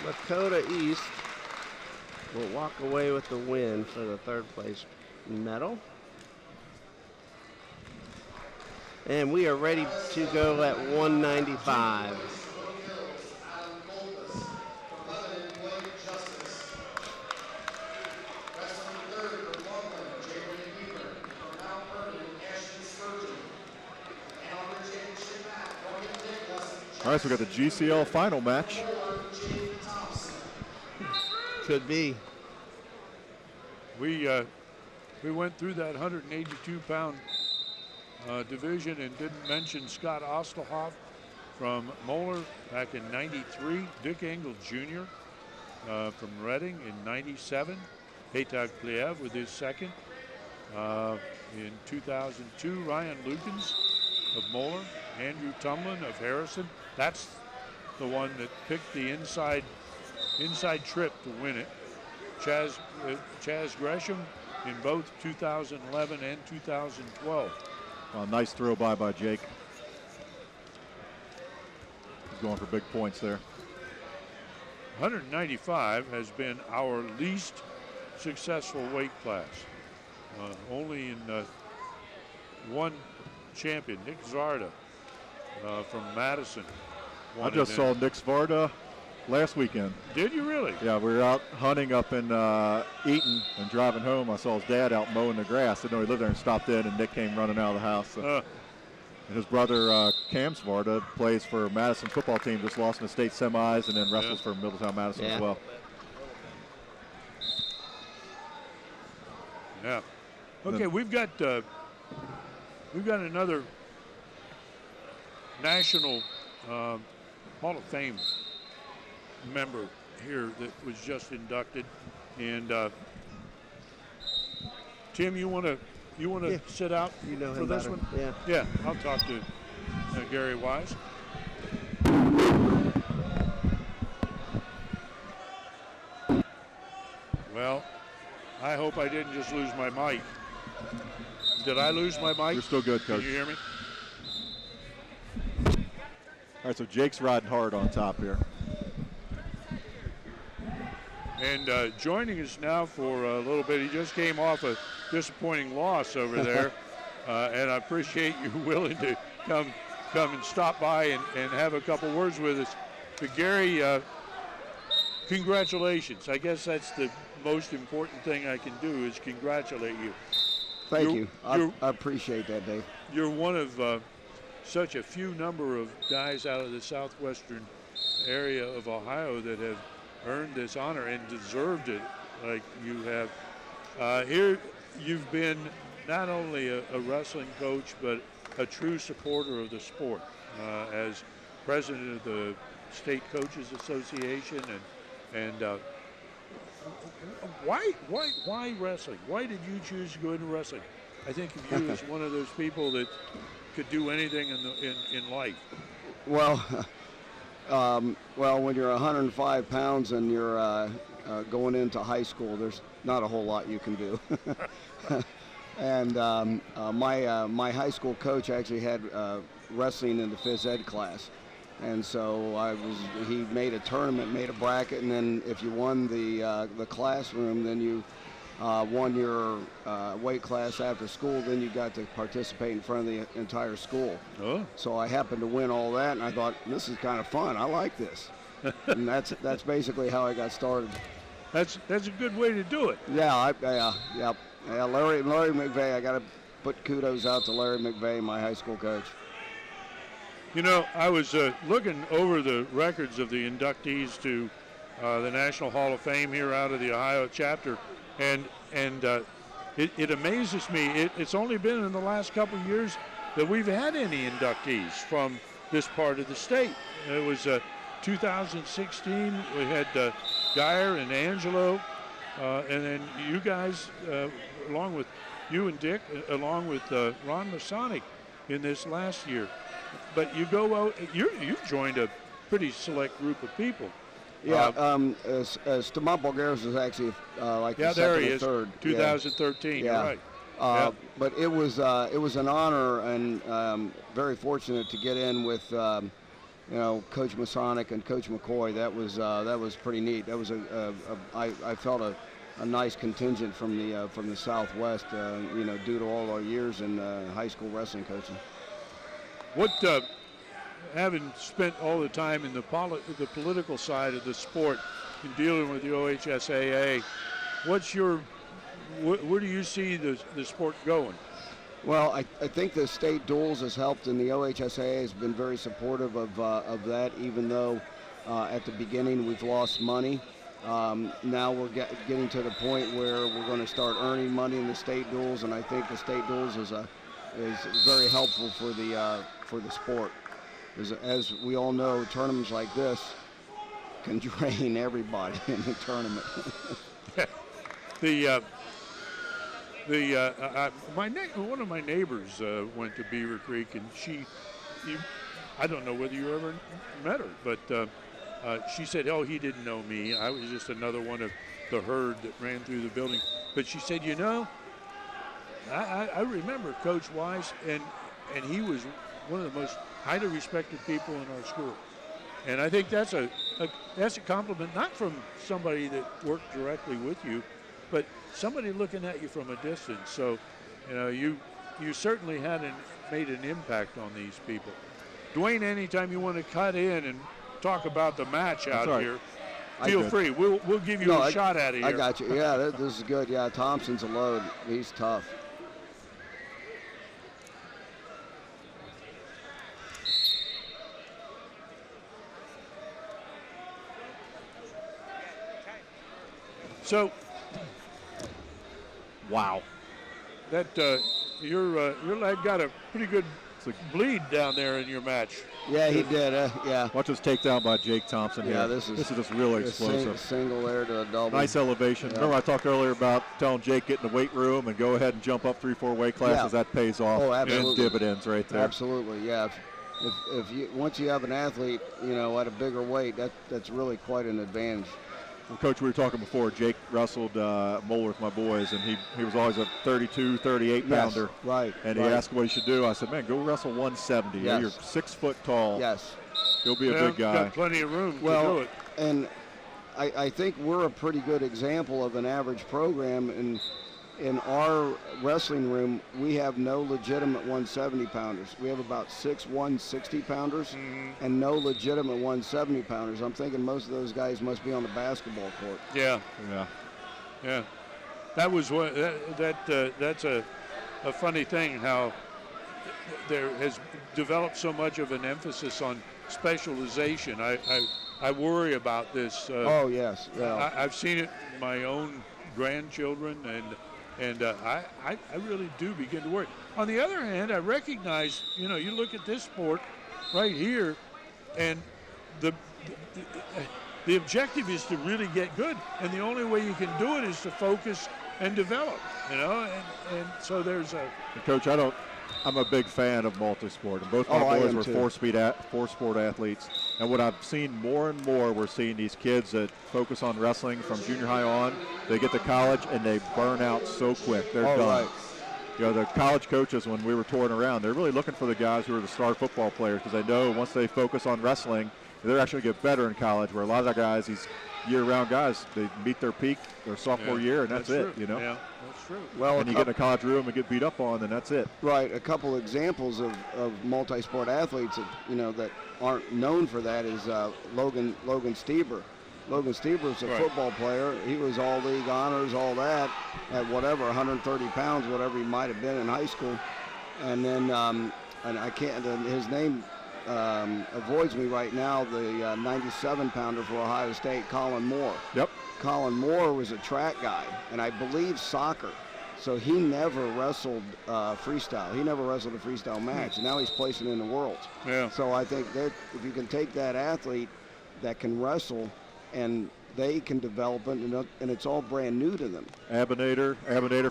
Lakota East will walk away with the win for the 3rd place medal. And we are ready to go at 195. All right, so we got the GCL final match. Could be. we went through that 182-pound division and didn't mention Scott Ostelhoff from Moeller back in '93, Dick Engel Jr. From Reading in '97, Petag Pliev with his second. In 2002, Ryan Lukens of Moeller, Andrew Tumlin of Harrison. That's the one that picked the inside trip to win it. Chaz Gresham in both 2011 and 2012. Well, nice throw by Jake. He's going for big points there. 195 has been our least successful weight class. Only in one champion, Nick Zarda from Madison. I just saw Nick Svarda last weekend. Did you really? Yeah, we were out hunting up in Eaton and driving home. I saw his dad out mowing the grass. I didn't know he lived there and stopped in, and Nick came running out of the house. So. And his brother, Cam Svarda, plays for Madison football team, just lost in the state semis, and then wrestles for Middletown Madison as well. Yeah. Okay, we've got another National Hall of Fame member here that was just inducted, and Tim, you want to sit out for this one? Yeah. I'll talk to Gary Wise. Well, I hope I didn't just lose my mic. Did I lose my mic? You're still good, Coach. Can you hear me? All right, so Jake's riding hard on top here. And joining us now for a little bit, he just came off a disappointing loss over there, and I appreciate you willing to come and stop by and have a couple words with us. But Gary, congratulations. I guess that's the most important thing I can do is congratulate you. Thank you. I appreciate that, Dave. You're one of such a few number of guys out of the southwestern area of Ohio that have earned this honor and deserved it like you have. Here you've been not only a wrestling coach, but a true supporter of the sport as president of the State Coaches Association. And why wrestling? Why did you choose to go into wrestling? I think of you as one of those people that could do anything in life. Well, when you're 105 pounds and you're going into high school, there's not a whole lot you can do. And my high school coach actually had wrestling in the phys ed class. And so he made a tournament, made a bracket, and then if you won the classroom, then you won your weight class after school, then you got to participate in front of the entire school. Oh. So I happened to win all that, and I thought, this is kind of fun. I like this. And that's basically how I got started. That's a good way to do it. Yeah, Larry McVeigh, I got to put kudos out to Larry McVeigh, my high school coach. You know, I was looking over the records of the inductees to the National Hall of Fame here out of the Ohio chapter, and it amazes me. It's only been in the last couple of years that we've had any inductees from this part of the state. It was 2016. We had Geyer and Angelo, and then you guys, along with you and Dick, along with Ron Masonic in this last year. But you go out, you've joined a pretty select group of people. Yeah, Stamont Bulgaris was actually like the there second he or is, third. 2013, yeah. You're right. But it was an honor and very fortunate to get in with Coach Masonic and Coach McCoy. That was pretty neat. That was I felt a nice contingent from the Southwest, due to all our years in high school wrestling coaching. What, having spent all the time in the political side of the sport in dealing with the OHSAA, where do you see the sport going? Well, I think the state duels has helped, and the OHSAA has been very supportive of that, even though at the beginning we've lost money. Now we're getting to the point where we're going to start earning money in the state duels, and I think the state duels is very helpful for the sport. As we all know, tournaments like this can drain everybody in the tournament. One of my neighbors went to Beaver Creek, and I don't know whether you ever met her, but she said, "Oh, he didn't know me. I was just another one of the herd that ran through the building." But she said, I remember Coach Wise, and he was one of the most highly respected people in our school. And I think that's a compliment, not from somebody that worked directly with you, but somebody looking at you from a distance. So, you certainly made an impact on these people. Dwayne, anytime you want to cut in and talk about the match out here, feel free. We'll give you a shot at it here. I got you. Yeah, this is good. Yeah, Thompson's a load. He's tough. So, wow, that your lad got a pretty good bleed down there in your match. Yeah, he did. Yeah. Watch this takedown by Jake Thompson. Yeah, here. this is just really explosive. Single there to a double. Nice elevation. Yeah. Remember I talked earlier about telling Jake get in the weight room and go ahead and jump up 3-4 weight classes. Yeah. That pays off. Oh, absolutely. And dividends right there. Absolutely. Yeah. If you once you have an athlete, at a bigger weight, that's really quite an advantage. Well, Coach, we were talking before. Jake wrestled Moeller with my boys, and he was always a 32, 38 pounder. Yes, right. And he asked what he should do. I said, man, go wrestle 170. Yes. You're 6 foot tall. Yes. You'll be a big guy. Got plenty of room to do it. And I think we're a pretty good example of an average program, and in our wrestling room, we have no legitimate 170 pounders. We have about 6 160 pounders and no legitimate 170 pounders. I'm thinking most of those guys must be on the basketball court. Yeah. Yeah. Yeah. That was what that's a funny thing how there has developed so much of an emphasis on specialization. I worry about this. Oh yes, yeah. I've seen it in my own grandchildren, and I really do begin to worry. On the other hand, I recognize, you look at this sport right here, and the objective is to really get good, and the only way you can do it is to focus and develop, and so there's a... Coach, I'm a big fan of multi-sport, and both my boys were four-sport athletes. And what I've seen more and more, we're seeing these kids that focus on wrestling from junior high on. They get to college and they burn out so quick. They're done. Right. The college coaches, when we were touring around, they're really looking for the guys who are the star football players because they know once they focus on wrestling, they're actually going to get better in college. Where a lot of the guys, these year-round guys, they meet their peak their sophomore year, and that's it. True. Yeah, that's true. Well, and you get in a college room and get beat up on, and that's it. Right. A couple examples of multi-sport athletes that, that aren't known for that is Logan Stieber. Logan Stieber is a football player. He was all league honors, all that, at whatever, 130 pounds, whatever he might have been in high school. And then, and I can't, his name avoids me right now, the 97-pounder for Ohio State, Colin Moore. Yep. Colin Moore was a track guy, and I believe soccer. So he never wrestled freestyle. He never wrestled a freestyle match. And now he's placing in the world. Yeah. So I think that if you can take that athlete that can wrestle and they can develop it, and it's all brand new to them. Abinator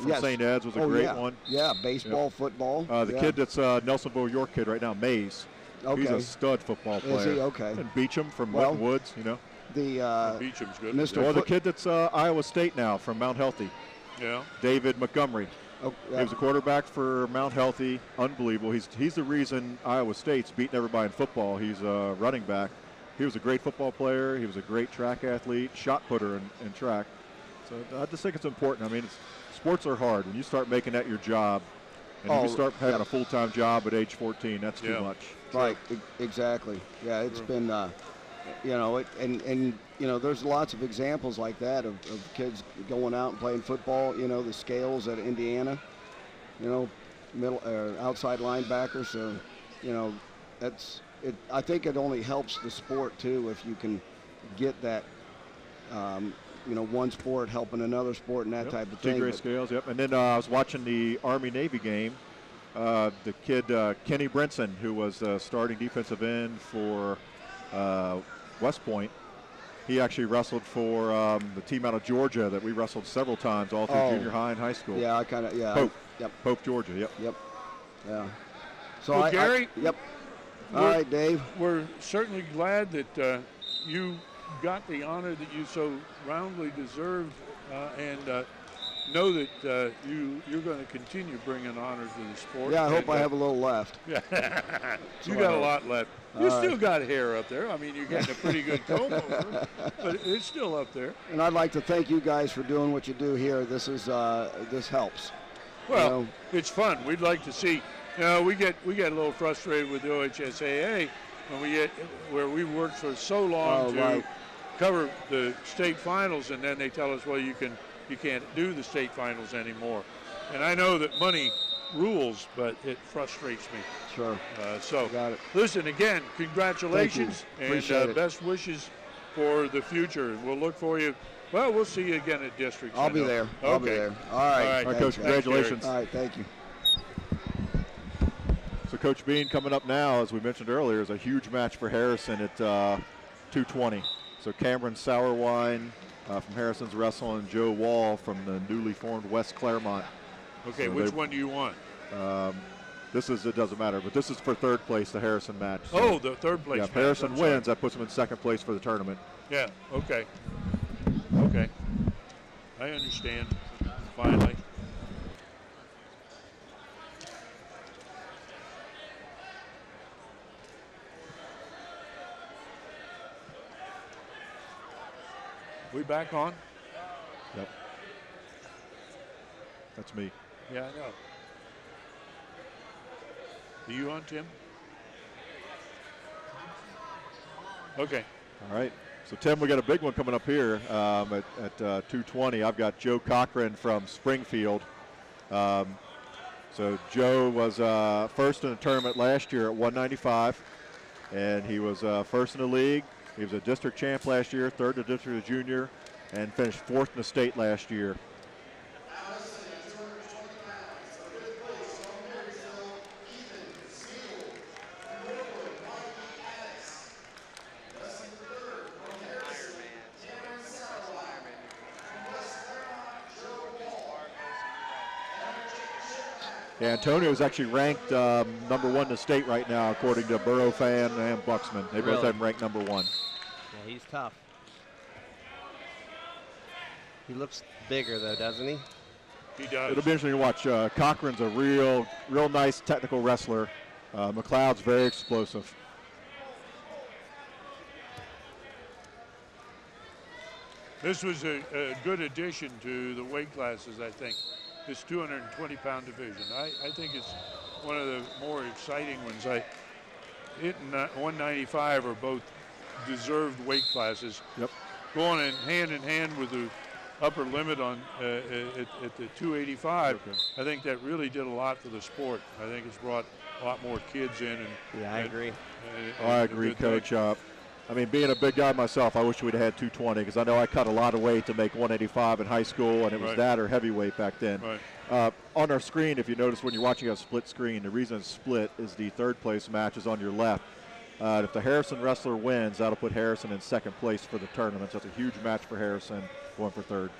from St. Ed's was a great one. Yeah, baseball, football. The kid that's Nelsonville York kid right now, Mays. Okay. He's a stud football player. Is he? Okay. And Beecham from Winton Woods, The Beecham's good. the kid that's Iowa State now from Mount Healthy. Yeah. David Montgomery. Oh, He was a quarterback for Mount Healthy. Unbelievable. He's the reason Iowa State's beating everybody in football. He's a running back. He was a great football player. He was a great track athlete, shot putter in track. So I just think it's important. I mean, sports are hard. When you start making that your job, and you start having a full-time job at age 14, that's too much. Right, exactly. Yeah, it's been, there's lots of examples like that of kids going out and playing football. The Scales at Indiana, middle outside linebacker. So, that's it. I think it only helps the sport too if you can get that. One sport helping another sport and that type of thing. Gray Scales, yep. And then I was watching the Army-Navy game. The kid, Kenny Brinson, who was starting defensive end for West Point, he actually wrestled for the team out of Georgia that we wrestled several times all through junior high and high school. Yeah, I kind of, yeah. Pope. Yep. Pope, Georgia, yep. Yep. Yeah. So well, Gary? Yep. All right, Dave. We're certainly glad that you got the honor that you so roundly deserved, and know that you're going to continue bringing honor to the sport. Yeah, I hope I have a little left. Yeah, you got a lot left. You still got hair up there. I mean, you're getting a pretty good comb over, but it's still up there. And I'd like to thank you guys for doing what you do here. This is this helps. Well, it's fun. We'd like to see. We get a little frustrated with the OHSAA when we get where we worked for so long to cover the state finals, and then they tell us, well, you can't do the state finals anymore. And I know that money rules, but it frustrates me. Sure. So, got it. Listen, again, congratulations and best wishes for the future. And we'll look for you. Well, we'll see you again at districts. I'll be there. Okay. I'll be there. All right. All right, Coach, congratulations. All right, thank you. So Coach Bean, coming up now, as we mentioned earlier, is a huge match for Harrison at 220. So Cameron Sourwine from Harrison's Wrestling and Joe Wall from the newly formed West Claremont. Okay, so which one do you want? It doesn't matter, but this is for third place, the Harrison match. So, the third place match. If Harrison wins, that puts him in second place for the tournament. Yeah, okay. Okay. I understand, finally. We back on? Yep. That's me. Yeah, I know. Are you on, Tim? Okay. All right. So, Tim, we got a big one coming up here at 220. I've got Joe Cochran from Springfield. So Joe was first in the tournament last year at 195, and he was first in the league. He was a district champ last year, third in the district as a junior, and finished fourth in the state last year. Yeah, Antonio is actually ranked number 1 in the state right now, according to Burrow Fan and Bucksman. They both have him ranked number 1. Yeah, he's tough. He looks bigger, though, doesn't he? He does. It'll be interesting to watch. Cochran's a real nice technical wrestler. McLeod's very explosive. This was a good addition to the weight classes, I think. This 220-pound division. I think it's one of the more exciting ones. It and 195 are both deserved weight classes. Yep. Going in hand with the upper limit on at the 285. Okay. I think that really did a lot for the sport. I think it's brought a lot more kids in. I agree. I agree, Coach. I mean, being a big guy myself, I wish we'd have had 220 because I know I cut a lot of weight to make 185 in high school, and it was that or heavyweight back then. Right. On our screen, if you notice when you're watching a split screen, the reason it's split is the third place match is on your left. If the Harrison wrestler wins, that'll put Harrison in second place for the tournament. So it's a huge match for Harrison, going for third.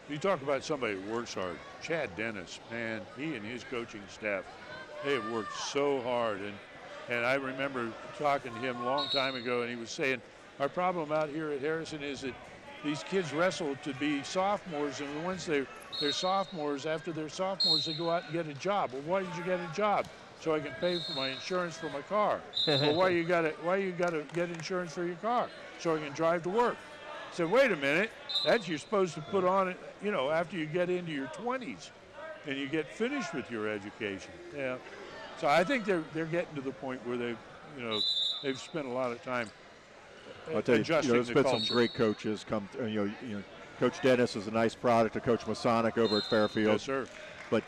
You talk about somebody who works hard. Chad Dennis, man, he and his coaching staff, they have worked so hard. And I remember talking to him a long time ago, and he was saying, our problem out here at Harrison is that these kids wrestle to be sophomores, and once they're sophomores, after they're sophomores, they go out and get a job. Well, why did you get a job? So I can pay for my insurance for my car. Well, why you gotta get insurance for your car? So I can drive to work. I said, wait a minute, that's you're supposed to put on it, after you get into your 20s and you get finished with your education. Yeah. So I think they're getting to the point where they've spent a lot of time I'll tell you, adjusting there's the been culture. some great coaches come. Coach Dennis is a nice product of Coach Masonic over at Fairfield. Yes, sir. But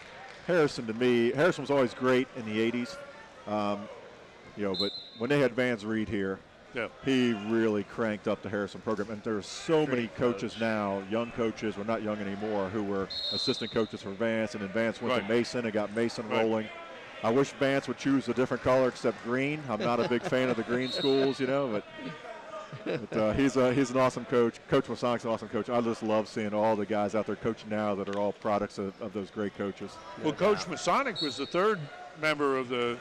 Harrison was always great in the 80s. But when they had Vance Reed here, he really cranked up the Harrison program. And there's so many coaches now, young coaches, well, not young anymore, who were assistant coaches for Vance, and then Vance went to Mason and got Mason rolling. I wish Vance would choose a different color except green. I'm not a big fan of the green schools, but he's an awesome coach. Coach Masonic's an awesome coach. I just love seeing all the guys out there coaching now that are all products of those great coaches. Well, Coach Masonic was the third member of the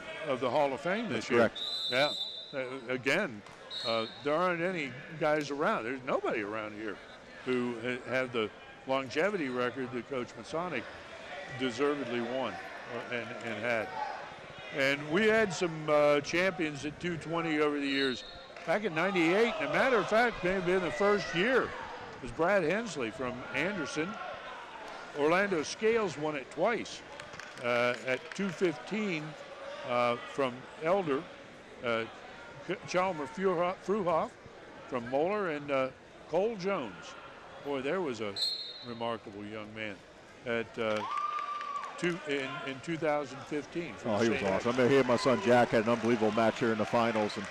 Hall of Fame this year. Correct. Yeah. Again, there aren't any guys around. There's nobody around here who have the longevity record that Coach Masonic deservedly won and had. And we had some champions at 220 over the years. Back in '98, and a matter of fact, may have been the first year, was Brad Hensley from Anderson. Orlando Scales won it twice. At 215 from Elder, Chalmer Fruhoff from Moeller, and Cole Jones. Boy, there was a remarkable young man at in 2015. Oh, he was awesome. I mean, he and my son Jack had an unbelievable match here in the finals, and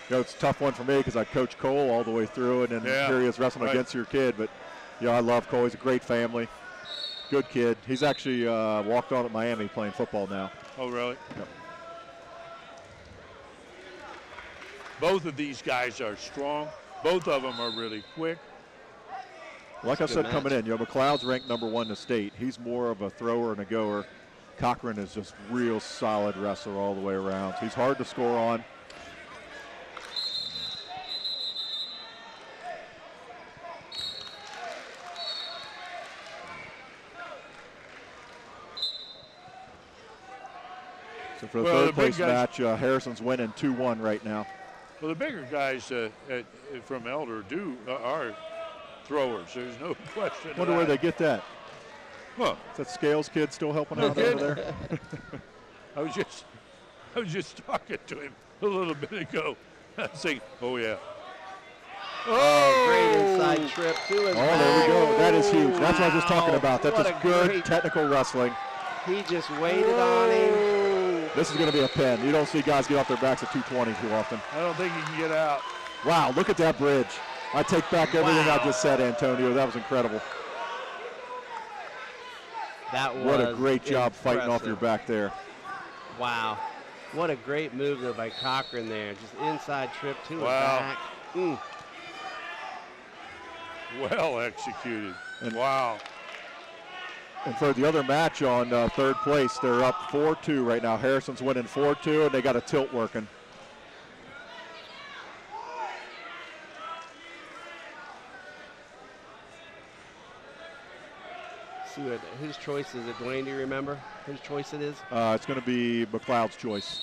it's a tough one for me because I coached Cole all the way through, and then here he is wrestling against your kid. But I love Cole. He's a great family, good kid. He's actually walked on at Miami playing football now. Oh, really? Yep. Both of these guys are strong. Both of them are really quick. Like I said, coming in, McLeod's ranked number 1 in the state. He's more of a thrower and a goer. Cochran is just real solid wrestler all the way around. So he's hard to score on. So for the third place match, Harrison's winning 2-1 right now. Well, the bigger guys from Elder are throwers. There's no question. Wonder where they get that. Huh. Is that Scales kid still helping No out kid. over there? I was just talking to him a little bit ago. I was saying, oh yeah. Oh, great inside trip to his Oh, there back. we go. That is huge. That's what I was just talking about. That's What just a good great- technical wrestling. He just waited on him. This is going to be a pin. You don't see guys get off their backs at 220 too often. I don't think he can get out. Wow, look at that bridge. I take back everything I Wow. just said, Antonio. That was incredible. That was What a great job fighting off impressive. your back there. Wow. What a great move though by Cochran there. Just inside trip to his Wow. back. Mm. Well executed. And- Wow. And for the other match on third place, they're up 4-2 right now. Harrison's winning 4-2, and they got a tilt working. See what whose choice is it, Dwayne? Do you remember whose choice it is? It's going to be McLeod's choice.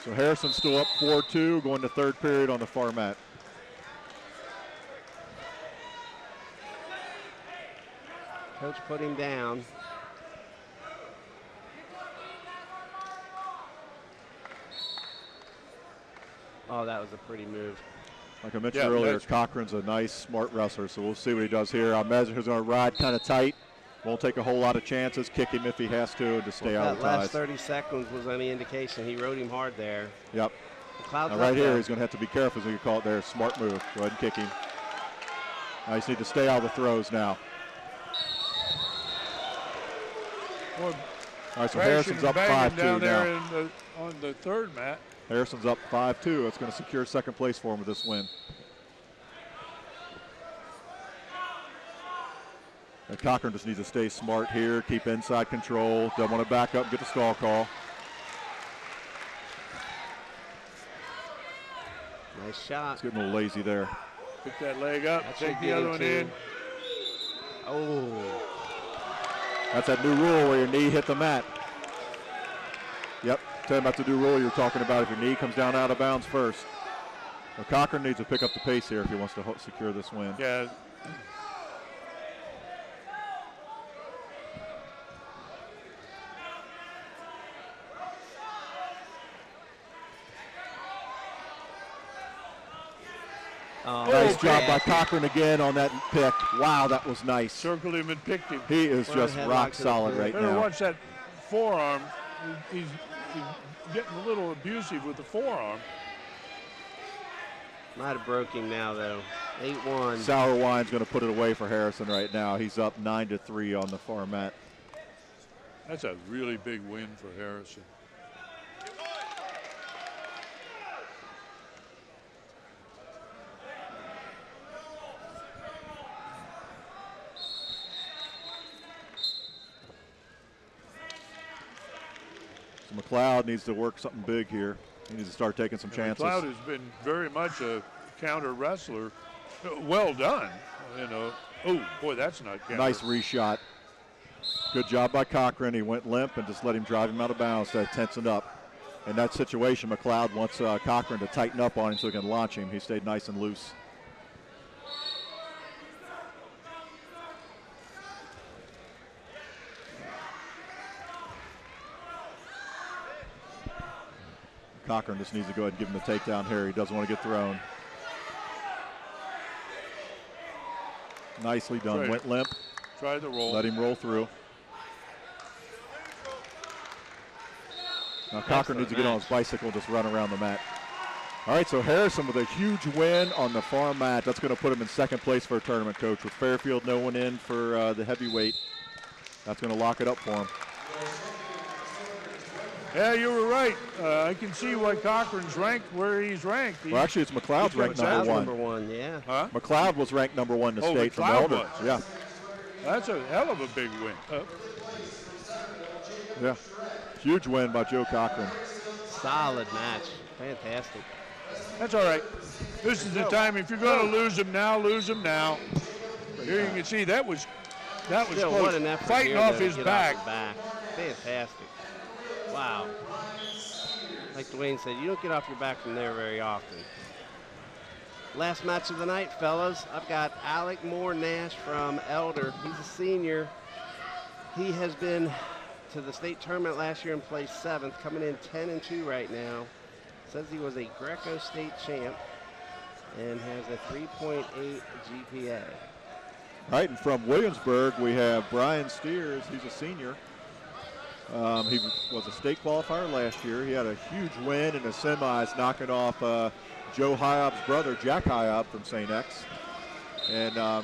So Harrison's still up 4-2, going to third period on the far mat. Coach put him down. Oh, that was a pretty move. Like I mentioned Yeah, earlier, that's- Cochran's a nice, smart wrestler, so we'll see what he does here. I imagine he's going to ride kind of tight. Won't take a whole lot of chances, kick him if he has to stay out That of the last ties. 30 seconds was any indication. He rode him hard there. Yep. McLeod's Now up right here, there. he's going to have to be careful, as you call it there. Smart move. Go ahead and kick him. Now you just need to stay out of the throws now. Well, All right, so crashing Harrison's and up banging 5-2 down there now. on the third mat. Harrison's up 5-2. That's going to secure second place for him with this win. And Cochran just needs to stay smart here, keep inside control. Doesn't want to back up and get the stall call. Nice shot. It's getting a little lazy there. Pick that leg up, That should take the get other him one too. in. Oh, That's that new rule where your knee hit the mat. Yep, tell you about the new rule you're talking about. If your knee comes down out of bounds first. Well, Cochran needs to pick up the pace here if he wants to secure this win. Yeah. oh Nice job man. by Cochran again on that pick. Wow, that was nice. Circled him and picked him. He is Front just headlock rock to the solid floor. right Better now. watch that forearm. He's getting a little abusive with the forearm. Might have broke him now though. 8-1. Sour Wine's going to put it away for Harrison right now. He's up 9-3 on the far mat. That's a really big win for Harrison. So McLeod needs to work something big here. He needs to start taking some chances. McLeod has been very much a counter wrestler. Well done. You know. Oh boy, that's not counter. Nice reshot. Good job by Cochran. He went limp and just let him drive him out of bounds to tension up. In that situation, McLeod wants Cochran to tighten up on him so he can launch him. He stayed nice and loose. Cochran just needs to go ahead and give him the takedown here. He doesn't want to get thrown. Nicely done. Right. Went limp. Try the roll. Let him roll through. Now Cochran needs to get on his bicycle and just run around the mat. All right, so Harrison with a huge win on the far mat. That's going to put him in second place for a tournament, Coach. With Fairfield no one in for the heavyweight, that's going to lock it up for him. Yeah, you were right. I can see why Cochran's ranked where he's ranked. Well, actually, it's McLeod's ranked McLeod's number one. number one, yeah. Huh? McLeod was ranked number one in the Oh, state from McLeod Elder. was. Yeah, That's a hell of a big win. yeah. Huge win by Joe Cochran. Solid match. Fantastic. That's all right. This is the time. If you're going to lose them now, lose them now. Here you can see that was Still, close. what an effort Fighting here, off though, to his get back. Off his back. Fantastic. Wow. Like Dwayne said, you don't get off your back from there very often. Last match of the night, fellas. I've got Alec Moore Nash from Elder. He's a senior. He has been to the state tournament last year and placed 7th, coming in 10-2 right now. Says he was a Greco state champ and has a 3.8 GPA. All right, and from Williamsburg, we have Brian Steers. He's a senior. He was a state qualifier last year. He had a huge win in the semis, knocking off Joe Hyob's brother, Jack Hyob from St. X. And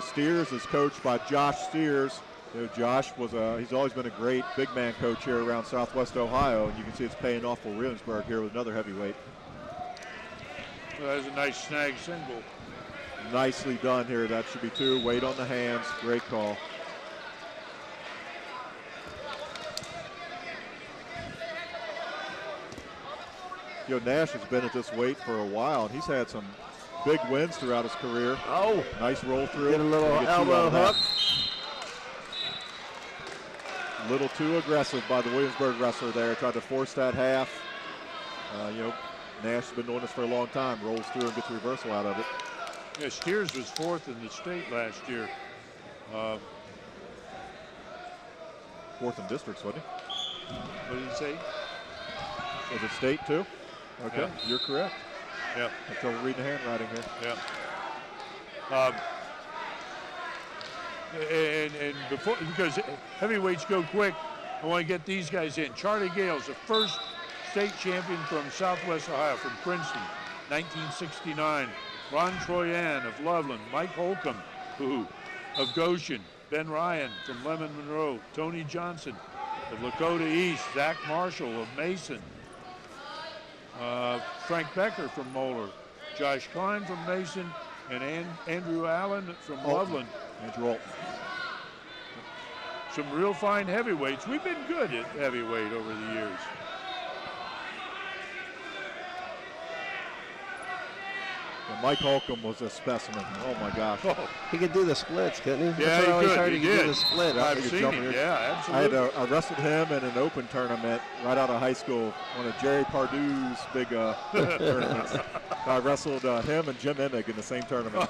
Steers is coached by Josh Steers. Josh he's always been a great big man coach here around Southwest Ohio, and you can see it's paying off for Williamsburg here with another heavyweight. Well, that's a nice snag single. Nicely done here. That should be 2. Weight on the hands. Great call. Nash has been at this weight for a while, and he's had some big wins throughout his career. Oh, nice roll through. Get a little elbow hook. A little too aggressive by the Williamsburg wrestler there. Tried to force that half. Nash has been doing this for a long time. Rolls through and gets a reversal out of it. Yeah, Steers was 4th in the state last year. 4th in districts, wasn't he? What did he say? Was it state too? Okay, Yeah. You're correct. Yeah. I'm trouble reading the handwriting here. Yeah. And before, because heavyweights go quick, I want to get these guys in. Charlie Gale's the first state champion from Southwest Ohio, from Princeton, 1969. Ron Troyan of Loveland, Mike Holcomb, of Goshen, Ben Ryan from Lemon Monroe, Tony Johnson of Lakota East, Zach Marshall of Mason, Frank Becker from Moeller, Josh Klein from Mason, and Andrew Allen from Loveland. Andrew Alton. Some real fine heavyweights. We've been good at heavyweight over the years. Mike Holcomb was a specimen. Oh my gosh. He could do the splits, couldn't he? Yeah, That's what I always heard. he He could do did. the split. I've seen him. Yeah, absolutely. I wrestled him in an open tournament right out of high school, one of Jerry Pardue's big tournaments. I wrestled him and Jim Emig in the same tournament.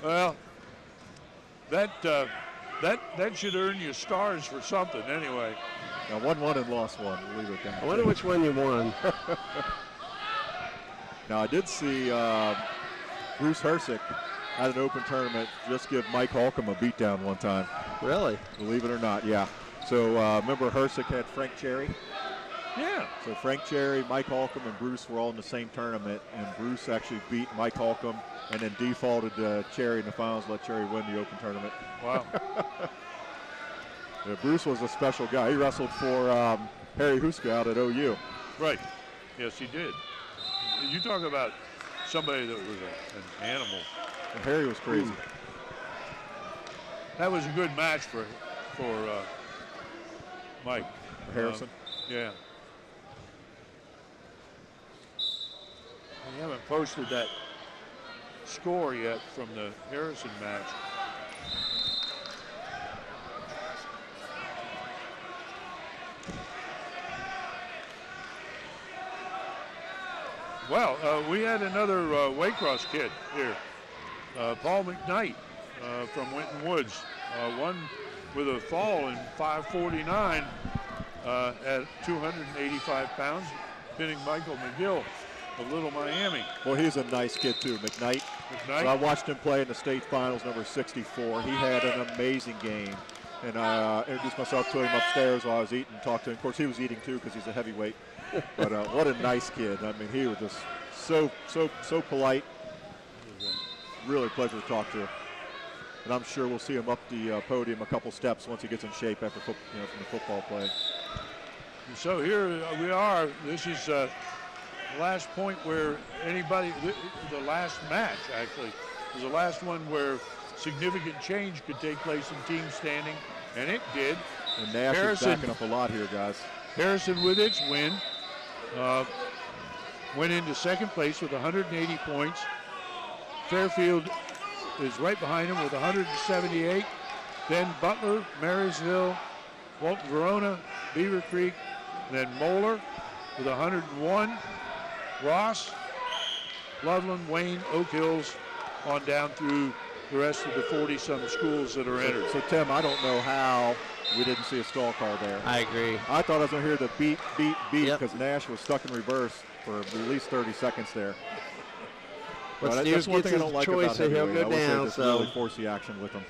Well, that should earn you stars for something anyway. Now won one and lost one. We'll leave it at that. I wonder which one you won. Now I did see Bruce Hersick at an open tournament just give Mike Holcomb a beatdown one time. Really? Believe it or not, yeah. So remember Hersick had Frank Cherry? Yeah. So Frank Cherry, Mike Holcomb, and Bruce were all in the same tournament, and Bruce actually beat Mike Holcomb and then defaulted Cherry in the finals, let Cherry win the open tournament. Wow. Yeah, Bruce was a special guy. He wrestled for Harry Huska out at OU. Right. Yes, he did. You talk about somebody that was an animal. And Harry was crazy. That was a good match for Mike. Harrison. Yeah. We haven't posted that score yet from the Harrison match. Well, we had another Waycross kid here, Paul McKnight from Winton Woods, won with a fall in 5:49 at 285 pounds, pinning Michael McGill of Little Miami. Well, he's a nice kid too, McKnight. I watched him play in the state finals, number 64. He had an amazing game. And I introduced myself to him upstairs while I was eating, talked to him. Of course, he was eating too because he's a heavyweight. But what a nice kid. I mean, he was just so polite. Really a pleasure to talk to. And I'm sure we'll see him up the podium a couple steps once he gets in shape after from the football play. So here we are. This is the last point where the last match actually, was the last one where significant change could take place in team standing, and it did. And Nash is backing up a lot here, guys. Harrison, with its win, went into second place with 180 points. Fairfield is right behind him with 178. Then Butler, Marysville, Walton Verona, Beaver Creek, then Moeller with 101. Ross, Loveland, Wayne, Oak Hills on down through the rest of the 40-some schools that are entered. So, Tim, I don't know how we didn't see a stall call there. I agree. I thought I was going to hear the beat, Yep. because Nash was stuck in reverse for at least 30 seconds there. But That's Steers one gets thing I his don't like choice, about so he'll heavyweight. go I wish they down. just So really force the action with him.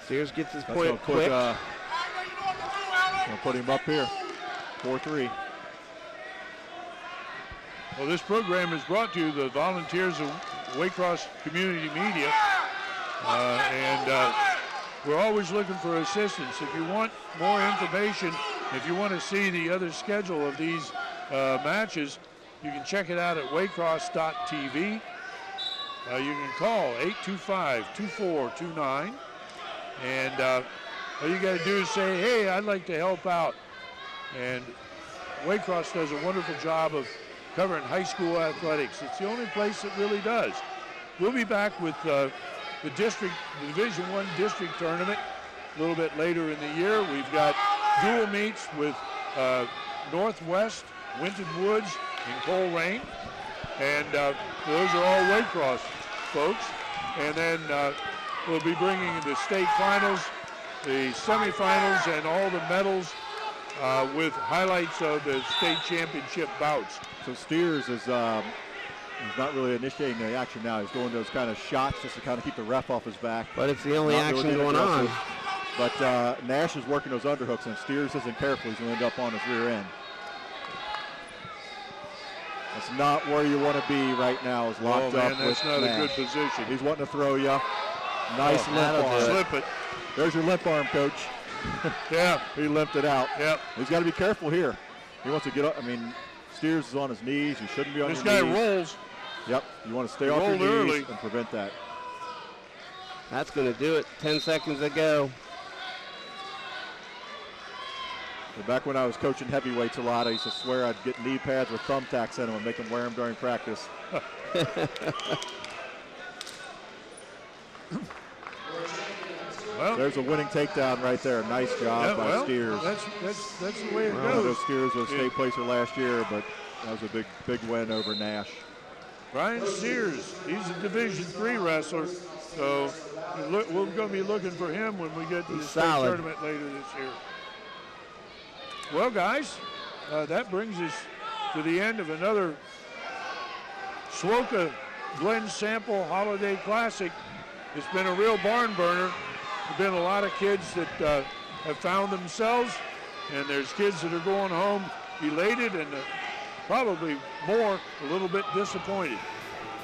Steers gets his That's point gonna quick. gonna put him up here, 4-3. Well, this program is brought to you the volunteers of Waycross Community Media, and we're always looking for assistance. If you want more information, if you want to see the other schedule of these matches, you can check it out at waycross.tv. You can call 825-2429, and all you got to do is say, hey, I'd like to help out. And Waycross does a wonderful job of covering high school athletics. It's the only place that really does. We'll be back with the Division I district tournament a little bit later in the year. We've got dual meets with Northwest, Winton Woods, and Coleraine. And those are all Waycross folks. And then we'll be bringing the state finals, the semifinals, and all the medals with highlights of the state championship bouts. So Steers is he's not really initiating the action now. He's doing those kind of shots just to kind of keep the ref off his back. But it's the only Not action really going on. aggressive. But Nash is working those underhooks, and if Steers isn't careful, he's going to end up on his rear end. That's not where you want to be right now. Is locked up that's with not Nash. a good position. He's wanting to throw you. Nice limp arm. Slip it. There's your limp arm, coach. Yeah. He limped it out. Yep. He's got to be careful here. He wants to get up. I mean, Steers is on his knees. You shouldn't be on This your guy knees. rolls. Yep. You want to stay He off your knees rolled early. and prevent that. That's going to do it. 10 seconds to go. But back when I was coaching heavyweights a lot, I used to swear I'd get knee pads with thumbtacks in them and make them wear them during practice. Well, There's a winning takedown right there. Nice job by Steers. That's the way it I goes. know Steers was state placer last year, but that was a big win over Nash. Brian Steers, he's a Division III wrestler, so we're going to be looking for him when we get to the state solid. tournament later this year. Well, guys, that brings us to the end of another SWOWCA Glen Sample Holiday Classic. It's been a real barn burner. There's been a lot of kids that have found themselves, and there's kids that are going home elated and probably more a little bit disappointed.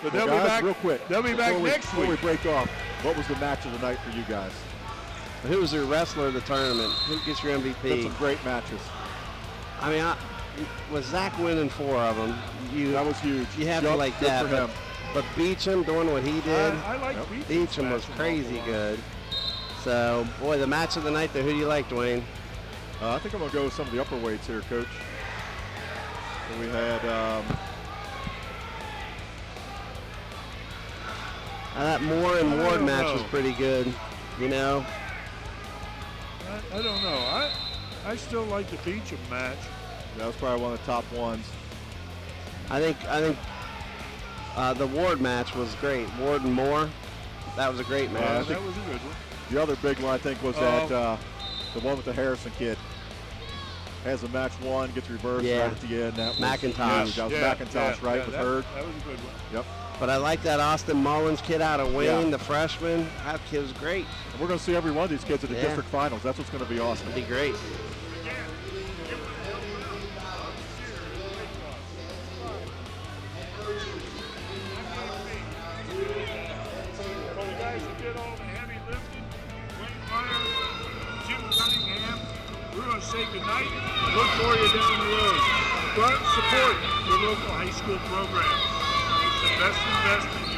But Well, they'll guys, be back. real quick. They'll be back next Before we week. break off, what was the match of the night for you guys? Who was your wrestler of the tournament? Who gets your Been MVP? some great matches. I mean, with Zach winning 4 of them, That was huge. you have to Good like for that. him. But Beecham doing what he did, I like Beecham was crazy good. So, boy, the match of the night, though, who do you like, Dwayne? I think I'm going to go with some of the upper weights here, Coach. So we had That Moore and I Ward don't match know. was pretty good, you know. I don't know. I still like the Beecham match. that was probably one of the top ones. I think the Ward match was great. Ward and Moore, that was a great match. That was a good one. The other big one, I think, was that the one with the Harrison kid. Has a match won, gets reversed Yeah. right at the end. That was McIntosh. huge. That was Yeah, McIntosh, right, with that, Hurd. That was a good one. Yep. But I like that Austin Mullins kid out of Wayne, Yeah. the freshman. That kid was great. And we're going to see every one of these kids at the Yeah. district finals. That's what's going to be awesome. It'd be great. So the guys who did all the heavy lifting, Wayne Meyer, Jim Cunningham, we're going to say goodnight and look for you down the road. But support your local high school program. It's the best investment